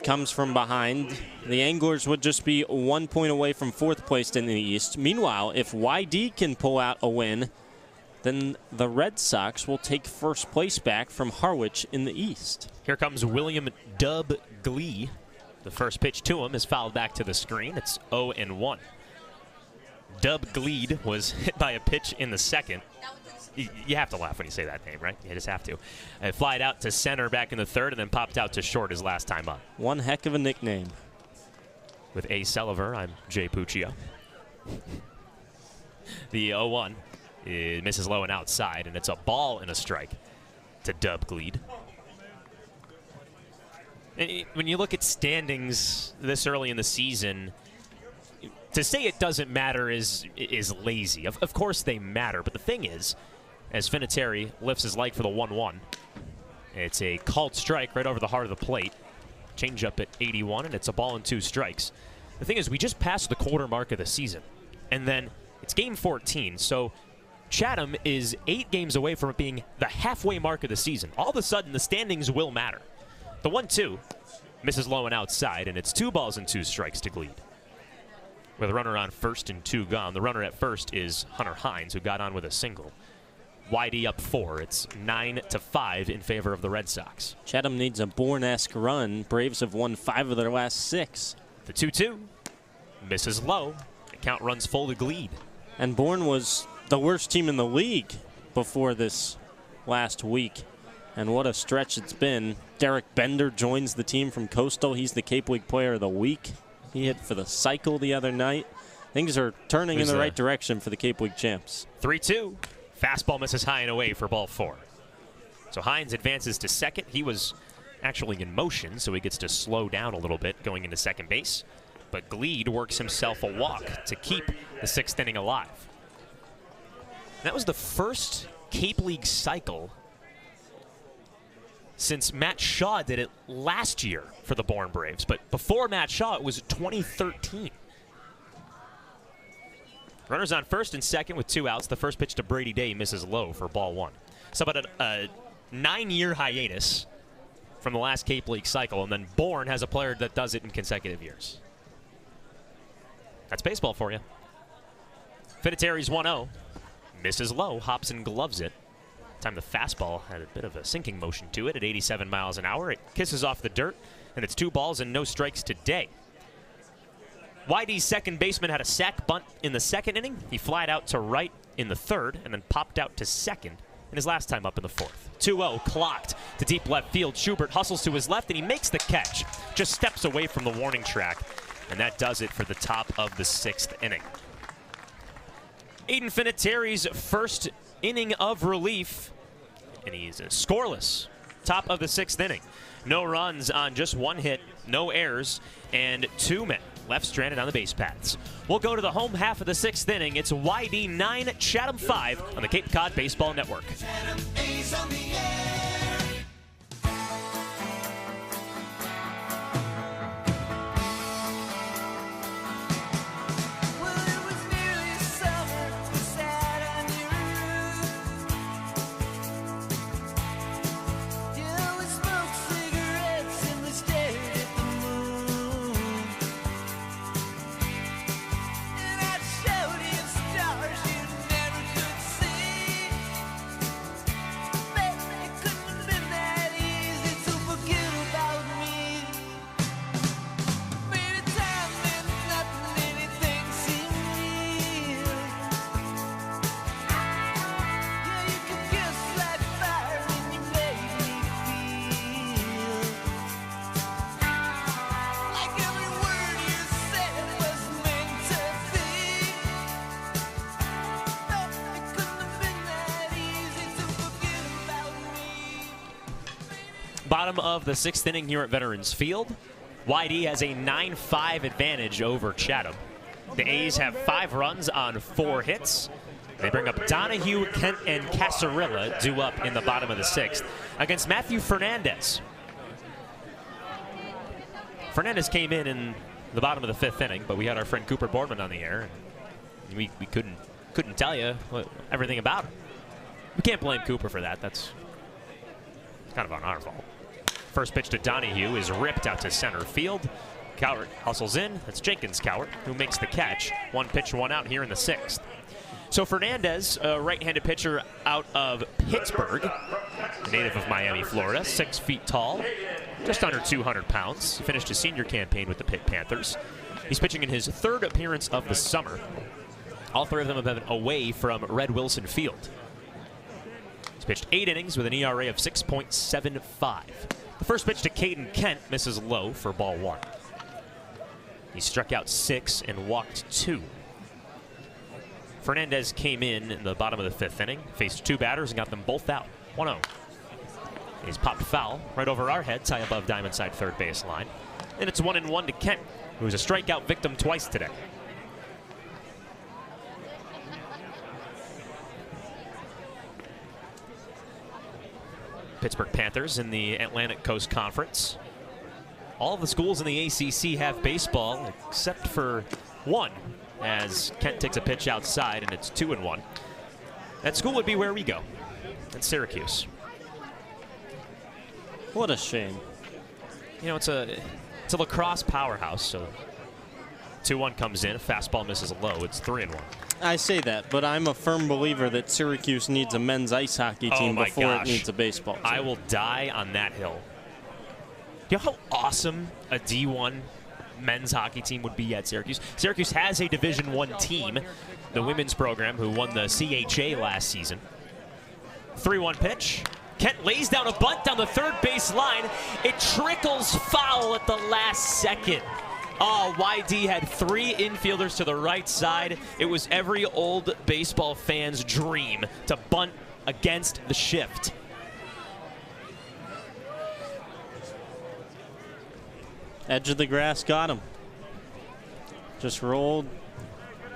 comes from behind, the Anglers would just be 1 point away from 4th place in the East. Meanwhile, if YD can pull out a win, then the Red Sox will take 1st place back from Harwich in the East.
Here comes William Dub Glee. The first pitch to him is fouled back to the screen. It's 0-1. Dub Gleed was hit by a pitch in the second. You have to laugh when you say that name, right? You just have to. It flied out to center back in the 3rd and then popped out to short his last time up.
One heck of a nickname.
With A. Selover, I'm Jay Puccio. The 0-1 misses low and outside, and it's a ball and a strike to Dub Gleed. And when you look at standings this early in the season, to say it doesn't matter is lazy. Of course they matter, but the thing is, as Finiteri lifts his leg for the 1-1, it's a called strike right over the heart of the plate. Change up at 81, and it's a ball and 2 strikes. The thing is, we just passed the quarter mark of the season, and then it's game 14, so Chatham is 8 games away from it being the halfway mark of the season. All of a sudden, the standings will matter. The 1-2 misses low and outside, and it's 2 balls and 2 strikes to Gleed. With a runner on first and 2 gone. The runner at first is Hunter Hines, who got on with a single. YD up 4. It's 9-5 in favor of the Red Sox.
Chatham needs a Bourne-esque run. Braves have won 5 of their last 6.
The 2-2 misses low. The count runs full to Gleed.
And Bourne was the worst team in the league before this last week. And what a stretch it's been. Derek Bender joins the team from Coastal. He's the Cape League Player of the Week. He hit for the cycle the other night. Things are turning in the right direction for the Cape League champs.
3-2. Fastball misses high and away for ball 4. So Hines advances to second. He was actually in motion, so he gets to slow down a little bit going into second base. But Gleed works himself a walk to keep the 6th inning alive. That was the first Cape League cycle since Matt Shaw did it last year for the Bourne Braves. But before Matt Shaw, it was 2013. Runners on first and second with 2 outs. The first pitch to Brady Day misses low for ball 1. So about a 9-year hiatus from the last Cape League cycle, and then Bourne has a player that does it in consecutive years. That's baseball for you. Finitteri's 1-0. Misses low. Hobson gloves it. Time the fastball had a bit of a sinking motion to it at 87 miles an hour. It kisses off the dirt, and it's 2 balls and no strikes today. YD's second baseman had a sac bunt in the 2nd inning. He flied out to right in the 3rd and then popped out to second in his last time up in the 4th. 2-0 clocked to deep left field. Schubert hustles to his left, and he makes the catch. Just steps away from the warning track, and that does it for the top of the 6th inning. Aiden Finitteri's first inning of relief, and he's scoreless. Top of the 6th inning. No runs on just 1 hit, no errors, and 2 men left stranded on the base paths. We'll go to the home half of the 6th inning. It's YD 9, Chatham 5 on the Cape Cod Baseball Network. Bottom of the 6th inning here at Veterans Field. YD has a 9-5 advantage over Chatham. The A's have 5 runs on 4 hits. They bring up Donahue, Kent, and Casarilla due up in the bottom of the 6th against Matthew Fernandez. Fernandez came in the bottom of the 5th inning, but we had our friend Cooper Boardman on the air, and we couldn't tell you everything about him. We can't blame Cooper for that. That's kind of on our fault. First pitch to Donahue is ripped out to center field. Cowart hustles in. That's Jenkins Cowart who makes the catch. 1 pitch, 1 out here in the 6th. So Fernandez, a right-handed pitcher out of Pittsburgh, native of Miami, Florida, 6 feet tall, just under 200 pounds. He finished his senior campaign with the Pitt Panthers. He's pitching in his 3rd appearance of the summer. All 3 of them have been away from Red Wilson Field. He's pitched 8 innings with an ERA of 6.75. The first pitch to Caden Kent misses low for ball 1. He struck out 6 and walked 2. Fernandez came in the bottom of the 5th inning, faced 2 batters and got them both out. 1-0. He's popped foul right over our heads, high above diamond side third base line. And it's 1-1 to Kent, who was a strikeout victim twice today. Pittsburgh Panthers in the Atlantic Coast Conference. All of the schools in the ACC have baseball except for one, as Kent takes a pitch outside and it's 2-1. That school would be where we go. That's Syracuse.
What a shame.
You know, it's a lacrosse powerhouse, so 2-1 comes in, a fastball misses low, it's 3-1.
I say that, but I'm a firm believer that Syracuse needs a men's ice hockey team before it needs a baseball team.
I will die on that hill. You know how awesome a D1 men's hockey team would be at Syracuse? Syracuse has a Division I team, the women's program, who won the CHA last season. 3-1 pitch. Kent lays down a bunt down the third base line. It trickles foul at the last second. Oh, YD had 3 infielders to the right side. It was every old baseball fan's dream to bunt against the shift.
Edge of the grass got him. Just rolled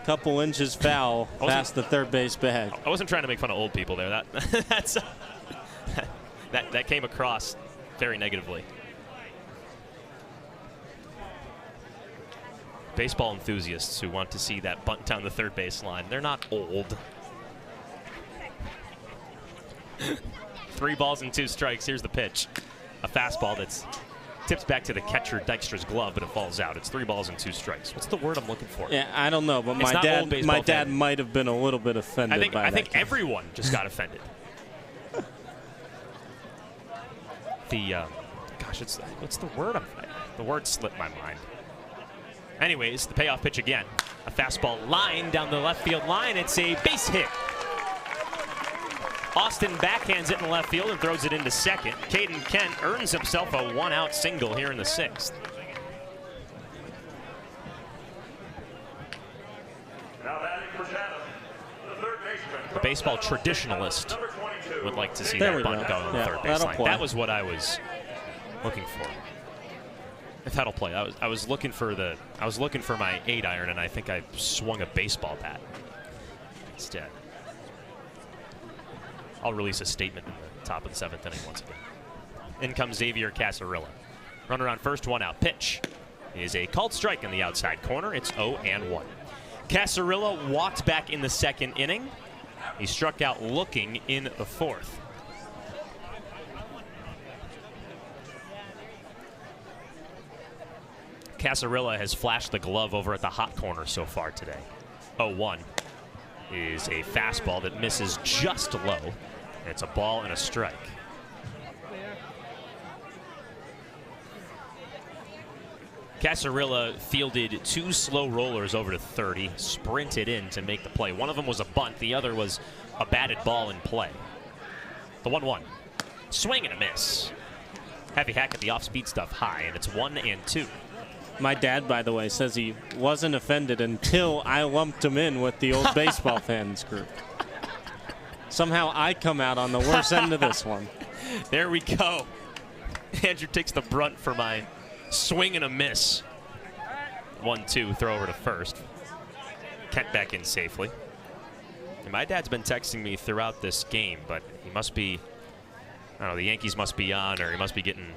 a couple inches foul past the third base bag.
I wasn't trying to make fun of old people there. That came across very negatively. Baseball enthusiasts who want to see that bunt down the third base line, they're not old. 3 balls and 2 strikes. Here's the pitch. A fastball that's tips back to the catcher Dykstra's glove, but it falls out. It's 3 balls and 2 strikes. What's the word I'm looking for?
Yeah, I don't know, but my dad might have been a little bit offended by that.
I think everyone just got offended. What's the word? The word slipped my mind. Anyways, the payoff pitch again. A fastball line down the left field line. It's a base hit. Austin backhands it in left field and throws it into second. Caden Kent earns himself a 1-out single here in the 6th. A baseball traditionalist would like to see that bunt go on the third base line. That was what I was looking for. If that'll play, I was looking for my 8-iron, and I think I swung a baseball bat instead. I'll release a statement in the top of the 7th inning once again. In comes Xavier Casarilla. Runner on first, 1 out. Pitch is a called strike in the outside corner. It's 0-1. Casarilla walked back in the 2nd inning. He struck out looking in the 4th. Casarilla has flashed the glove over at the hot corner so far today. 0-1 is a fastball that misses just low. It's a ball and a strike. Casarilla fielded 2 slow rollers over to 30, sprinted in to make the play. One of them was a bunt, the other was a batted ball in play. The 1-1. Swing and a miss. Heavy hack at the off-speed stuff high, and it's 1-2.
My dad, by the way, says he wasn't offended until I lumped him in with the old baseball fans group. Somehow I come out on the worst end of this one.
There we go. Andrew takes the brunt for my swing and a miss. 1-2, throw over to first. Kent back in safely. And my dad's been texting me throughout this game, but he must be, I don't know, the Yankees must be on, or he must be getting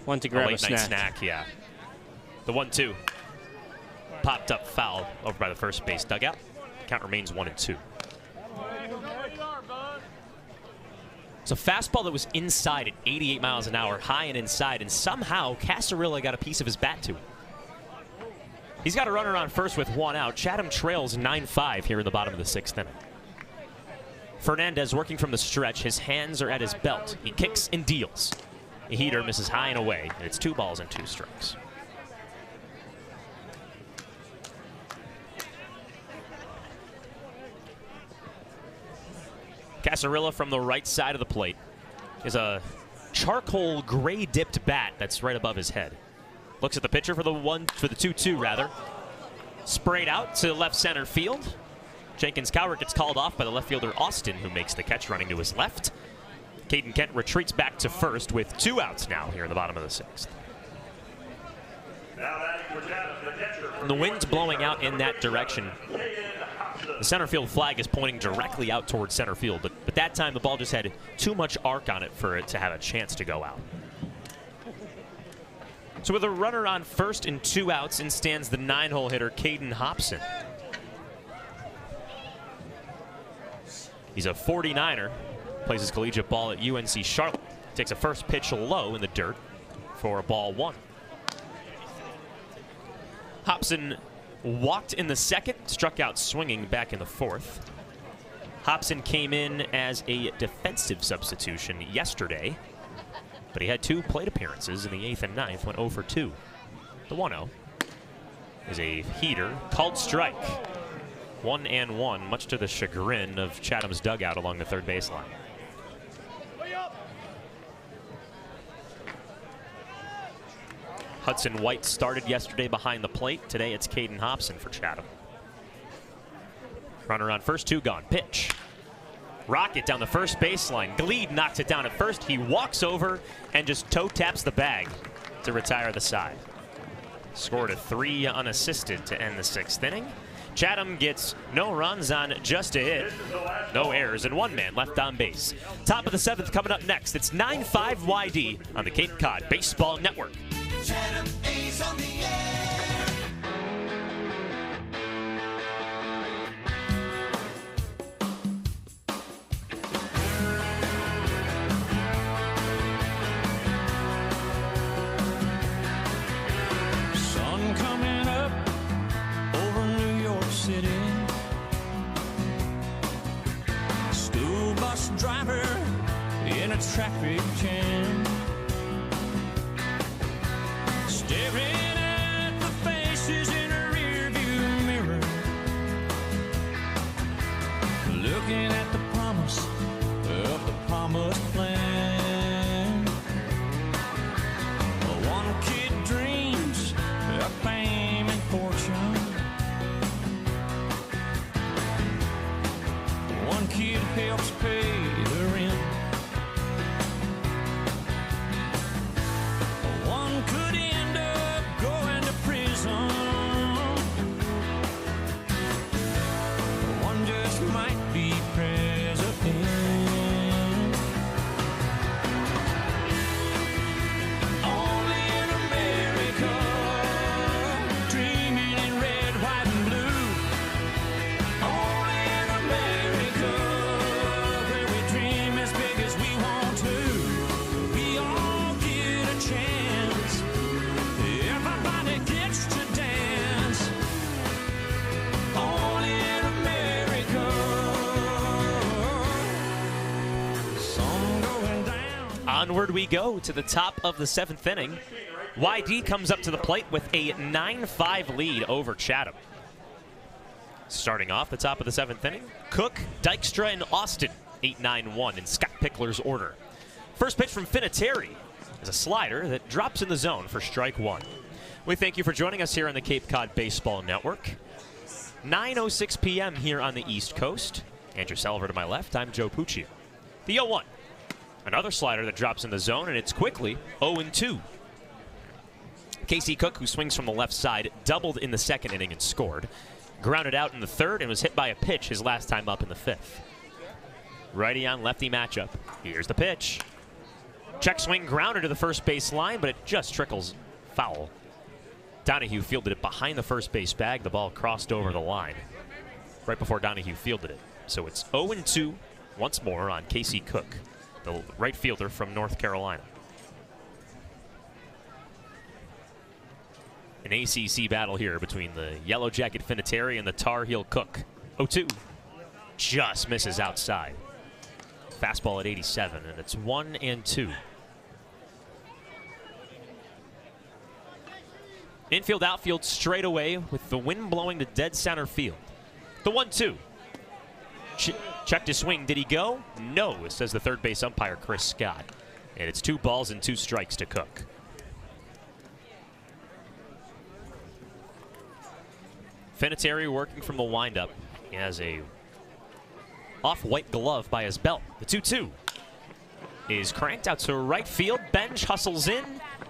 to grab
a late-night snack. Yeah. The 1-2. Popped up foul over by the first base dugout. Count remains 1-2. It's a fastball that was inside at 88 miles an hour, high and inside, and somehow Casarilla got a piece of his bat to it. He's got a runner on first with one out. Chatham trails 9-5 here in the bottom of the 6th inning. Fernandez working from the stretch. His hands are at his belt. He kicks and deals. A heater misses high and away, and it's 2 balls and 2 strikes. Casarilla from the right side of the plate is a charcoal gray dipped bat that's right above his head. Looks at the pitcher for the 2-2 rather. Sprayed out to left center field. Jenkins Coward gets called off by the left fielder Austin, who makes the catch running to his left. Caden Kent retreats back to first with 2 outs now here in the bottom of the 6th. And the wind's blowing out in that direction. The center field flag is pointing directly out towards center field, but that time the ball just had too much arc on it for it to have a chance to go out. So with a runner on first and 2 outs, in stands the 9-hole hitter Caden Hobson. He's a 49er, plays his collegiate ball at UNC Charlotte. Takes a first pitch low in the dirt for a ball 1. Hobson walked in the 2nd, struck out swinging back in the 4th. Hobson came in as a defensive substitution yesterday, but he had 2 plate appearances in the 8th and 9th, went 0 for 2. The 1-0 is a heater, called strike. 1-1, much to the chagrin of Chatham's dugout along the 3rd baseline. Hudson White started yesterday behind the plate. Today it's Caden Hobson for Chatham. Runner on first, 2 gone. Pitch. Rocket down the first baseline. Gleed knocks it down at first. He walks over and just toe taps the bag to retire the side. Scored a 3 unassisted to end the 6th inning. Chatham gets no runs on just a hit. No errors and 1 man left on base. Top of the 7th coming up next. It's 9-5 YD on the Cape Cod Baseball Network.
Chatham A's on the air.
Sun coming up over New York City. School bus driver in a traffic jam. Staring at the faces in a rearview mirror, looking at the promise of the promised land. One kid dreams of fame and fortune. One kid helps pay the rent. One could end up going to prison. One just might be president. Only in America, dreaming in red, white, and blue. Only in America, where we dream as big as we want to. We all get a chance. Everybody gets to dance. Only in America. Sun going down.
Onward we go to the top of the 7th inning. YD comes up to the plate with a 9-5 lead over Chatham. Starting off the top of the 7th inning, Cook, Dykstra, and Austin, 8-9-1 in Scott Pickler's order. First pitch from Finateri is a slider that drops in the zone for strike 1. We thank you for joining us here on the Cape Cod Baseball Network. 9:06 p.m. here on the East Coast. Andrew Selover to my left. I'm Joe Puccio. The 0-1. Another slider that drops in the zone, and it's quickly 0-2. Casey Cook, who swings from the left side, doubled in the 2nd inning and scored. Grounded out in the 3rd and was hit by a pitch his last time up in the 5th. Righty on lefty matchup. Here's the pitch. Check swing grounder to the first base line, but it just trickles foul. Donahue fielded it behind the first base bag. The ball crossed over the line right before Donahue fielded it. So it's 0-2 once more on Casey Cook. the right fielder from North Carolina. An ACC battle here between the Yellow Jacket Finateri and the Tar Heel Cook. 0-2. Just misses outside. Fastball at 87, and it's 1-2. Infield, outfield straight away with the wind blowing to dead center field. The 1-2. Checked his swing. Did he go? No, says the third base umpire, Chris Scott. And it's 2 balls and 2 strikes to Cook. Finateri working from the windup. He has a off-white glove by his belt. The 2-2 is cranked out to right field. Benj hustles in,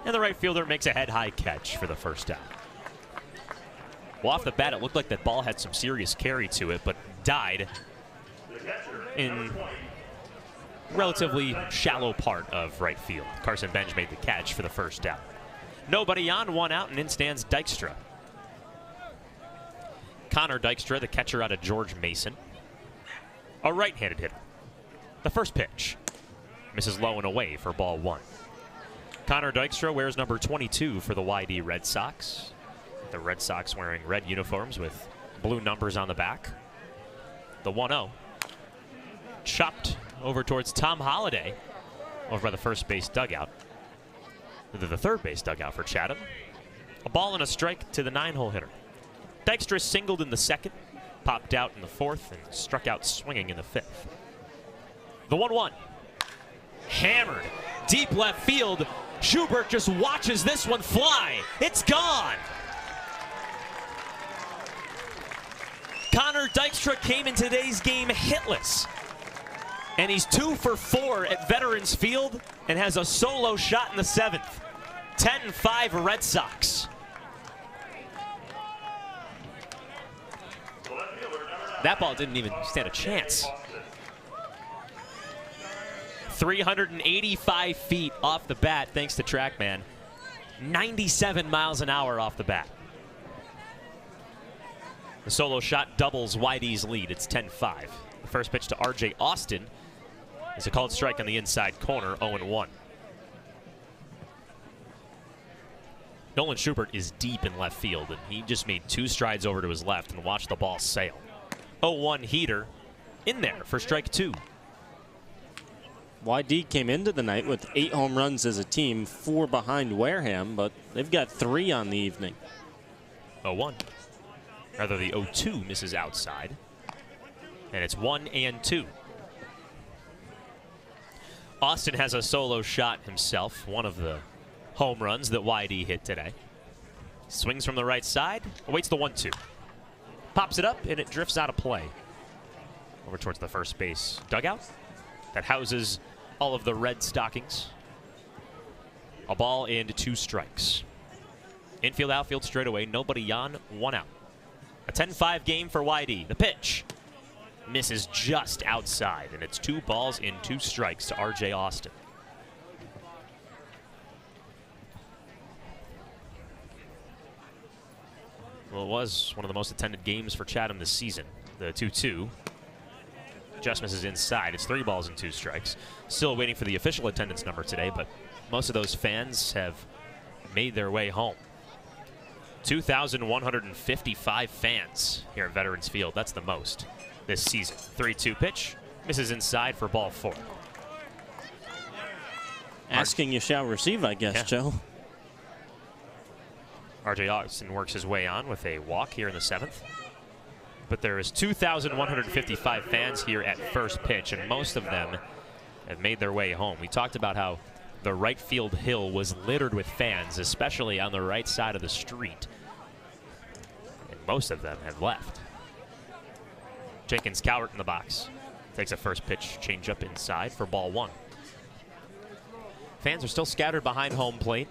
and the right fielder makes a head-high catch for the first out. Well, off the bat, it looked like that ball had some serious carry to it, but died in relatively shallow part of right field. Carson Benj made the catch for the first out. Nobody on, 1 out, and in stands Dykstra. Connor Dykstra, the catcher out of George Mason. A right-handed hitter. The first pitch misses low and away for ball 1. Connor Dykstra wears number 22 for the YD Red Sox. The Red Sox wearing red uniforms with blue numbers on the back. The 1-0. Chopped over towards Tom Holliday over by the first base dugout. The third base dugout for Chatham. A ball and a strike to the 9-hole hitter. Dykstra singled in the 2nd, popped out in the 4th, and struck out swinging in the 5th. The 1-1. Hammered. Deep left field. Schubert just watches this one fly. It's gone. Connor Dykstra came in today's game hitless. And he's 2 for 4 at Veterans Field and has a solo shot in the 7th. 10-5 Red Sox. That ball didn't even stand a chance. 385 feet off the bat, thanks to TrackMan. 97 miles an hour off the bat. The solo shot doubles YD's lead. It's 10-5. The first pitch to RJ Austin is a called strike on the inside corner, 0-1. Nolan Schubert is deep in left field, and he just made 2 strides over to his left and watched the ball sail. 0-1 heater in there for strike 2.
YD came into the night with 8 home runs as a team, 4 behind Wareham, but they've got 3 on the evening.
0-1. Rather, the 0-2 misses outside. And it's 1-2. Austin has a solo shot himself, one of the home runs that YD hit today. Swings from the right side, awaits the 1-2. Pops it up, and it drifts out of play. Over towards the first base dugout that houses all of the red stockings. A ball and 2 strikes. Infield, outfield straight away, nobody on, 1 out. A 10-5 game for YD. The pitch misses just outside, and it's 2 balls and 2 strikes to RJ Austin. Well, it was one of the most attended games for Chatham this season. The 2-2 just misses inside. It's 3 balls and 2 strikes. Still waiting for the official attendance number today, but most of those fans have made their way home. 2,155 fans here at Veterans Field. That's the most this season. 3-2 pitch. Misses inside for ball 4.
Asking you shall receive, I guess, Joe.
RJ Austin works his way on with a walk here in the 7th. But there is 2,155 fans here at first pitch, and most of them have made their way home. We talked about how the right field hill was littered with fans, especially on the right side of the street. And most of them have left. Jenkins Cowart in the box. Takes a first pitch change up inside for ball 1. Fans are still scattered behind home plate.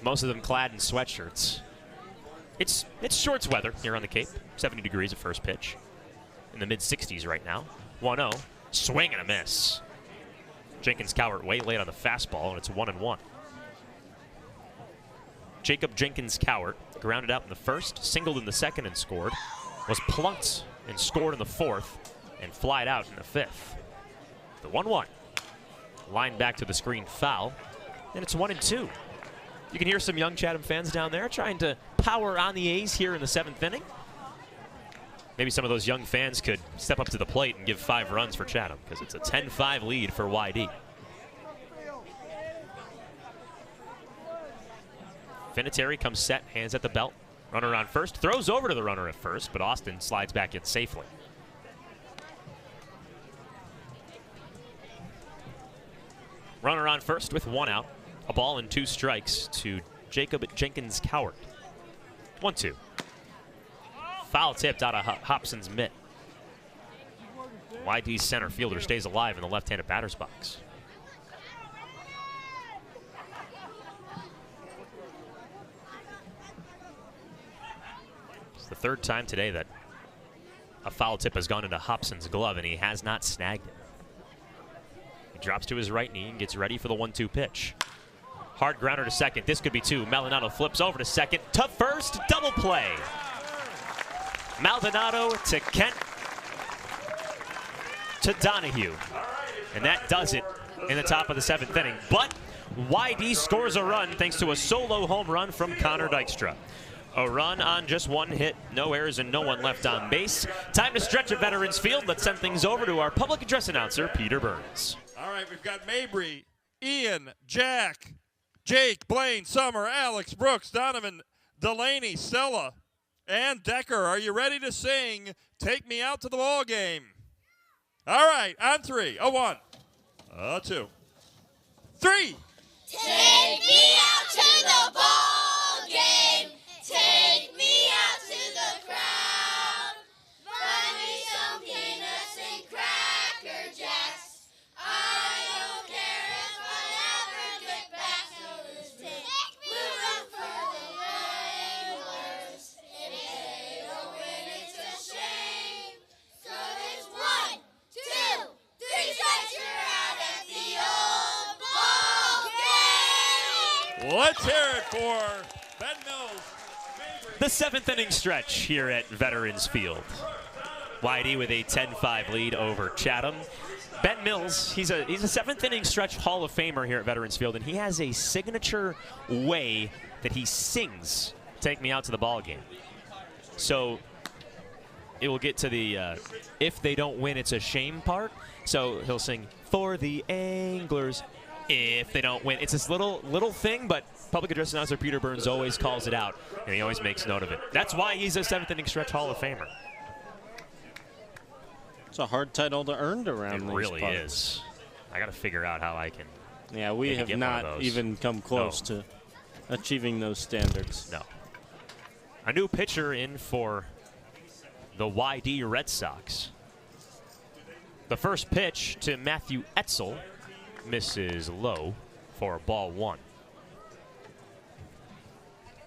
Most of them clad in sweatshirts. It's shorts weather here on the Cape. 70 degrees at first pitch. In the mid-60s right now. 1-0. Swing and a miss. Jenkins Cowart way late on the fastball, and it's 1-1. Jacob Jenkins Cowart grounded out in the first, singled in the 2nd and scored. Was plunked and scored in the 4th, and flied out in the 5th. The 1-1. Line back to the screen, foul. And it's 1-2. You can hear some young Chatham fans down there trying to power on the A's here in the 7th inning. Maybe some of those young fans could step up to the plate and give 5 runs for Chatham, because it's a 10-5 lead for YD. Vinatieri comes set, hands at the belt. Runner on first, throws over to the runner at first, but Austin slides back in safely. Runner on first with 1 out. A ball and 2 strikes to Jacob Jenkins-Cowart. 1-2. Foul tipped out of Hobson's mitt. YD's center fielder stays alive in the left-handed batter's box. It's the 3rd time today that a foul tip has gone into Hobson's glove, and he has not snagged it. He drops to his right knee and gets ready for the 1-2 pitch. Hard grounder to second. This could be 2. Maldonado flips over to second. To first. Double play. Maldonado to Kent to Donahue. And that does it in the top of the 7th inning. But YD scores a run thanks to a solo home run from Connor Dykstra. A run on just 1 hit. No errors and no one left on base. Time to stretch at Veterans Field. Let's send things over to our public address announcer, Peter Burns.
All right, we've got Mabry, Ian, Jack, Jake, Blaine, Summer, Alex, Brooks, Donovan, Delaney, Stella, and Decker. Are you ready to sing Take Me Out to the Ball Game? All right, on 3. A 1, a 2, 3.
Take me out to the ball game. Take me out to the crowd. Buy me some peanuts and Cracker Jacks. I don't care if I ever get back. So this day we'll run for the Anglers. If they don't win, it's a shame. So there's 1, 2, 3 strikes, you're out at the old ball game.
Let's hear it for Ben Mills.
The 7th inning stretch here at Veterans Field. YD with a 10-5 lead over Chatham. Ben Mills, he's a 7th inning stretch Hall of Famer here at Veterans Field, and he has a signature way that he sings Take Me Out to the Ball Game. So it will get to the if they don't win, it's a shame part. So he'll sing for the Anglers. If they don't win, it's this little thing, but public address announcer Peter Burns always calls it out, and he always makes note of it. That's why he's a 7th inning stretch Hall of Famer.
It's a hard title to earn around these
really
parts.
is. I got to figure out how I can.
Yeah, we have not even come close to achieving those standards.
No. A new pitcher in for the YD Red Sox. The first pitch to Matthew Etzel misses low for ball 1.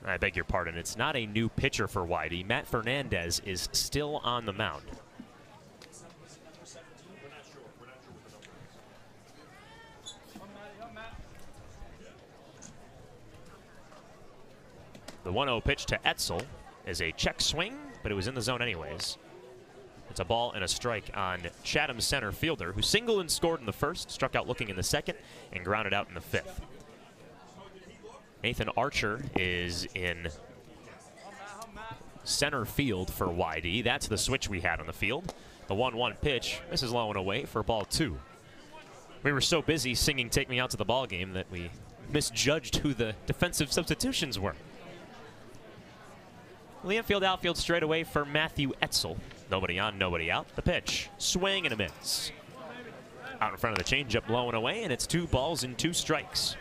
I beg your pardon. It's not a new pitcher for YD. Matt Fernandez is still on the mound. The 1-0 pitch to Etzel is a check swing, but it was in the zone anyways. It's a ball and a strike on Chatham's center fielder, who singled and scored in the first, struck out looking in the second, and grounded out in the 5th. Nathan Archer is in center field for YD. That's the switch we had on the field. The 1-1 pitch. This is low and away for ball 2. We were so busy singing Take Me Out to the Ball Game that we misjudged who the defensive substitutions were. The infield outfield straight away for Matthew Etzel. Nobody on, nobody out. The pitch. Swing and a miss. Out in front of the changeup, low and away, and it's 2 balls and 2 strikes.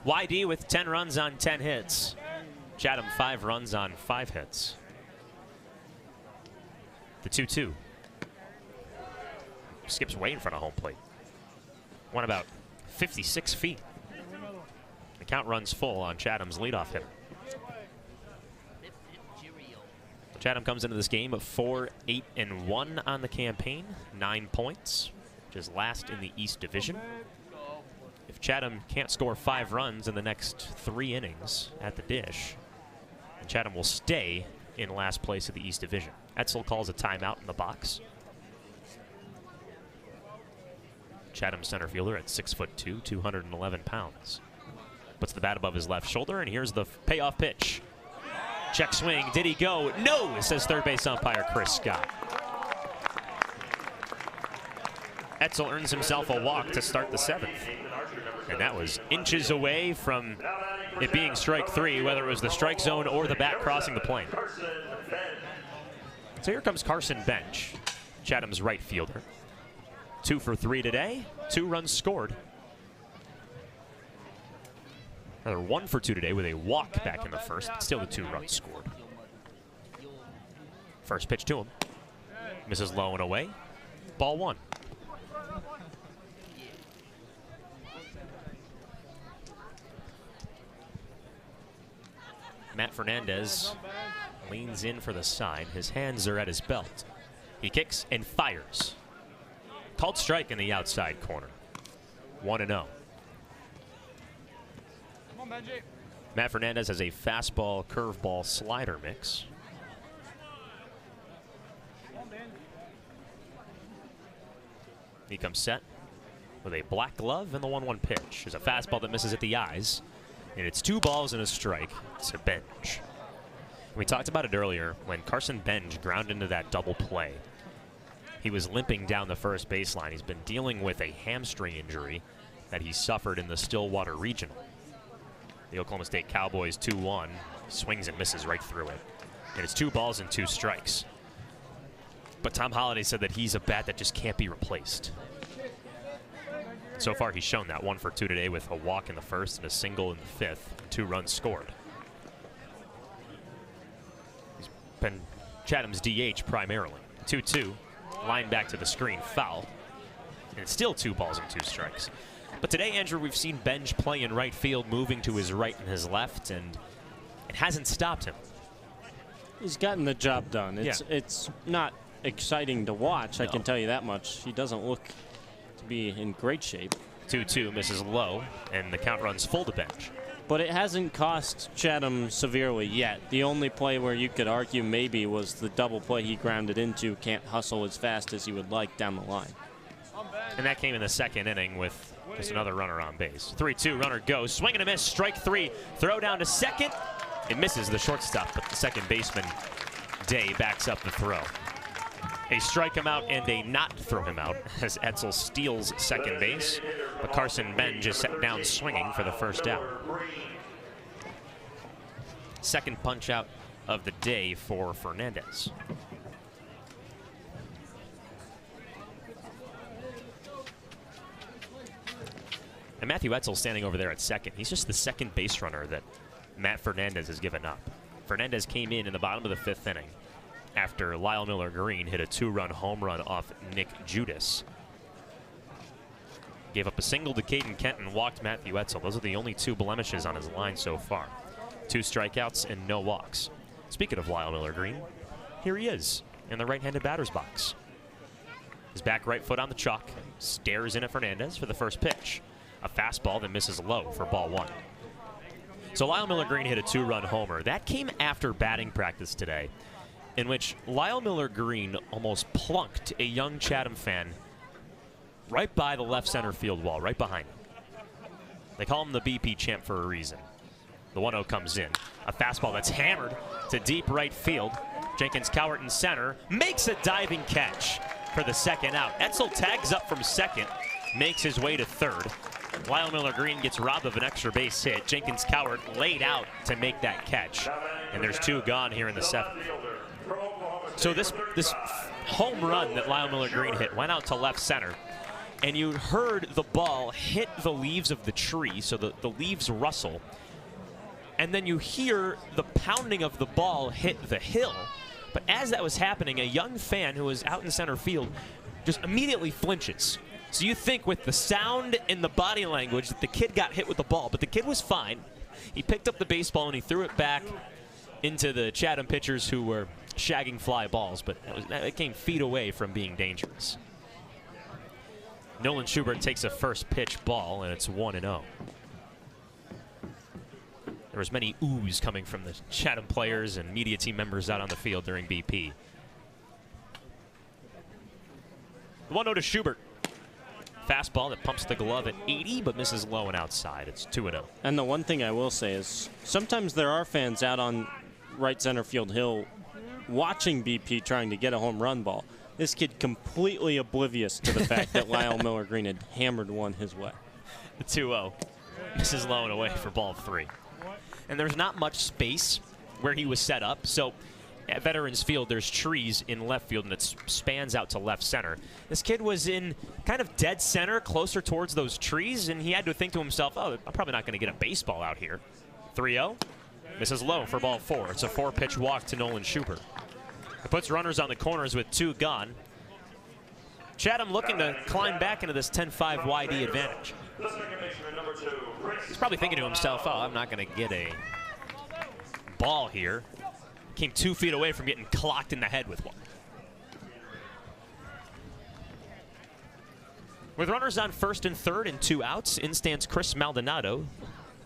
YD with 10 runs on 10 hits. Chatham 5 runs on 5 hits. The 2-2. Skips way in front of home plate. Went about 56 feet. The count runs full on Chatham's leadoff hitter. Chatham comes into this game of 4-8-1 on the campaign, 9 points, which is last in the East Division. If Chatham can't score 5 runs in the next 3 innings at the dish, Chatham will stay in last place of the East Division. Etzel calls a timeout in the box. Chatham center fielder at 6'2", 211 pounds. Puts the bat above his left shoulder, and here's the payoff pitch. Check swing. Did he go? No, says third base umpire Chris Scott. Etzel earns himself a walk to start the 7th. And that was inches away from it being strike 3, whether it was the strike zone or the bat crossing the plane. So here comes Carson Bench, Chatham's right fielder. 2 for 3 today, 2 runs scored. Another 1 for 2 today with a walk back in the first, but still the 2 runs scored. First pitch to him. Misses low and away. Ball 1. Matt Fernandez leans in for the sign. His hands are at his belt. He kicks and fires. Called strike in the outside corner. 1-0. Matt Fernandez has a fastball, curveball, slider mix. He comes set with a black glove and the 1-1 pitch. There's a fastball that misses at the eyes. And it's 2 balls and a strike to Bench. We talked about it earlier when Carson Bench ground into that double play. He was limping down the first baseline. He's been dealing with a hamstring injury that he suffered in the Stillwater Regional. The Oklahoma State Cowboys 2-1. Swings and misses right through it. And it's 2 balls and 2 strikes. But Tom Holliday said that he's a bat that just can't be replaced. So far, he's shown that. 1 for 2 today with a walk in the first and a single in the 5th. 2 runs scored. He's been Chatham's DH primarily. 2-2. Line back to the screen. Foul. And it's still 2 balls and 2 strikes. But today, Andrew, we've seen Bench play in right field, moving to his right and his left, and it hasn't stopped him.
He's gotten the job done. It's not exciting to watch, no. I can tell you that much. He doesn't look to be in great shape.
2-2 misses low, and the count runs full to Bench.
But it hasn't cost Chatham severely yet. The only play where you could argue maybe was the double play he grounded into. Can't hustle as fast as he would like down the line.
And that came in the 2nd inning with just another runner on base. 3-2, runner goes. Swing and a miss, strike 3. Throw down to second. It misses the shortstop, but the second baseman, Day, backs up the throw. A strike him out and a not throw him out as Etzel steals second base, but Carson Bench is set down swinging for the first out. Second punch out of the day for Fernandez. And Matthew Etzel standing over there at second. He's just the second base runner that Matt Fernandez has given up. Fernandez came in the bottom of the 5th inning after Lyle Miller Green hit a 2-run home run off Nick Judas. Gave up a single to Caden Kent and walked Matthew Etzel. Those are the only 2 blemishes on his line so far. 2 strikeouts and no walks. Speaking of Lyle Miller Green, here he is in the right-handed batter's box. His back right foot on the chalk, stares in at Fernandez for the first pitch. A fastball that misses low for ball 1. So Lyle Miller Green hit a 2-run homer. That came after batting practice today, in which Lyle Miller Green almost plunked a young Chatham fan right by the left center field wall, right behind him. They call him the BP champ for a reason. The 1-0 comes in. A fastball that's hammered to deep right field. Jenkins Cowart in center makes a diving catch for the second out. Etzel tags up from second, makes his way to third. Lyle Miller Green gets robbed of an extra base hit. Jenkins Cowart laid out to make that catch. And there's 2 gone here in the 7th. So this home run that Lyle Miller Green hit went out to left center. And you heard the ball hit the leaves of the tree, so the leaves rustle. And then you hear the pounding of the ball hit the hill. But as that was happening, a young fan who was out in center field just immediately flinches. So you think with the sound and the body language that the kid got hit with the ball, but the kid was fine. He picked up the baseball and he threw it back into the Chatham pitchers who were shagging fly balls, but it came feet away from being dangerous. Nolan Schubert takes a first pitch ball, and it's 1-0. There was many oohs coming from the Chatham players and media team members out on the field during BP. 1-0 to Schubert. fastball that pumps the glove at 80 but misses low and outside. It's 2-0.
And the one thing I will say is sometimes there are fans out on right center field hill watching BP trying to get a home run ball. This kid completely oblivious to the fact that Lyle Miller Green had hammered one his way.
The 2-0. Misses low and away for ball 3. And there's not much space where he was set up, so at Veterans Field, there's trees in left field, and it spans out to left center. This kid was in kind of dead center, closer towards those trees, and he had to think to himself, oh, I'm probably not going to get a baseball out here. 3-0. Misses low for ball 4. It's a 4-pitch walk to Nolan Schubert. It puts runners on the corners with 2 gone. Chatham looking to climb back into this 10-5 YD advantage. He's probably thinking to himself, oh, I'm not going to get a ball here. Came 2 feet away from getting clocked in the head with one. With runners on first and third and 2 outs, in stands Chris Maldonado,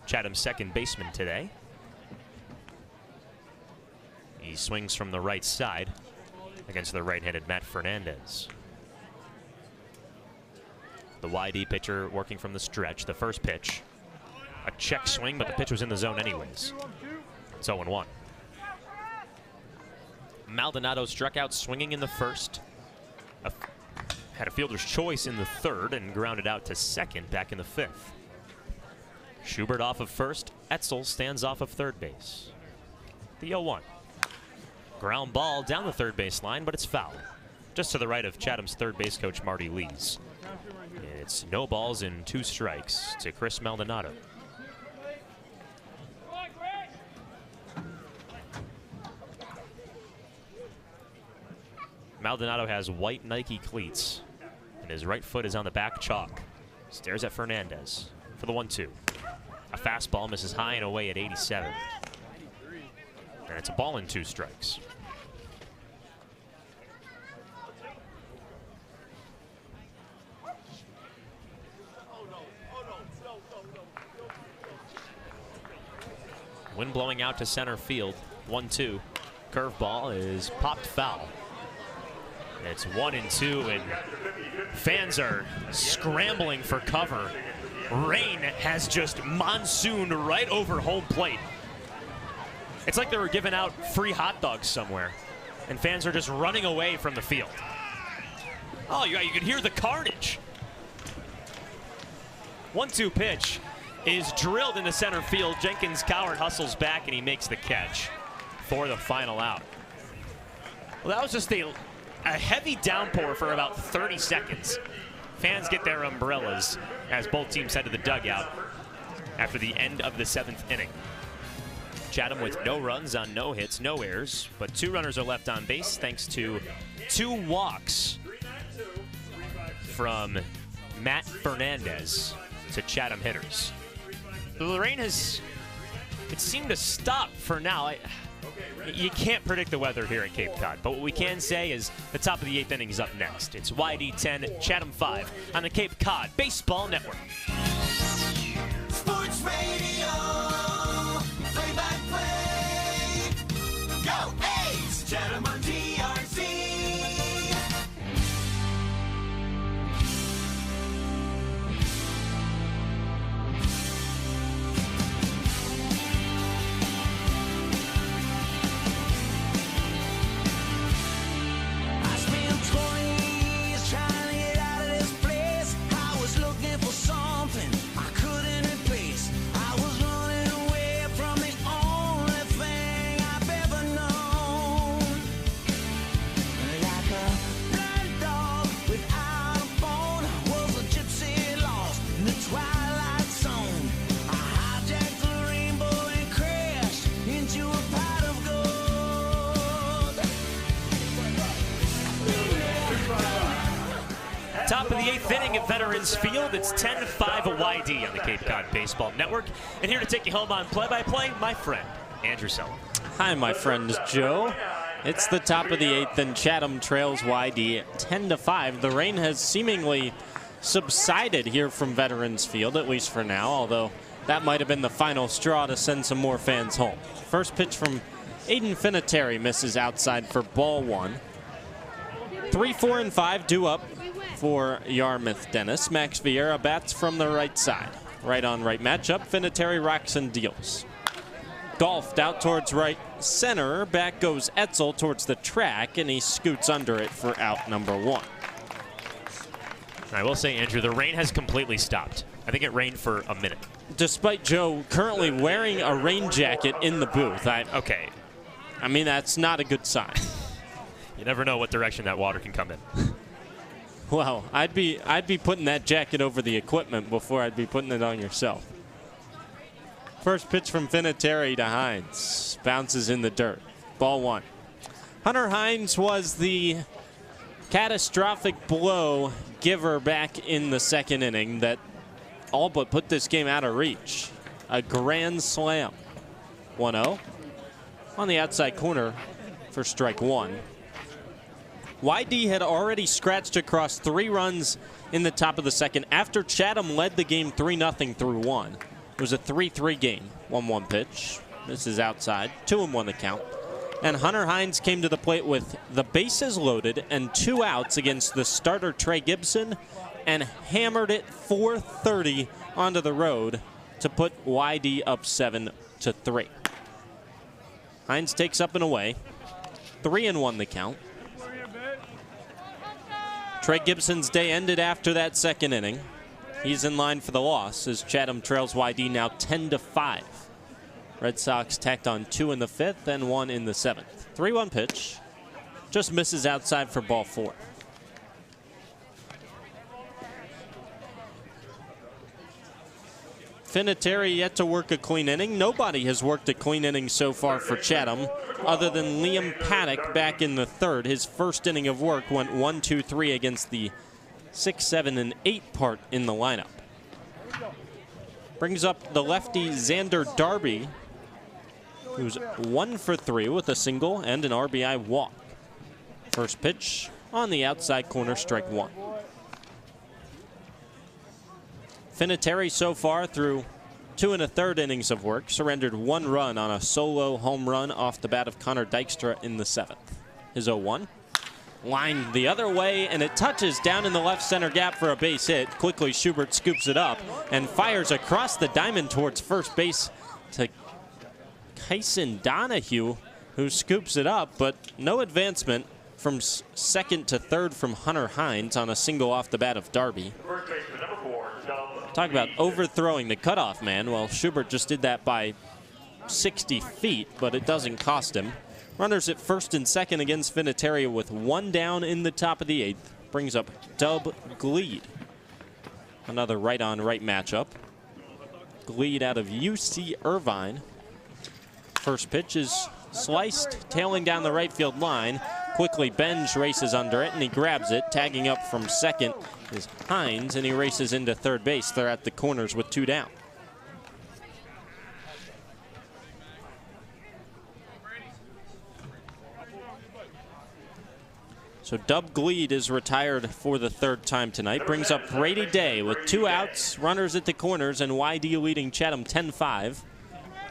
Chatham's second baseman today. He swings from the right side against the right-handed Matt Fernandez. The YD pitcher working from the stretch. The first pitch, a check swing, but the pitch was in the zone anyways. It's 0-1. Maldonado struck out swinging in the first. Had a fielder's choice in the third and grounded out to second back in the 5th. Schubert off of first. Etzel stands off of third base. The 0-1. Ground ball down the third base line, but it's foul. Just to the right of Chatham's third base coach, Marty Lees. It's no balls and 2 strikes to Chris Maldonado. Maldonado has white Nike cleats, and his right foot is on the back chalk. Stares at Fernandez for the 1-2. A fastball misses high and away at 87. And it's a ball and 2 strikes. Wind blowing out to center field. 1-2. Curveball is popped foul. It's 1-2, and fans are scrambling for cover. Rain has just monsooned right over home plate. It's like they were giving out free hot dogs somewhere, and fans are just running away from the field. Oh, you can hear the carnage. 1-2 pitch is drilled into center field. Jenkins Coward hustles back, and he makes the catch for the final out. Well, that was just a heavy downpour for about 30 seconds. Fans get their umbrellas as both teams head to the dugout after the end of the 7th inning. Chatham with no runs on no hits, no errors, but 2 runners are left on base thanks to 2 walks from Matt Fernandez to Chatham hitters. The rain has, it seemed to stop for now. You can't predict the weather here at Cape Cod, but what we can say is the top of the 8th inning is up next. It's YD 10, Chatham 5 on the Cape Cod Baseball Network.
Sports Radio, play-by-play. Go A's, Chatham on DRC.
Top of the 8th inning at Veterans Field. It's 10-5 a YD on the Cape Cod Baseball Network. And here to take you home on play-by-play, my friend, Andrew Selover.
Hi, my friend Joe. It's the top of the 8th, and Chatham trails YD 10-5. The rain has seemingly subsided here from Veterans Field, at least for now, although that might have been the final straw to send some more fans home. First pitch from Aiden Finateri misses outside for ball 1. 3, 4, and 5 due up for Yarmouth-Dennis. Max Vieira bats from the right side. Right-on-right matchup. Finateri rocks and deals. Golfed out towards right center. Back goes Etzel towards the track, and he scoots under it for out number 1.
I will say, Andrew, the rain has completely stopped. I think it rained for a minute.
Despite Joe currently wearing a rain jacket in the booth.
Okay.
I mean, that's not a good sign.
You never know what direction that water can come in.
Well, I'd be putting that jacket over the equipment before I'd be putting it on yourself. First pitch from Finateri to Hines. Bounces in the dirt. Ball 1. Hunter Hines was the catastrophic blow giver back in the second inning that all but put this game out of reach. A grand slam. 1-0. On the outside corner for strike 1. YD had already scratched across 3 runs in the top of the second after Chatham led the game 3-0 through 1. It was a 3-3 game. 1-1 pitch. This is outside. 2-1 the count. And Hunter Hines came to the plate with the bases loaded and 2 outs against the starter Trey Gibson and hammered it 430 onto the road to put YD up 7-3. Hines takes up and away. 3-1 the count. Trey Gibson's day ended after that second inning. He's in line for the loss as Chatham trails YD now 10-5. Red Sox tacked on 2 in the 5th and 1 in the 7th. 3-1 pitch. Just misses outside for ball 4. Finateri yet to work a clean inning. Nobody has worked a clean inning so far for Chatham other than Liam Paddock back in the 3rd. His first inning of work went 1-2-3 against the 6, 7, and 8 part in the lineup. Brings up the lefty Xander Darby, who's 1 for 3 with a single and an RBI walk. First pitch on the outside corner, strike 1. Finateri so far through 2 1/3 innings of work, surrendered 1 run on a solo home run off the bat of Connor Dykstra in the 7th. His 0-1. Lined the other way, and it touches down in the left center gap for a base hit. Quickly, Schubert scoops it up and fires across the diamond towards first base to Kyson Donahue, who scoops it up, but no advancement from second to third from Hunter Hines on a single off the bat of Darby. Talk about overthrowing the cutoff man. Well, Schubert just did that by 60 feet, but it doesn't cost him. Runners at first and second against Finateri with 1 down in the top of the 8th. Brings up Dub Gleed. Another right-on-right matchup. Gleed out of UC Irvine. First pitch is sliced, tailing down the right field line. Quickly, Benj races under it, and he grabs it. Tagging up from second is Hines, and he races into third base. They're at the corners with 2 down. So Dub Gleed is retired for the 3rd time tonight. Brings up Brady Day with 2 outs, runners at the corners, and YD leading Chatham 10-5.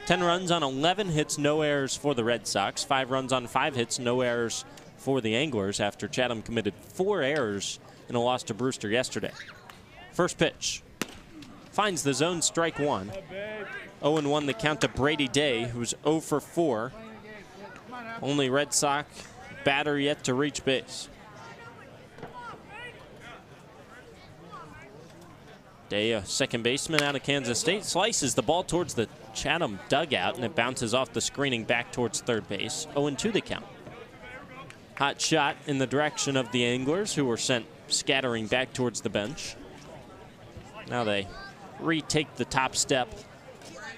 10 runs on 11 hits, no errors for the Red Sox. 5 runs on 5 hits, no errors for the Anglers after Chatham committed 4 errors in a loss to Brewster yesterday. First pitch. Finds the zone, strike 1. 0-1 the count to Brady Day, who's 0 for 4. Only Red Sox batter yet to reach base. Day, a second baseman out of Kansas State, slices the ball towards the Chatham dugout, and it bounces off the screening back towards third base. 0-2 the count. Hot shot in the direction of the Anglers, who were sent scattering back towards the bench. Now they retake the top step.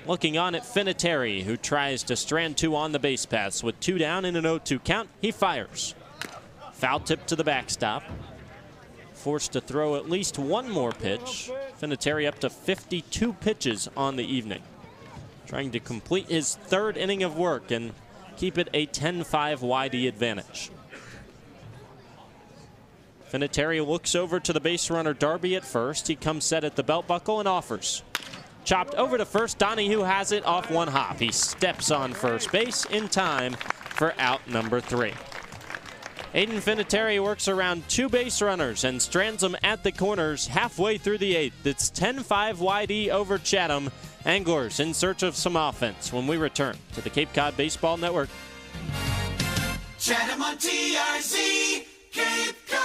Looking on at Finateri, who tries to strand 2 on the base paths. With 2 down in an 0-2 count, he fires. Foul tip to the backstop. Forced to throw at least 1 more pitch. Finateri up to 52 pitches on the evening. Trying to complete his 3rd inning of work and keep it a 10-5 YD advantage. Finateri looks over to the base runner Darby at first. He comes set at the belt buckle and offers. Chopped over to first. Donahue has it off 1 hop. He steps on first base in time for out number 3. Aiden Finiteri works around 2 base runners and strands them at the corners halfway through the 8th. It's 10-5 YD over Chatham. Anglers in search of some offense when we return to the Cape Cod Baseball Network.
Chatham on TRZ, Cape Cod.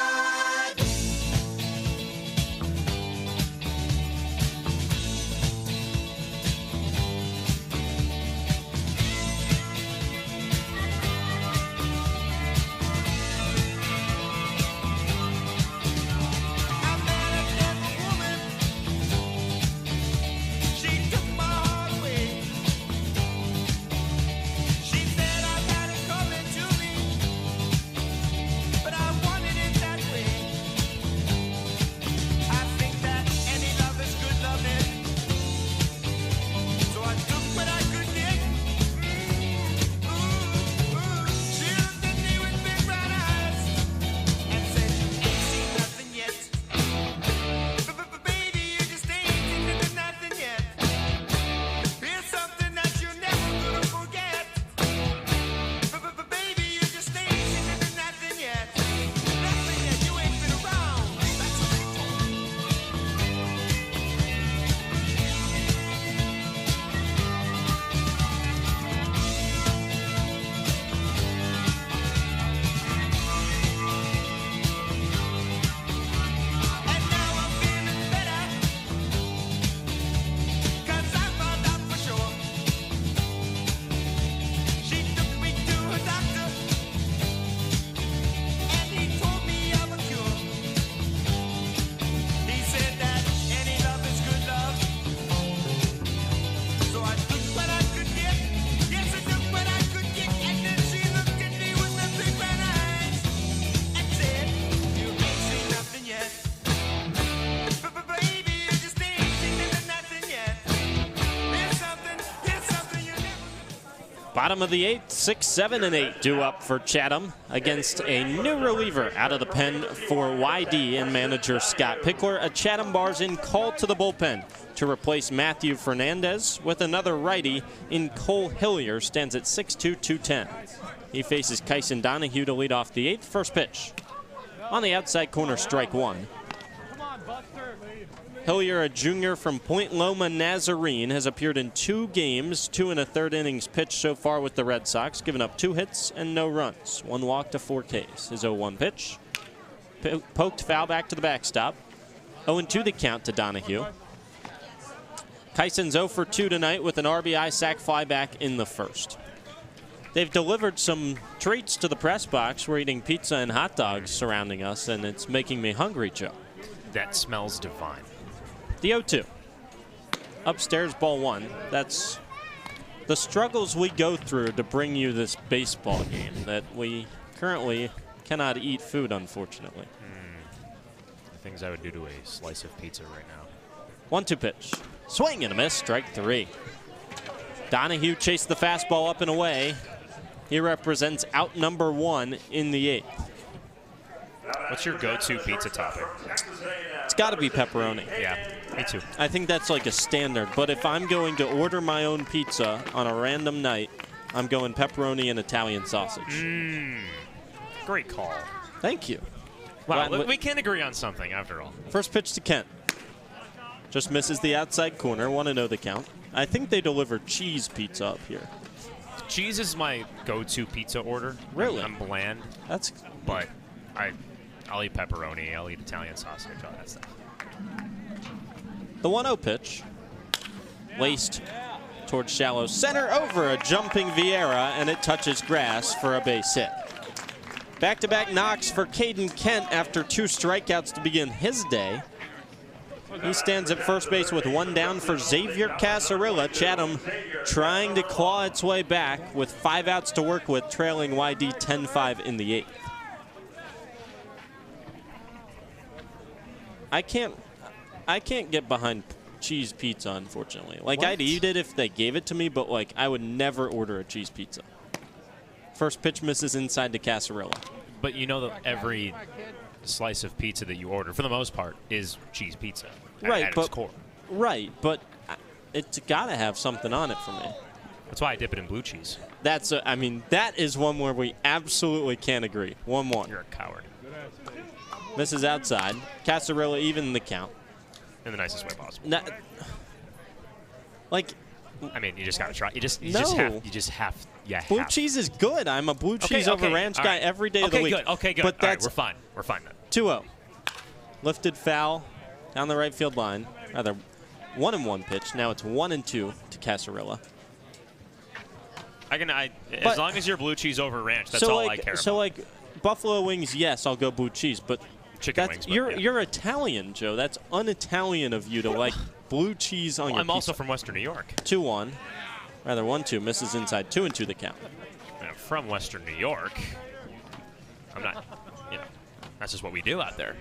Bottom of the 8th, 6, 7, and 8 due up for Chatham against a new reliever out of the pen for YD and manager Scott Pickler. A Chatham Bars in call to the bullpen to replace Matthew Fernandez with another righty in Cole Hillier, stands at 6'2", 210. He faces Kyson Donahue to lead off the 8th. First pitch. On the outside corner, strike 1. Hillier, a junior from Point Loma Nazarene, has appeared in 2 games, 2 1/3 innings pitched so far with the Red Sox, given up 2 hits and no runs, 1 walk to 4 Ks. His 0-1 pitch, poked foul back to the backstop. 0-2 the count to Donahue. Kyson's 0 for 2 tonight with an RBI sac fly back in the first. They've delivered some treats to the press box. We're eating pizza and hot dogs surrounding us, and it's making me hungry, Joe.
That smells divine.
The 0-2. Upstairs, ball 1. That's the struggles we go through to bring you this baseball game, that we currently cannot eat food, unfortunately.
The things I would do to a slice of pizza right now.
1-2 pitch. Swing and a miss, strike 3. Donahue chased the fastball up and away. He represents out number 1 in the 8th.
What's your go-to pizza topping?
It's got to be pepperoni.
Yeah, me too.
I think that's like a standard. But if I'm going to order my own pizza on a random night, I'm going pepperoni and Italian sausage.
Great call.
Thank you.
Wow, we can agree on something after all.
First pitch to Kent. Just misses the outside corner. Want to know the count. I think they deliver cheese pizza up here.
Cheese is my go-to pizza order.
Really?
I'm bland. But I'll eat pepperoni. I'll eat Italian sausage. All that stuff.
The 1-0 pitch. Laced towards shallow center over a jumping Vieira, and it touches grass for a base hit. Back-to-back knocks for Caden Kent after 2 strikeouts to begin his day. He stands at first base with 1 down for Xavier Casarilla. Chatham trying to claw its way back with 5 outs to work with, trailing YD 10-5 in the 8th. I can't get behind cheese pizza, unfortunately. Like,
what?
I'd eat it if they gave it to me, but like I would never order a cheese pizza. First pitch misses inside to Casarilla.
But you know that every slice of pizza that you order, for the most part, is cheese pizza.
Right,
at
but
its core.
Right, but it's got to have something on it for me.
That's why I dip it in blue cheese.
That's I mean, that is one where we absolutely can't agree. 1-1.
You're a coward.
Misses outside. Casarilla even the count.
In the nicest way possible.
I
mean, you just gotta try. You just have. Yeah.
Blue cheese is good. I'm a blue cheese over ranch guy every day of the week.
Okay, good.
But that's
we're fine. We're fine then.
2-0. Lifted foul down the right field line. Rather, 1-1 pitch. Now it's 1-2 to Casarilla.
As long as you're blue cheese over ranch, that's all I care about.
So like buffalo wings, yes, I'll go blue cheese, but
chicken wings.
You're Italian, Joe. That's un-Italian of you to like blue cheese on your
I'm
pizza.
also from Western New York.
2-1. Rather 1-2. Misses inside. 2-2 the count.
I'm from Western New York. I'm not. That's just what we do out there.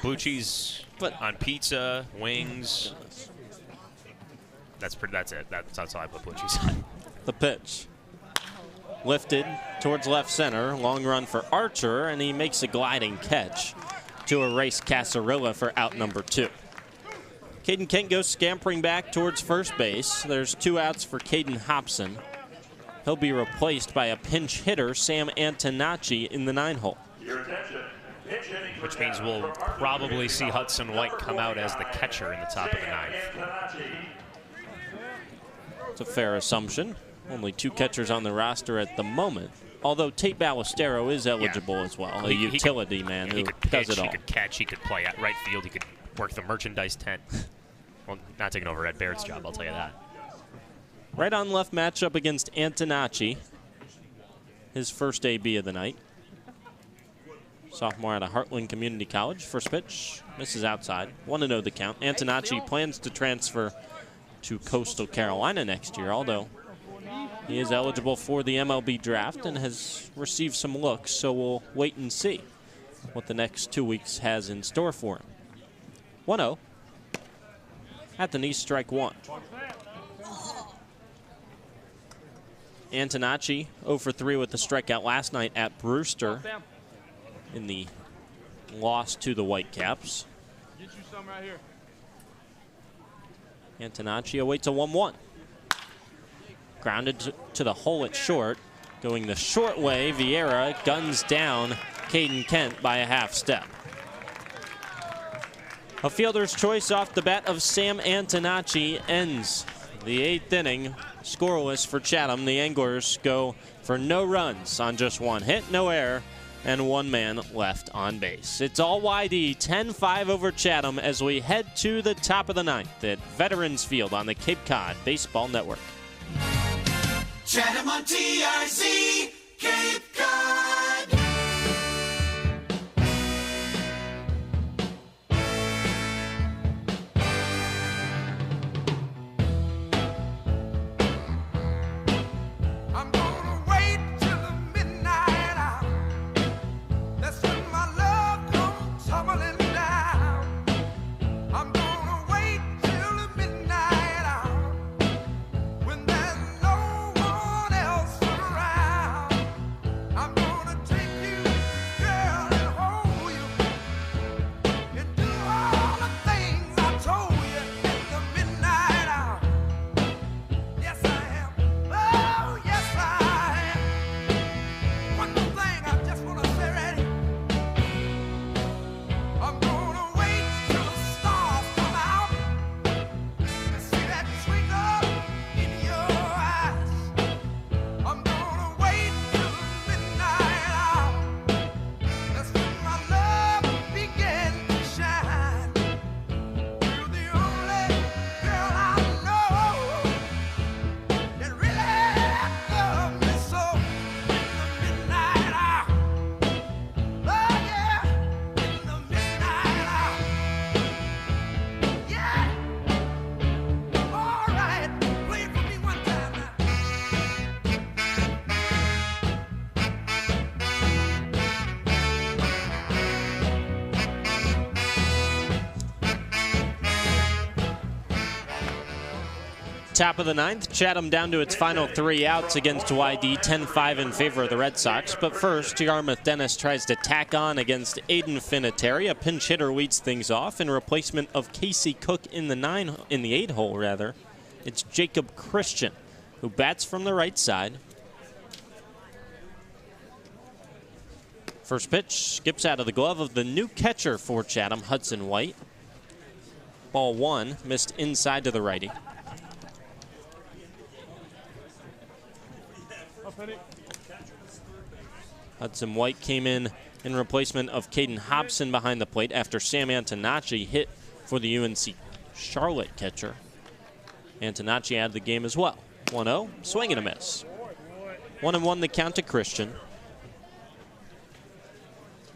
Blue cheese on pizza, wings. That's it. That's all I put blue cheese on.
The pitch. Lifted towards left center. Long run for Archer, and he makes a gliding catch to erase Casarilla for out number 2. Caden Kent goes scampering back towards first base. There's 2 outs for Caden Hobson. He'll be replaced by a pinch hitter, Sam Antonacci, in the 9-hole.
Which means we'll probably see Hudson White come out as the catcher in the top of the 9th.
It's a fair assumption. Only 2 catchers on the roster at the moment. Although Tate Ballestero is eligible as well, a utility man who does it all.
He could catch, he could play at right field, he could work the merchandise tent. Well, not taking over Ed Baird's job, I'll tell you that.
Right on left matchup against Antonacci. His first AB of the night. Sophomore out of Heartland Community College. First pitch, misses outside. 1-0 the count. Antonacci plans to transfer to Coastal Carolina next year, although he is eligible for the MLB draft and has received some looks, so we'll wait and see what the next 2 weeks has in store for him. 1-0. At the knee, strike 1. Antonacci 0 for 3 with the strikeout last night at Brewster in the loss to the Whitecaps.
Get you some right here.
Antonacci awaits a 1-1. Grounded to the hole at short. Going the short way, Vieira guns down Caden Kent by a half step. A fielder's choice off the bat of Sam Antonacci ends the 8th inning. Scoreless for Chatham. The Anglers go for no runs on just 1 hit, no error, and 1 man left on base. It's all YD, 10-5 over Chatham as we head to the top of the 9th at Veterans Field on the Cape Cod Baseball Network.
Chatham on TRC, Cape Cod. I'm gonna wait till the midnight hour. That's when my love comes tumbling down. I'm gonna wait till the midnight hour when there's no one else around. I'm gonna take you, girl, and hold you and do all the things I told you in the midnight hour. Yes, I am. Oh, yes, I am. One more thing I just want to say right here. I'm gonna wait till the stars come out and see that twinkle in your eyes. I'm gonna wait till the midnight hour. That's when my love begins to shine. You're the only girl I know that really love me so in the midnight hour. Oh yeah, in the midnight hour. Yeah. All right, play it for me one time now.
Top of the 9th, Chatham down to its final 3 outs against YD, 10-5 in favor of the Red Sox. But first, Yarmouth-Dennis tries to tack on against Aiden Finiteri. A pinch hitter leads things off in replacement of Casey Cook in the 8 hole rather. It's Jacob Christian who bats from the right side. First pitch skips out of the glove of the new catcher for Chatham, Hudson White. Ball 1 missed inside to the righty. Hudson White came in replacement of Caden Hobson behind the plate after Sam Antonacci hit for the UNC Charlotte catcher. Antonacci out of the game as well. 1-0, swing and a miss. 1-1 the count to Christian.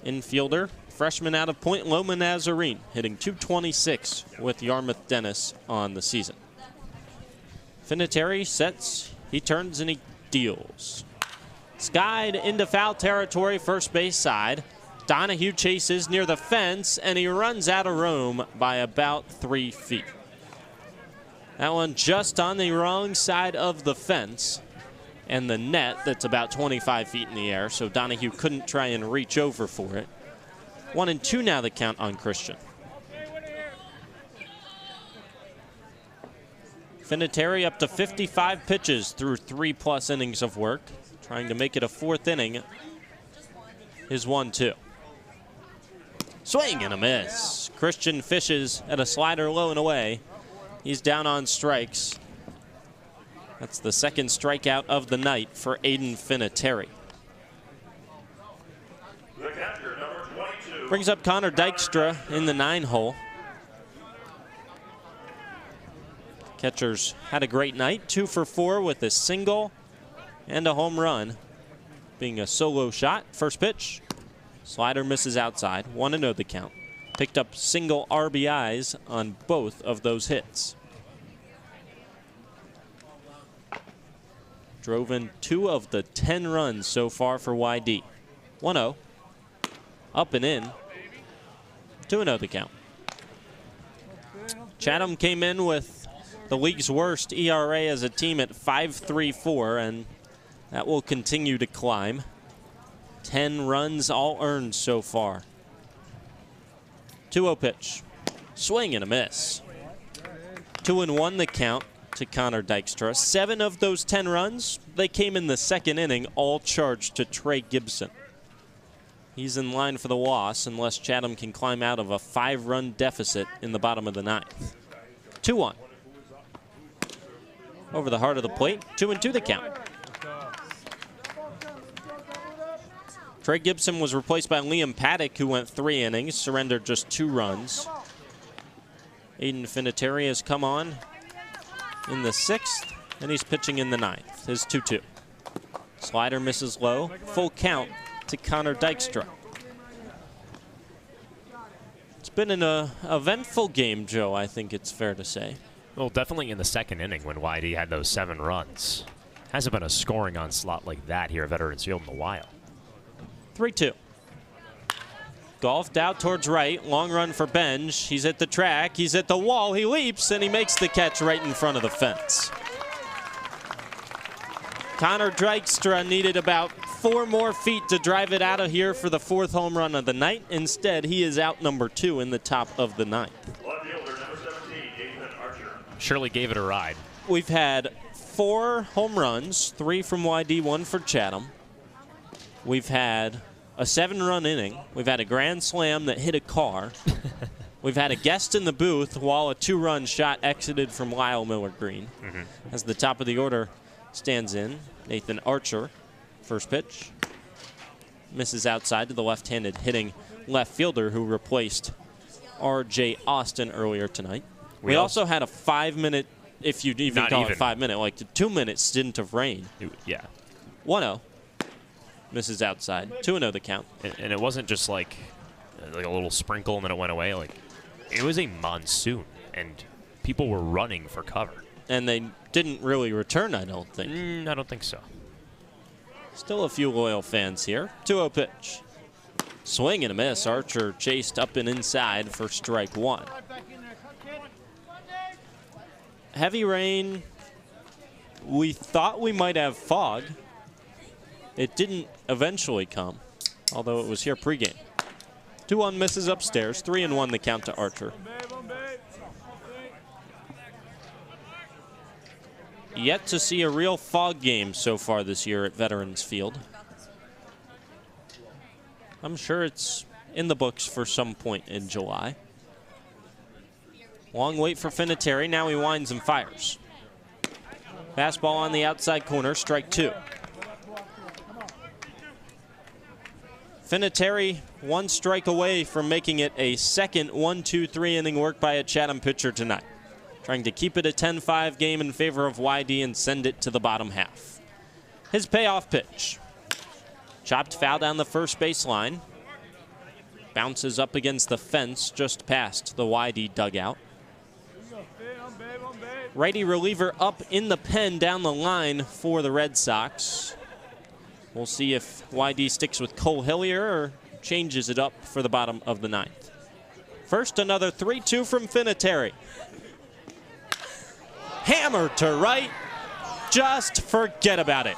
Infielder, freshman out of Point Loma Nazarene, hitting .226 with Yarmouth-Dennis on the season. Finiteri sets, he turns and he deals. Skied into foul territory, first base side. Donahue chases near the fence, and he runs out of room by about 3 feet. That one just on the wrong side of the fence and the net that's about 25 feet in the air, so Donahue couldn't try and reach over for it. 1-2 now the count on Christian. Finiteri up to 55 pitches through 3+ innings of work, trying to make it a 4th inning. His 1-2. Swing and a miss. Christian fishes at a slider low and away. He's down on strikes. That's the second strikeout of the night for Aiden Finiteri. Brings up Connor Dykstra in the 9-hole. Catchers had a great night, 2 for 4 with a single and a home run, being a solo shot. First pitch, slider misses outside, 1-0 the count. Picked up single RBIs on both of those hits. Drove in 2 of the 10 runs so far for YD. 1-0, up and in, 2-0 the count. Chatham came in with the league's worst ERA as a team at 5.34, and that will continue to climb. 10 runs all earned so far. 2-0 pitch. Swing and a miss. 2-1 the count to Connor Dykstra. 7 of those 10 runs, they came in the second inning, all charged to Trey Gibson. He's in line for the loss unless Chatham can climb out of a 5-run deficit in the bottom of the 9th. 2-1. Over the heart of the plate, 2-2 the count. Trey Gibson was replaced by Liam Paddock, who went 3 innings, surrendered just 2 runs. Aiden Finiteri has come on in the 6th, and he's pitching in the 9th, his 2-2. Slider misses low, full count to Connor Dykstra. It's been an eventful game, Joe, I think it's fair to say.
Well, definitely in the second inning when YD had those 7 runs. Hasn't been a scoring onslaught like that here at Veterans Field in a while.
3-2. Golfed out towards right. Long run for Benj. He's at the track. He's at the wall. He leaps, and he makes the catch right in front of the fence. Connor Dykstra needed about 4 more feet to drive it out of here for the 4th home run of the night. Instead, he is out number 2 in the top of the 9th.
Surely gave it a ride.
We've had 4 home runs, 3 from YD, 1 for Chatham. We've had a 7-run inning. We've had a grand slam that hit a car. We've had a guest in the booth while a 2-run shot exited from Lyle Miller Green. As the top of the order stands in, Nathan Archer. First pitch. Misses outside to the left-handed hitting left fielder who replaced R.J. Austin earlier tonight. We also had a 5-minute, if you even call it 5-minute, like a 2-minute stint of rain.
Yeah.
1-0. Misses outside. 2-0 the count.
And it wasn't just like a little sprinkle and then it went away. Like, it was a monsoon, and people were running for cover.
And they didn't really return, I don't think.
I don't think so.
Still a few loyal fans here. 2-0 pitch. Swing and a miss. Archer chased up and inside for strike 1. Heavy rain. We thought we might have fog. It didn't eventually come, although it was here pregame. 2-1 misses upstairs. 3-1 the count to Archer. yet to see a real fog game so far this year at Veterans Field. I'm sure it's in the books for some point in July. Long wait for Finateri. Now he winds and fires. Fastball on the outside corner, strike 2. Finateri 1 strike away from making it a second 1-2-3 inning work by a Chatham pitcher tonight. Trying to keep it a 10-5 game in favor of YD and send it to the bottom half. His payoff pitch. Chopped foul down the first baseline. Bounces up against the fence just past the YD dugout. Righty reliever up in the pen down the line for the Red Sox. We'll see if YD sticks with Cole Hillier or changes it up for the bottom of the 9th. First, another 3-2 from Finateri. Hammer to right. Just forget about it.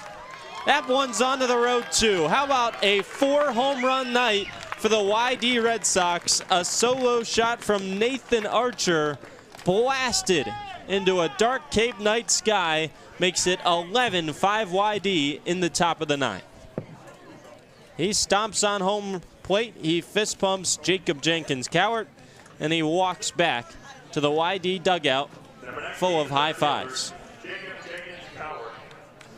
That one's onto the road too. How about a 4-home run night for the YD Red Sox? A solo shot from Nathan Archer blasted into a dark Cape night sky makes it 11-5 YD in the top of the 9th. He stomps on home plate. He fist pumps Jacob Jenkins-Cowart, and he walks back to the YD dugout full of high fives.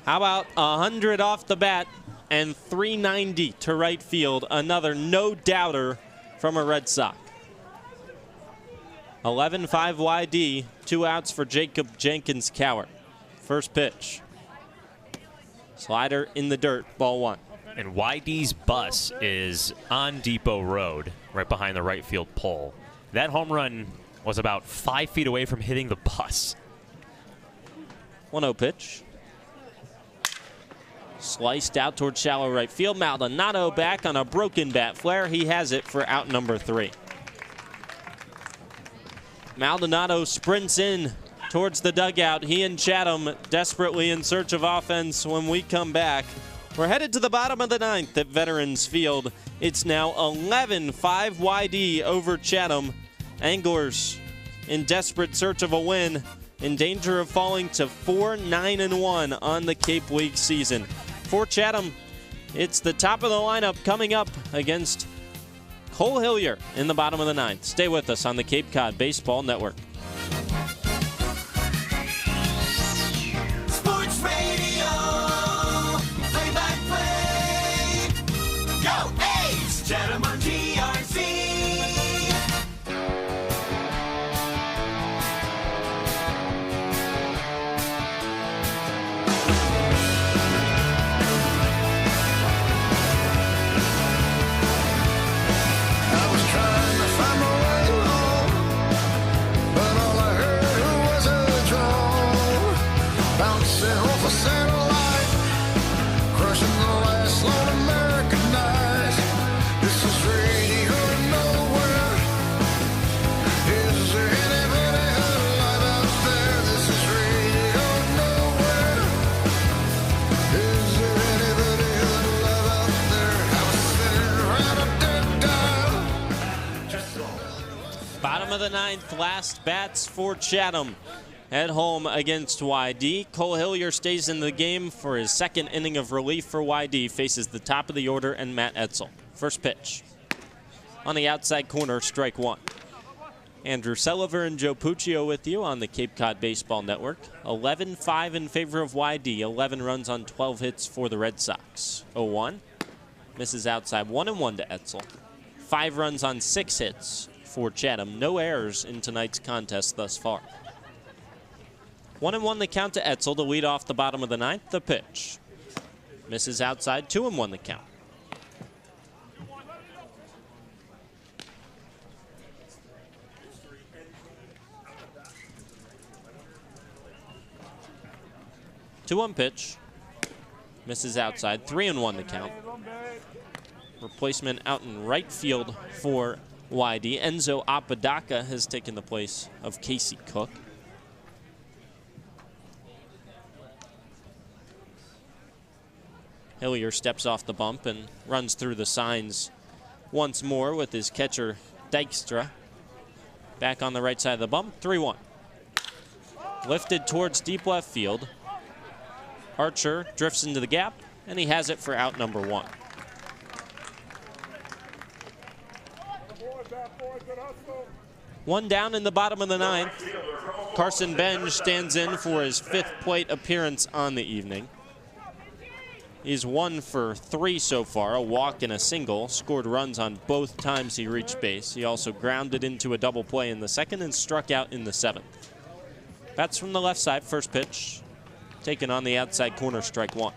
How about 100 off the bat and 390 to right field? Another no-doubter from a Red Sox. 11-5 YD, 2 outs for Jacob Jenkins-Cowart. First pitch. Slider in the dirt, ball 1.
And YD's bus is on Depot Road, right behind the right field pole. That home run was about 5 feet away from hitting the bus.
1-0 pitch. Sliced out towards shallow right field. Maldonado back on a broken bat flare. He has it for out number 3. Maldonado sprints in towards the dugout. He and Chatham desperately in search of offense. When we come back, we're headed to the bottom of the 9th at Veterans Field. It's now 11-5 YD over Chatham. Anglers in desperate search of a win, in danger of falling to 4-9-1 on the Cape League season. For Chatham, it's the top of the lineup coming up against Cole Hillier in the bottom of the 9th. Stay with us on the Cape Cod Baseball Network.
Sports Radio, play-by-play. Go A's, Chatham on GRC.
Bottom of the 9th, last bats for Chatham at home against YD. Cole Hillier stays in the game for his second inning of relief for YD. Faces the top of the order and Matt Etzel. First pitch. On the outside corner, strike 1. Andrew Selover and Joe Puccio with you on the Cape Cod Baseball Network. 11-5 in favor of YD. 11 runs on 12 hits for the Red Sox. 0-1. Misses outside 1-1 to Etzel. 5 runs on 6 hits for Chatham. No errors in tonight's contest thus far. 1-1 the count to Etzel to lead off the bottom of the 9th. The pitch. Misses outside, 2-1 the count. Two-one pitch. Misses outside, 3-1 the count. Replacement out in right field for YD. Enzo Apodaca has taken the place of Casey Cook. Hillier steps off the bump and runs through the signs once more with his catcher Dykstra. Back on the right side of the bump, 3-1. Lifted towards deep left field. Archer drifts into the gap, and he has it for out number 1. One down in the bottom of the 9th. Carson Benge stands in for his 5th plate appearance on the evening. He's 1 for 3 so far, a walk and a single, scored runs on both times he reached base. He also grounded into a double play in the 2nd and struck out in the 7th. Bats from the left side, first pitch, taken on the outside corner, strike 1.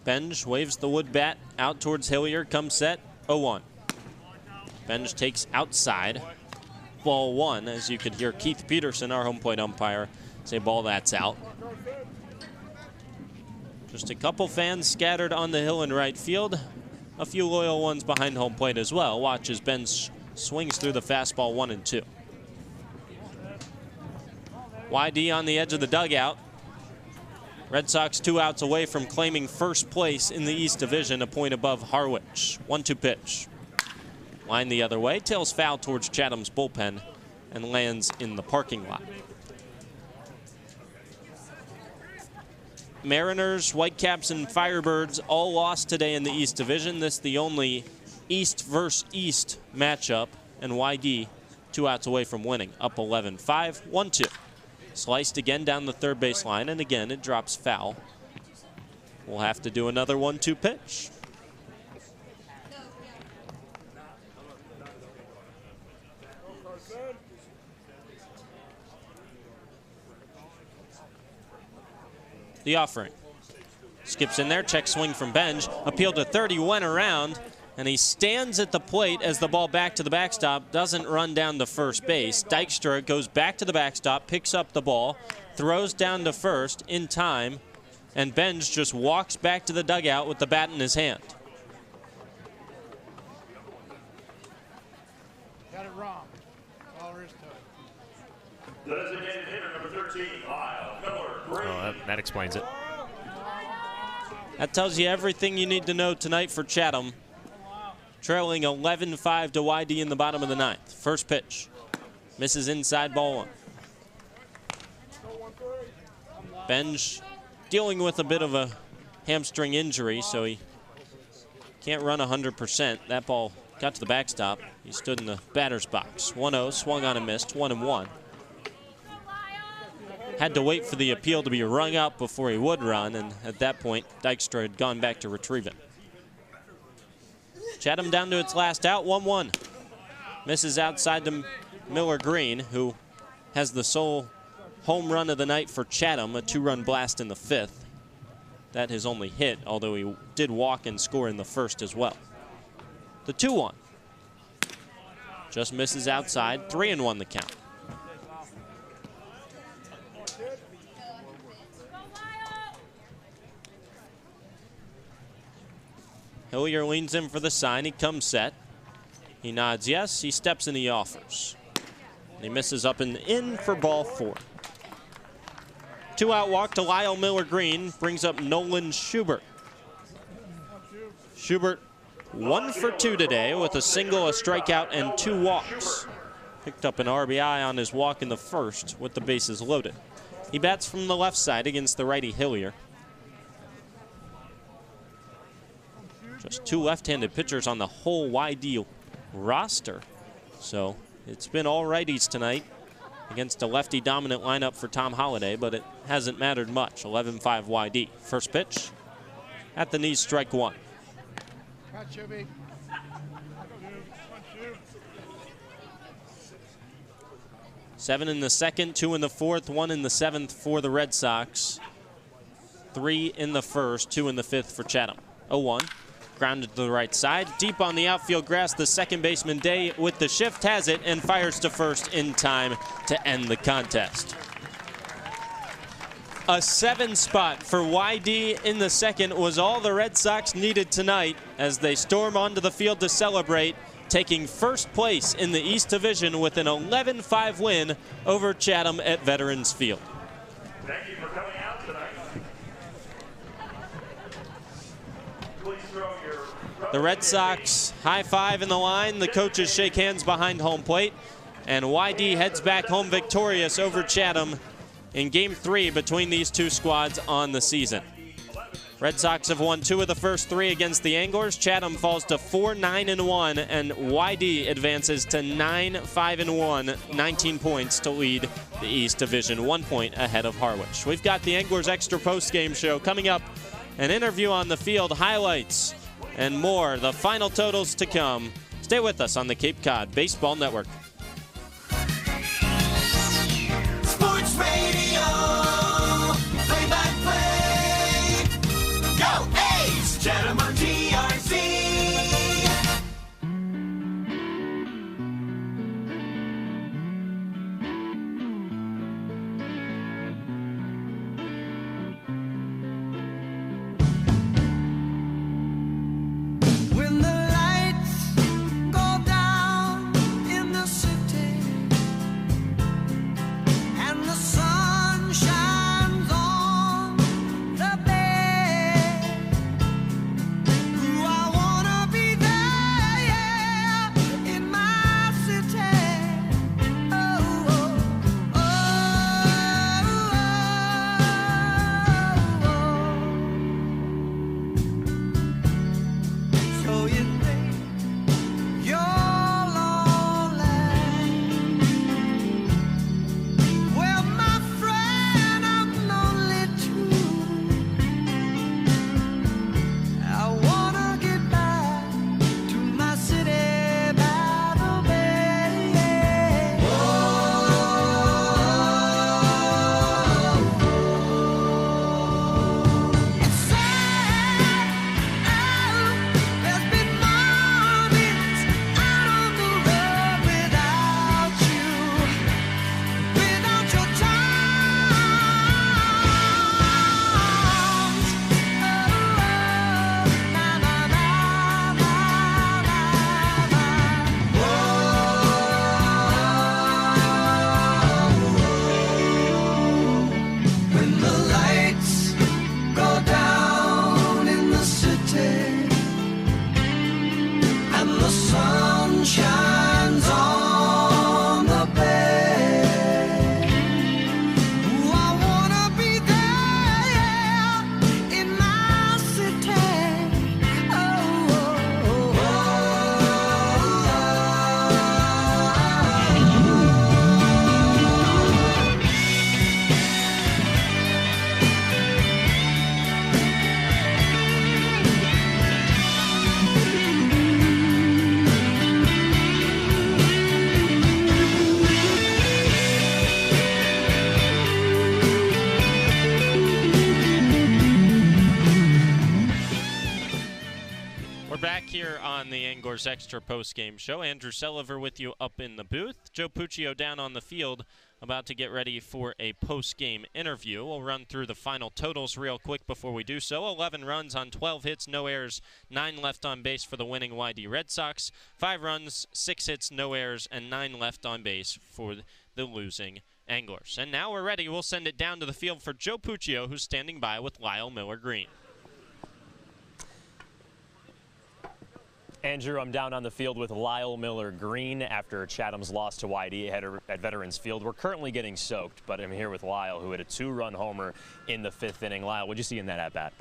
Benge waves the wood bat out towards Hillier, comes set, 0-1. Benge takes outside, ball 1, as you could hear Keith Peterson, our home plate umpire, say ball that's out. Just a couple fans scattered on the hill in right field, a few loyal ones behind home plate as well. Watch as Benge swings through the fastball 1-2. YD on the edge of the dugout. Red Sox 2 outs away from claiming first place in the East Division, a point above Harwich. 1-2 pitch. Line the other way, tails foul towards Chatham's bullpen and lands in the parking lot. Mariners, Whitecaps, and Firebirds all lost today in the East Division. This is the only East versus East matchup, and YD 2 outs away from winning, up 11-5, 1-2. Sliced again down the third base line, and again it drops foul. We'll have to do another 1-2 pitch. The offering. Skips in there, check swing from Benge. Appeal to third, he went around, and he stands at the plate as the ball back to the backstop doesn't run down to first base. Dykstra goes back to the backstop, picks up the ball, throws down to first in time, and Benge just walks back to the dugout with the bat in his hand.
Got it wrong. All there is to it.
Designated hitter number 13, Lyle Miller.
Well, that explains it.
That tells you everything you need to know tonight for Chatham. Trailing 11-5 to YD in the bottom of the 9th. First pitch. Misses inside, ball 1. Benge dealing with a bit of a hamstring injury, so he can't run 100%. That ball got to the backstop. He stood in the batter's box. 1-0, swung on and missed, 1-1. Had to wait for the appeal to be rung up before he would run, and at that point, Dykstra had gone back to retrieve it. Chatham down to its last out, 1-1. Misses outside to Miller Green, who has the sole home run of the night for Chatham, a 2-run blast in the 5th. That his only hit, although he did walk and score in the 1st as well. The 2-1. Just misses outside, 3-1 the count. Hillier leans in for the sign. He comes set. He nods yes. He steps and he offers. And he misses up and in for ball 4. 2-out walk to Lyle Miller Green brings up Nolan Schubert. Schubert 1 for 2 today with a single, a strikeout, and 2 walks. Picked up an RBI on his walk in the 1st with the bases loaded. He bats from the left side against the righty Hillier. Just 2 left-handed pitchers on the whole YD roster. So it's been all righties tonight against a lefty-dominant lineup for Tom Holliday, but it hasn't mattered much. 11-5 YD. First pitch at the knees, strike 1. 7 in the 2nd, 2 in the 4th, 1 in the 7th for the Red Sox. 3 in the 1st, 2 in the 5th for Chatham. 0-1. Grounded to the right side. Deep on the outfield grass, the second baseman Day with the shift has it and fires to first in time to end the contest. A 7 spot for YD in the 2nd was all the Red Sox needed tonight as they storm onto the field to celebrate, taking first place in the East Division with an 11-5 win over Chatham at Veterans Field.
Thank you for coming out tonight. Please throw your
The Red Sox high five in the line. The coaches shake hands behind home plate. And YD heads back home victorious over Chatham in Game 3 between these two squads on the season. Red Sox have won 2 of the first 3 against the Anglers. Chatham falls to 4-9-1, and YD advances to 9-5-1, 19 points to lead the East Division, 1 point ahead of Harwich. We've got the Anglers Extra Post-Game Show coming up, an interview on the field, highlights, and more. The final totals to come. Stay with us on the Cape Cod Baseball Network.
Sports Radio, play-by-play. Go A's, Chatham on TRC. When the lights go down in the city and the sun shines on the bay, ooh, I wanna be there in my city. Oh, oh, oh. So you think you're lonely? Well, my friend, I'm lonely too. I wanna get back to my city by the bay. Oh, it's sad. There's been mornings out on the road without you, without your charms. Oh, na na na na na. When the lights go down in the city and the sun shines on the bay, ooh, I wanna be there in my city. Oh, oh, oh,
We're back here on the Anglers Extra Post-Game Show. Andrew Selover with you up in the booth. Joe Puccio down on the field, about to get ready for a post-game interview. We'll run through the final totals real quick before we do so. 11 runs on 12 hits, no errors, 9 left on base for the winning YD Red Sox. 5 runs, 6 hits, no errors, and 9 left on base for the losing Anglers. And now we're ready. We'll send it down to the field for Joe Puccio, who's standing by with Lyle Miller-Green.
Andrew, I'm down on the field with Lyle Miller-Green after Chatham's loss to YD at Veterans Field. We're currently getting soaked, but I'm here with Lyle, who had a 2-run homer in the 5th inning. Lyle, what'd you see in that at-bat?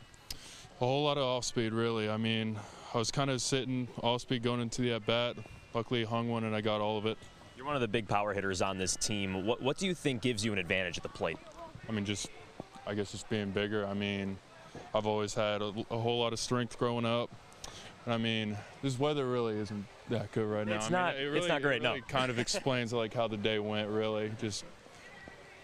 A whole lot of off-speed, really. I mean, I was kind of sitting off-speed going into the at-bat. Luckily, hung one, and I got all of it.
You're one of the big power hitters on this team. What do you think gives you an advantage at the plate?
I mean, I guess just being bigger. I mean, I've always had a whole lot of strength growing up. And I mean, this weather really isn't that good right now.
It's
not.
It's not great.
It really kind of explains like how the day went. Really, just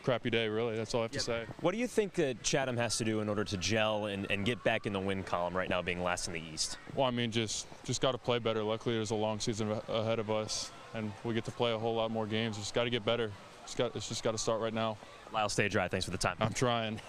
crappy day. Really, that's all I have to say.
What do you think that Chatham has to do in order to gel and get back in the win column right now, being last in the East?
Well, I mean, just got to play better. Luckily, there's a long season ahead of us, and we get to play a whole lot more games. Just got to get better. It's just got to start right now.
Lyle, stay dry. Thanks for the time.
I'm trying.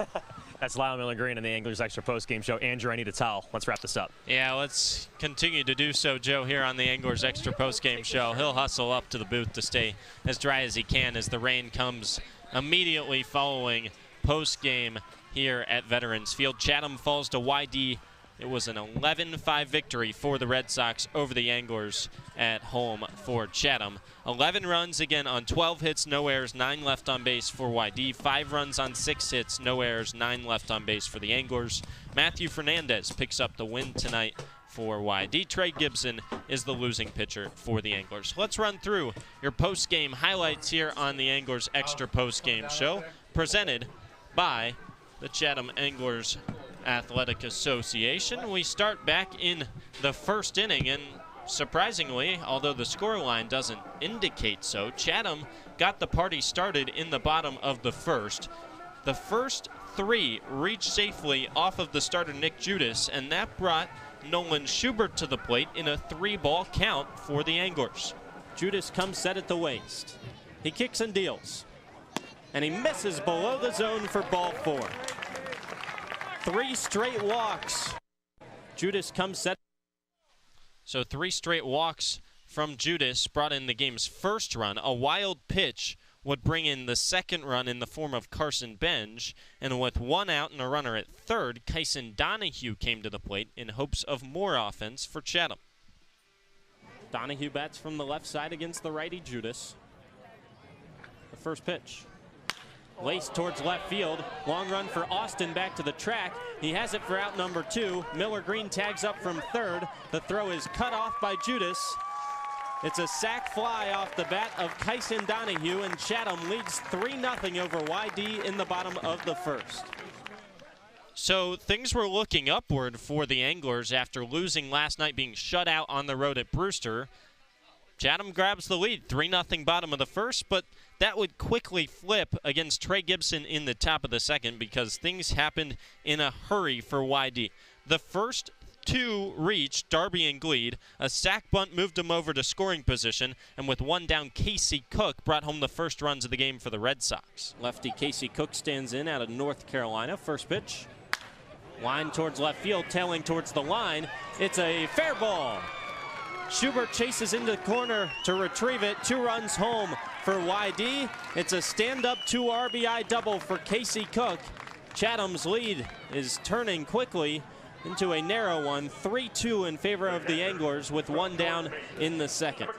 That's Lyle Miller-Green in the Anglers Extra Post-Game Show. Andrew, I need a towel. Let's wrap this up.
Yeah, let's continue to do so, Joe, here on the Anglers Extra Post-Game Show. He'll hustle up to the booth to stay as dry as he can as the rain comes immediately following post-game here at Veterans Field. Chatham falls to YD It was an 11-5 victory for the Red Sox over the Anglers at home for Chatham. 11 runs again on 12 hits, no errors, 9 left on base for YD. 5 runs on 6 hits, no errors, 9 left on base for the Anglers. Matthew Fernandez picks up the win tonight for YD. Trey Gibson is the losing pitcher for the Anglers. Let's run through your post-game highlights here on the Anglers Extra Post-Game Show, presented by the Chatham Anglers Athletic Association. We start back in the first inning, and surprisingly, although the scoreline doesn't indicate so, Chatham got the party started in the bottom of the first. The first 3 reached safely off of the starter Nick Judas, and that brought Nolan Schubert to the plate in a 3-ball count for the Anglers.
Judas comes set at the waist. He kicks and deals, and he misses below the zone for ball 4. 3 straight walks. Judas comes set.
So 3 straight walks from Judas brought in the game's first run. A wild pitch would bring in the second run in the form of Carson Benj. And with 1 out and a runner at third, Kyson Donahue came to the plate in hopes of more offense for Chatham.
Donahue bats from the left side against the righty Judas. The first pitch. Laced towards left field. Long run for Austin back to the track. He has it for out number 2. Miller Green tags up from third. The throw is cut off by Judas. It's a sac fly off the bat of Kyson Donahue, and Chatham leads 3-0 over YD in the bottom of the first.
So things were looking upward for the Anglers after losing last night, being shut out on the road at Brewster. Chatham grabs the lead, 3-0 bottom of the first, but that would quickly flip against Trey Gibson in the top of the second because things happened in a hurry for YD. The first 2 reached Darby and Gleed. A sac bunt moved him over to scoring position, and with 1 down, Casey Cook brought home the first runs of the game for the Red Sox.
Lefty Casey Cook stands in out of North Carolina. First pitch. Line towards left field, tailing towards the line. It's a fair ball. Schubert chases into the corner to retrieve it. 2 runs home for YD. It's a stand-up 2 RBI double for Casey Cook. Chatham's lead is turning quickly into a narrow one. 3-2 in favor of the Anglers with 1 down in the second.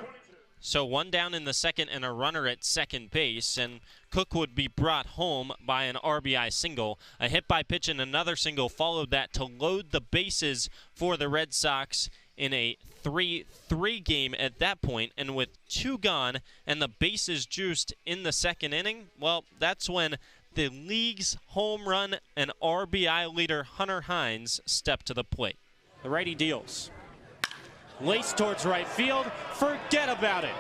So 1 down in the second and a runner at second base, and Cook would be brought home by an RBI single. A hit by pitch and another single followed that to load the bases for the Red Sox in a 3-3 game at that point, and with 2 gone and the bases juiced in the second inning, well, that's when the league's home run and RBI leader Hunter Hines stepped to the plate.
The righty deals. Laced towards right field. Forget about it.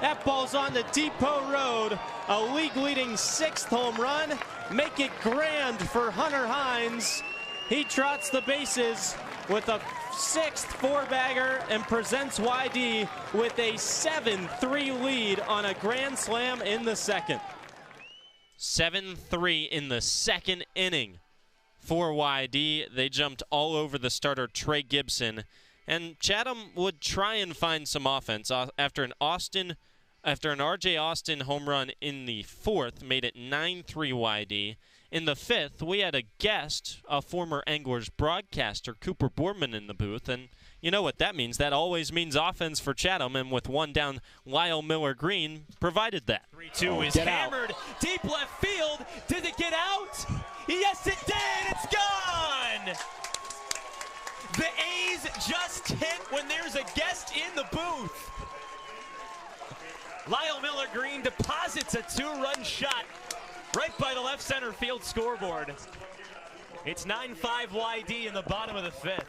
That ball's on the Depot Road. A league-leading 6th home run. Make it grand for Hunter Hines. He trots the bases with a 6th 4-bagger and presents YD with a 7-3 lead on a grand slam in the second.
7-3 in the second inning for YD. They jumped all over the starter Trey Gibson, and Chatham would try and find some offense after an R.J. Austin home run in the 4th, made it 9-3 YD. In the 5th, we had a guest, a former Anglers broadcaster, Cooper Boardman, in the booth, and you know what that means. That always means offense for Chatham, and with 1 down, Lyle Miller Green provided that.
3-2 is hammered. Deep left field. Did it get out? Yes, it did. It's gone. The A's just hit when there's a guest in the booth. Lyle Miller Green deposits a 2-run shot right by the left center field scoreboard. It's 9-5 YD in the bottom of the 5th.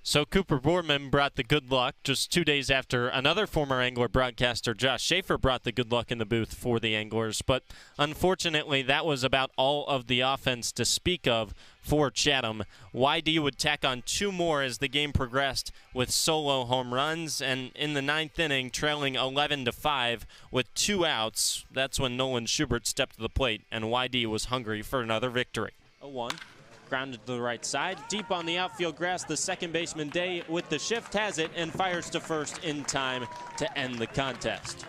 So Cooper Boardman brought the good luck just 2 days after another former Angler broadcaster, Josh Schaefer, brought the good luck in the booth for the Anglers. But unfortunately, that was about all of the offense to speak of for Chatham. YD would tack on 2 more as the game progressed with solo home runs. And in the 9th inning, trailing 11-5 with 2 outs, that's when Nolan Schubert stepped to the plate, and YD was hungry for another victory.
0-1. Grounded to the right side. Deep on the outfield grass, the second baseman Day with the shift has it and fires to first in time to end the contest.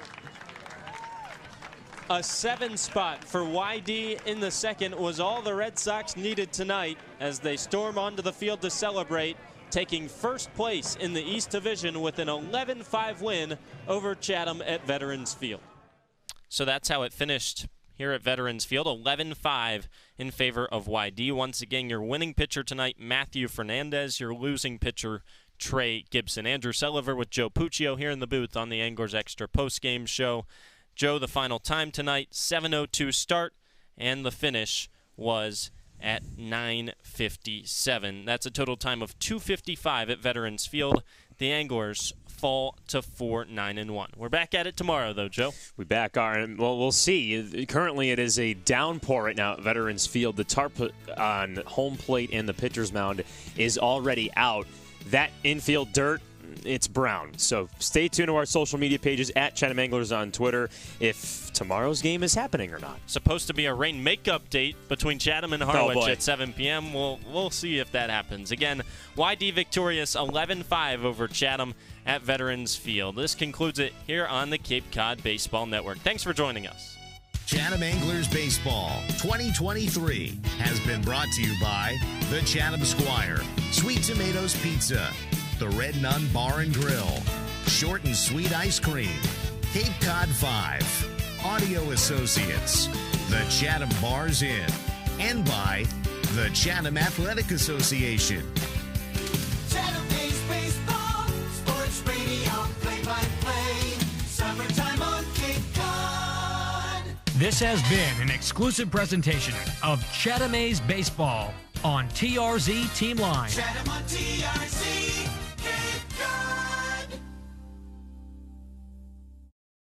A 7 spot for YD in the second was all the Red Sox needed tonight as they storm onto the field to celebrate, taking first place in the East Division with an 11-5 win over Chatham at Veterans Field. So that's how it finished here at Veterans Field, 11-5 in favor of YD. Once again, your winning pitcher tonight, Matthew Fernandez. Your losing pitcher, Trey Gibson. Andrew Selover with Joe Puccio here in the booth on the Anglers Extra postgame show. Joe, the final time tonight, 7:02 start, and the finish was at 9:57. That's a total time of 2:55 at Veterans Field. The Anglers fall to 4-9-1. We're back at it tomorrow, though, Joe.
We back are, and well, we'll see. Currently, it is a downpour right now at Veterans Field. The tarp on home plate and the pitcher's mound is already out. That infield dirt, it's brown. So stay tuned to our social media pages at Chatham Anglers on Twitter if tomorrow's game is happening or not.
Supposed to be a rain makeup date between Chatham and Harwich at 7 p.m. We'll see if that happens. Again, YD victorious 11-5 over Chatham at Veterans Field. This concludes it here on the Cape Cod Baseball Network. Thanks for joining us.
Chatham Anglers Baseball 2023 has been brought to you by the Chatham Squire, Sweet Tomatoes Pizza, the Red Nun Bar and Grill, Short and Sweet Ice Cream, Cape Cod 5, Audio Associates, the Chatham Bars Inn, and by the Chatham Athletic Association.
Chatham-based baseball, sports radio, play-by-play, summertime on Cape Cod.
This has been an exclusive presentation of Chatham A's Baseball on TRZ Team Line.
Chatham on TRZ.